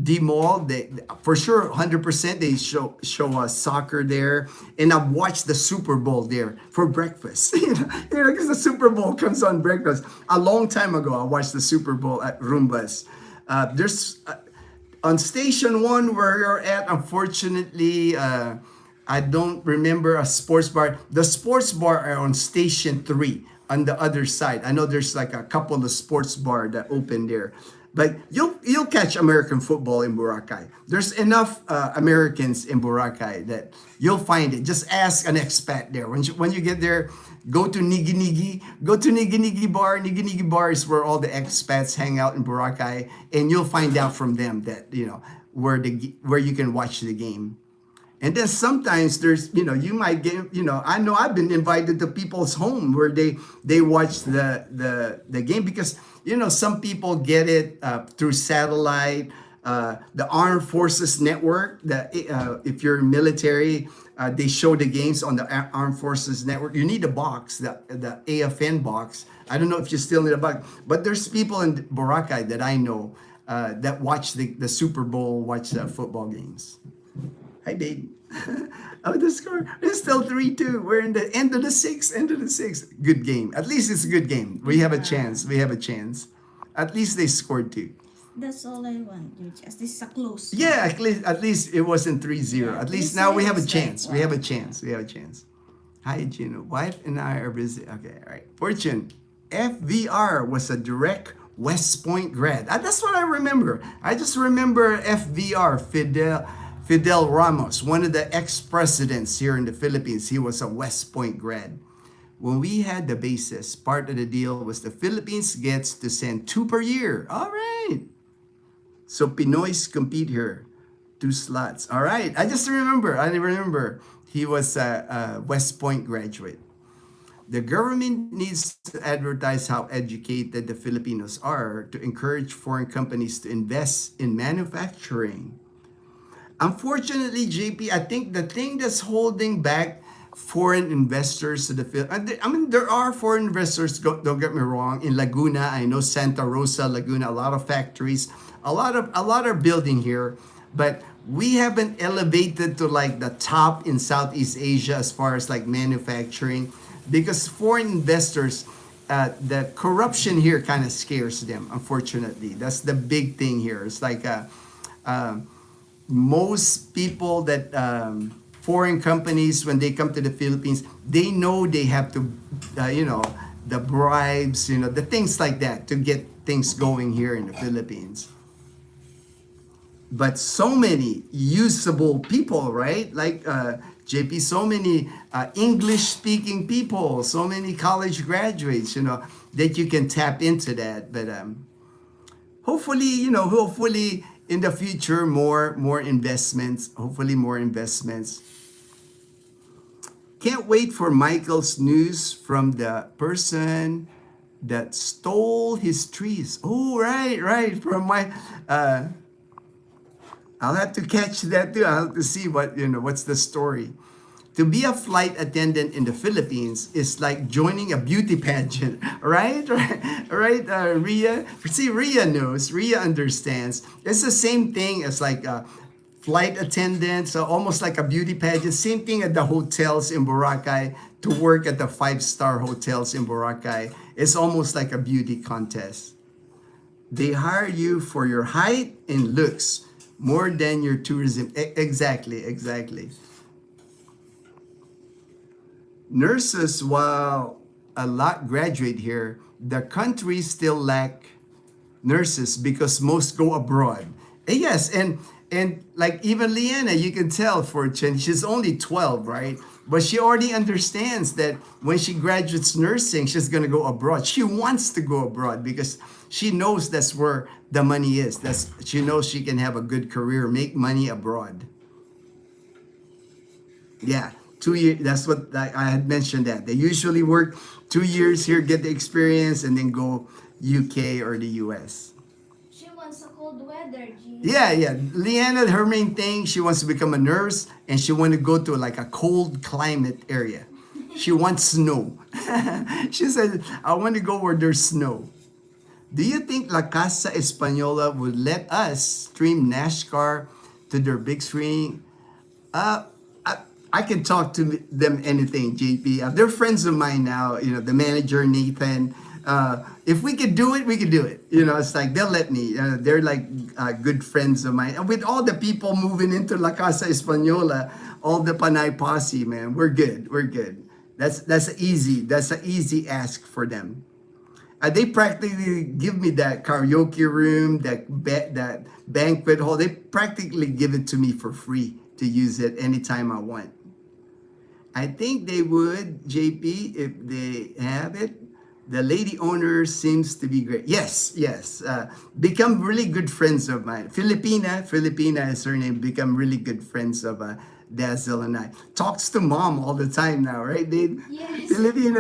D Mall, they for sure 100% they show us soccer there, and I've watched the Super Bowl there for breakfast. Because the Super Bowl comes on breakfast. A long time ago, I watched the Super Bowl at Roomba's. There's on Station 1 where you're at, unfortunately, I don't remember a sports bar. The sports bar are on Station 3 on the other side. I know there's like a couple of sports bar that open there. But you'll catch American football in Boracay. There's enough Americans in Boracay that you'll find it. Just ask an expat there. When you get there, go to Nigi Nigi. Go to Nigi Nigi Bar. Nigi Nigi Bar is where all the expats hang out in Boracay, and you'll find out from them that where you can watch the game. And then sometimes there's, you might get, I know I've been invited to people's home where they watch the game, because, some people get it through satellite, the Armed Forces Network, if you're military, they show the games on the Armed Forces Network. You need a box, the AFN box. I don't know if you still need a box, but there's people in Boracay that I know that watch the Super Bowl, watch the football games. Hi, babe. Oh, the score is still 3-2. We're in the end of the sixth. Good game. At least it's a good game. We have a chance. At least they scored 2. That's all I want. This is a close. Yeah, at least it wasn't 3-0. Yeah, at least this now we have a is chance. like, We have a chance. Hi, Ginno. Wife and I are busy. Okay, all right. Fortune. FVR was a direct West Point grad. That's what I remember. I just remember FVR, Fidel Ramos, one of the ex-presidents here in the Philippines. He was a West Point grad. When we had the basis, part of the deal was the Philippines gets to send 2 per year. All right. So Pinoys compete here. 2 slots. All right. I remember he was a West Point graduate. The government needs to advertise how educated the Filipinos are to encourage foreign companies to invest in manufacturing. Unfortunately, JP, I think the thing that's holding back foreign investors to the Philippines, I mean, there are foreign investors, don't get me wrong, in Laguna. I know Santa Rosa, Laguna, a lot of factories, a lot are building here, but we haven't elevated to like the top in Southeast Asia as far as like manufacturing, because foreign investors, the corruption here kind of scares them, unfortunately. That's the big thing here. It's like most people that foreign companies, when they come to the Philippines, they know they have to, the bribes, the things like that to get things going here in the Philippines. But so many usable people, right? Like JP, so many English-speaking people, so many college graduates, that you can tap into that. But hopefully in the future, more investments. Hopefully more investments. Can't wait for Michael's news from the person that stole his trees. Oh, right. From my, I'll have to catch that too. I'll have to see what's the story. To be a flight attendant in the Philippines is like joining a beauty pageant, right? Rhea? See, Rhea knows. Rhea understands. It's the same thing as like flight attendant, so almost like a beauty pageant. Same thing at the hotels in Boracay. To work at the 5-star hotels in Boracay, it's almost like a beauty contest. They hire you for your height and looks more than your tourism. Exactly, exactly. Nurses, while a lot graduate here, the country still lack nurses because most go abroad. Yes, and like even Leanna, you can tell for Chen, she's only 12, right? But she already understands that when she graduates nursing, she's gonna go abroad. She wants to go abroad because she knows that's where the money is. She knows she can have a good career, make money abroad. Yeah, 2 years. That's what I had mentioned that. They usually work 2 years here, get the experience, and then go UK or the US. She wants a cold weather, G. Yeah. Leanna, her main thing, she wants to become a nurse and she wants to go to like a cold climate area. She wants snow. She said, I want to go where there's snow. Do you think La Casa Española would let us stream NASCAR to their big screen? I can talk to them anything, JP. They're friends of mine now, the manager, Nathan. If we could do it, we could do it. It's like they'll let me. They're like good friends of mine. And with all the people moving into La Casa Española, all the Panay posse, man, we're good. We're good. That's easy. That's an easy ask for them. They practically give me that karaoke room, that banquet hall. They practically give it to me for free to use it anytime I want. I think they would, JP, if they have it. The lady owner seems to be great. Yes. Become really good friends of mine. Filipina is her name. Become really good friends of Dazzle and I. Talks to mom all the time now, right, babe? Yes. Filipina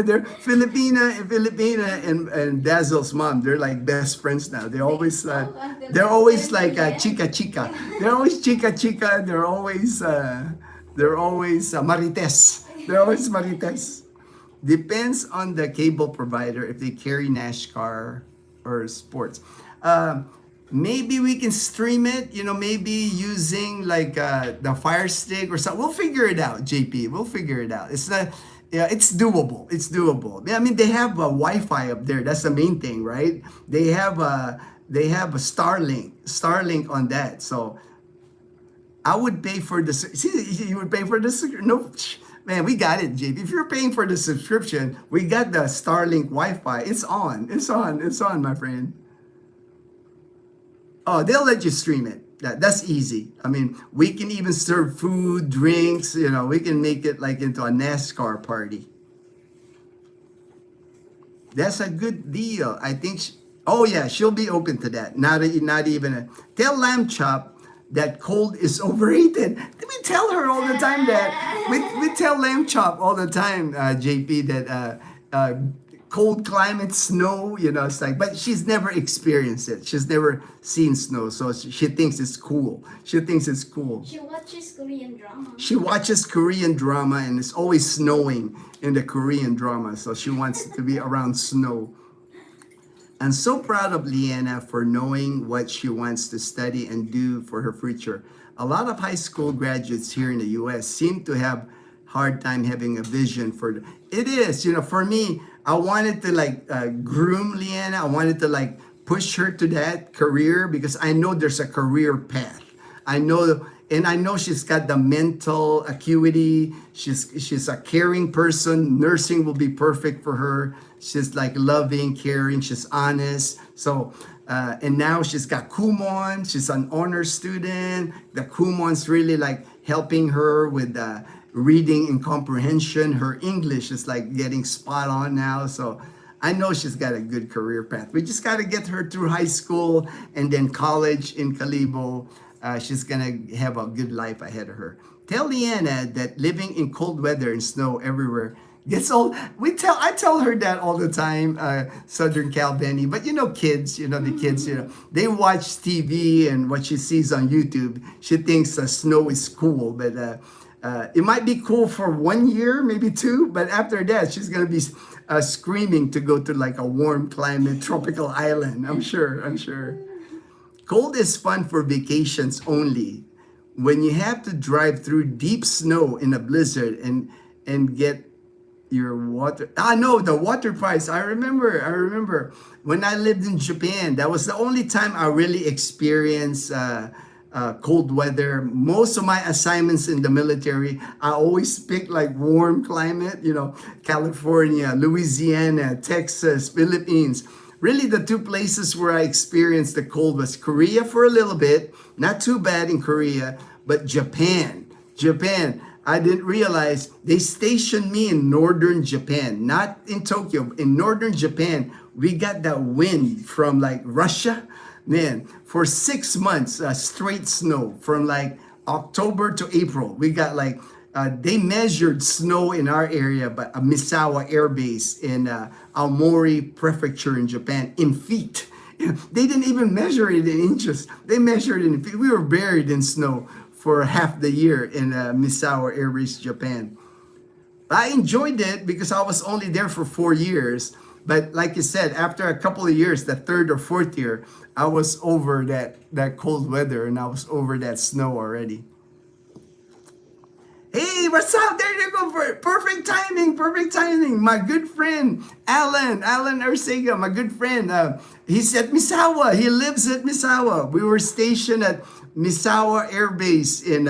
and Dazzle's mom, they're like best friends now. They're always like chica. They're always chica. They're always marites. They're always marites. Depends on the cable provider if they carry NASCAR or sports. Maybe we can stream it, maybe using like the Fire Stick or something. We'll figure it out, JP. We'll figure it out. It's not, it's doable. It's doable. I mean, they have a Wi-Fi up there. That's the main thing, right? They have a Starlink on that. So I would pay for the. See, you would pay for the. No. Man, we got it, JP. If you're paying for the subscription, we got the Starlink Wi-Fi. It's on, my friend. Oh, they'll let you stream it. That's easy. I mean, we can even serve food, drinks. We can make it like into a NASCAR party. That's a good deal. I think. Oh yeah, she'll be open to that. Not even. Tell Lamb Chop that cold is overrated. We tell her all the time that. We tell Lamb Chop all the time, JP, that cold climate, snow, it's like, but she's never experienced it. She's never seen snow, so she thinks it's cool. She watches Korean drama. She watches Korean drama and it's always snowing in the Korean drama, so she wants to be around snow. I'm so proud of Leanna for knowing what she wants to study and do for her future. A lot of high school graduates here in the US seem to have hard time having a vision for it is, for me, I wanted to groom Leanna. I wanted to push her to that career because I know there's a career path. I know she's got the mental acuity. She's a caring person. Nursing will be perfect for her. She's loving, caring. She's honest. So, and now she's got Kumon. She's an honor student. The Kumon's really helping her with reading and comprehension. Her English is getting spot on now. So I know she's got a good career path. We just got to get her through high school and then college in Calibo. She's going to have a good life ahead of her. Tell Leanna that living in cold weather and snow everywhere gets old. I tell her that all the time, Southern Cal Benny. But kids, the kids, they watch TV and what she sees on YouTube. She thinks snow is cool, but it might be cool for 1 year, maybe 2. But after that, she's going to be screaming to go to a warm climate, tropical island. I'm sure. Cold is fun for vacations only. when you have to drive through deep snow in a blizzard and get your water. No, the water price. I remember when I lived in Japan. That was the only time I really experienced cold weather. Most of my assignments in the military, I always picked like warm climate. California, Louisiana, Texas, Philippines. Really, the two places where I experienced the cold was Korea for a little bit. Not too bad in Korea, but Japan. I didn't realize they stationed me in northern Japan, not in Tokyo. In northern Japan, we got that wind from like Russia. Man, for 6 months, straight snow from like October to April. We got like, they measured snow in our area, but Misawa Air Base in Aomori Prefecture in Japan in feet. They didn't even measure it in inches. They measured it in feet. We were buried in snow for half the year in Misawa Air Base, Japan. I enjoyed it because I was only there for 4 years. But like you said, after a couple of years, the third or fourth year, I was over that cold weather and I was over that snow already. Hey, what's up? There you go. Perfect timing. My good friend, Alan Arcega, my good friend. He's at Misawa. He lives at Misawa. We were stationed at Misawa Air Base in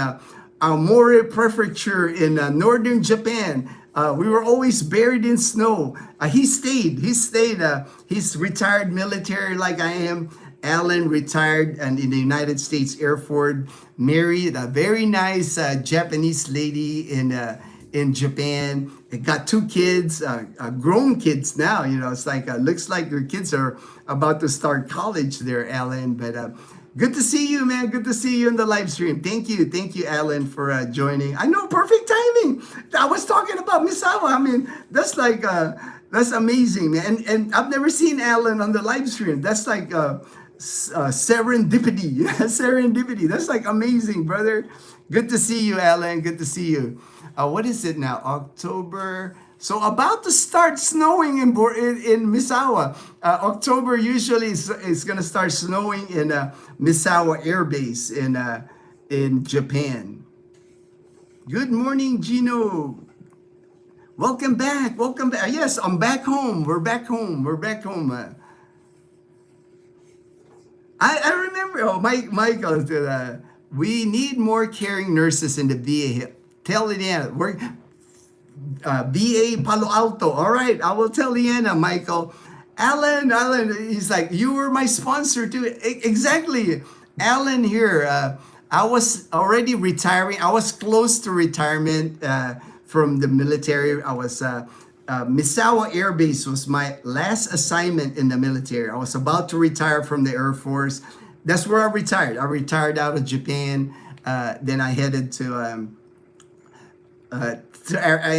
Aomori Prefecture in northern Japan. We were always buried in snow. He stayed. He's retired military like I am. Alan retired and in the United States Air Force, married a very nice Japanese lady in Japan. Got 2 kids, grown kids now. It's like looks like your kids are about to start college there, Alan. But good to see you, man. Good to see you in the live stream. Thank you, Alan, for joining. I know, perfect timing. I was talking about Misawa. I mean, that's like that's amazing, man. And I've never seen Alan on the live stream. That's like serendipity. Serendipity. That's like amazing, brother. Good to see you, Alan. Good to see you. What is it now? October. So about to start snowing in Misawa. October usually is gonna start snowing in Misawa Air Base in Japan. Good morning, Ginno. Welcome back. Yes, I'm back home. We're back home. I remember, Michael, we need more caring nurses in the VA. Tell Leanna, VA Palo Alto. All right, I will tell Leanna, Michael. Alan, he's like, you were my sponsor too. Exactly. Alan here, I was already retiring. I was close to retirement from the military. I was, Misawa Air Base was my last assignment in the military. I was about to retire from the Air Force. That's where I retired. I retired out of Japan. Then I headed to I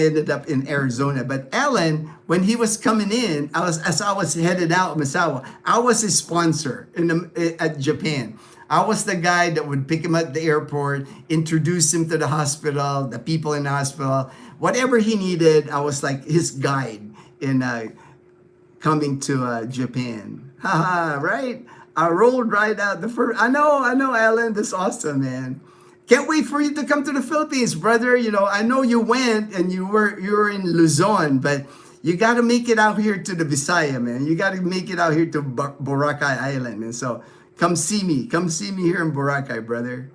ended up in Arizona. But Alan, when he was coming in, as I was headed out Misawa, I was his sponsor at Japan. I was the guy that would pick him at the airport, introduce him to the hospital, the people in the hospital, whatever he needed. I was like his guide in coming to Japan. Haha, right? I rolled right out the first. I know, Alan. That's awesome, man. Can't wait for you to come to the Philippines, brother. I know you went and you were in Luzon, but you got to make it out here to the Visaya, man. You got to make it out here to Boracay Island, man. So come see me here in Boracay, brother.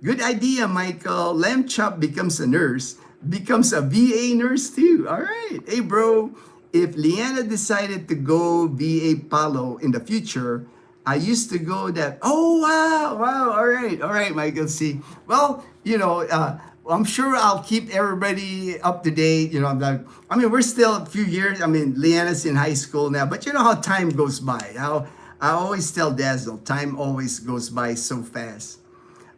Good idea, Michael. Lamb Chop becomes a nurse, becomes a VA nurse too. All right, hey, bro. If Leanna decided to go VA Palo in the future, I used to go that. Oh, wow. All right, Michael. See, well, I'm sure I'll keep everybody up to date. We're still a few years. Leanna's in high school now, but you know how time goes by. I always tell Dazzle, time always goes by so fast.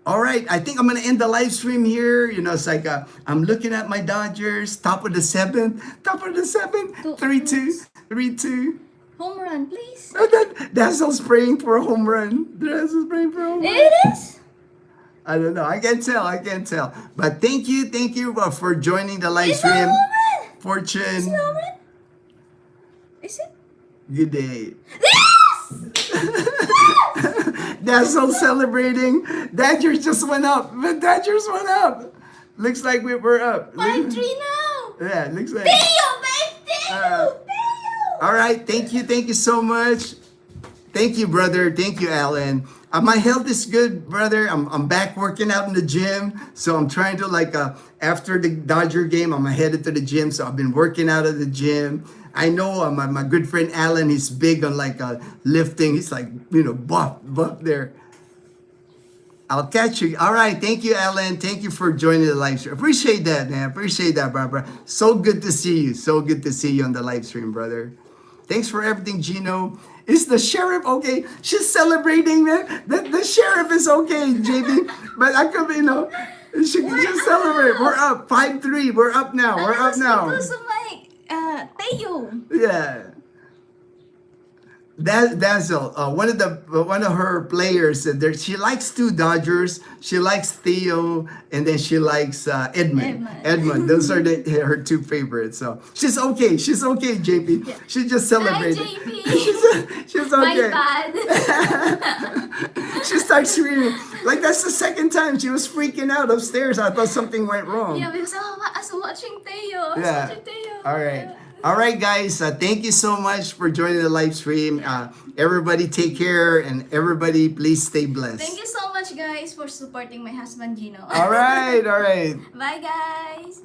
All right, I think I'm gonna end the live stream here. It's like I'm looking at my Dodgers, top of the seventh, 3-2. Home run, please. Dazzle's praying for a home run. It is? I don't know. I can't tell. But thank you for joining the live It's stream. a home run. Fortune. It's a home run. Is it? Good day. Yes! Dazzle celebrating. Dodgers just went up. The Dodgers went up. Looks like we're up. 5-3 now. Yeah, looks like. Theo, babe, Theo. All right, thank you so much. Thank you, brother. Thank you, Alan. My health is good, brother. I'm back working out in the gym, so I'm trying to after the Dodger game, I'm headed to the gym, so I've been working out at the gym. I know my good friend Alan, he's big on lifting. He's buff there. I'll catch you. All right. Thank you, Alan. Thank you for joining the live stream. Appreciate that, man. Appreciate that, Barbara. So good to see you. So good to see you on the live stream, brother. Thanks for everything, Ginno. Is the sheriff okay? She's celebrating, man. The sheriff is okay, JB. But I could, she can just celebrate. We're up 5-3. We're up now. We're up now. Because of Theo. Yeah. Dazzle, one of her players said there she likes two Dodgers, she likes Theo, and then she likes Edmund. Those are her two favorites. So she's okay, JP. Yeah. She just celebrated. Hi, JP. She's okay. My bad. She starts screaming. Like that's the second time she was freaking out upstairs. I thought something went wrong. Yeah, because I was watching Theo. I was Yeah. watching Theo. All right. All right, guys. Thank you so much for joining the live stream. Everybody take care, and everybody please stay blessed. Thank you so much, guys, for supporting my husband, Ginno. All right. Bye, guys.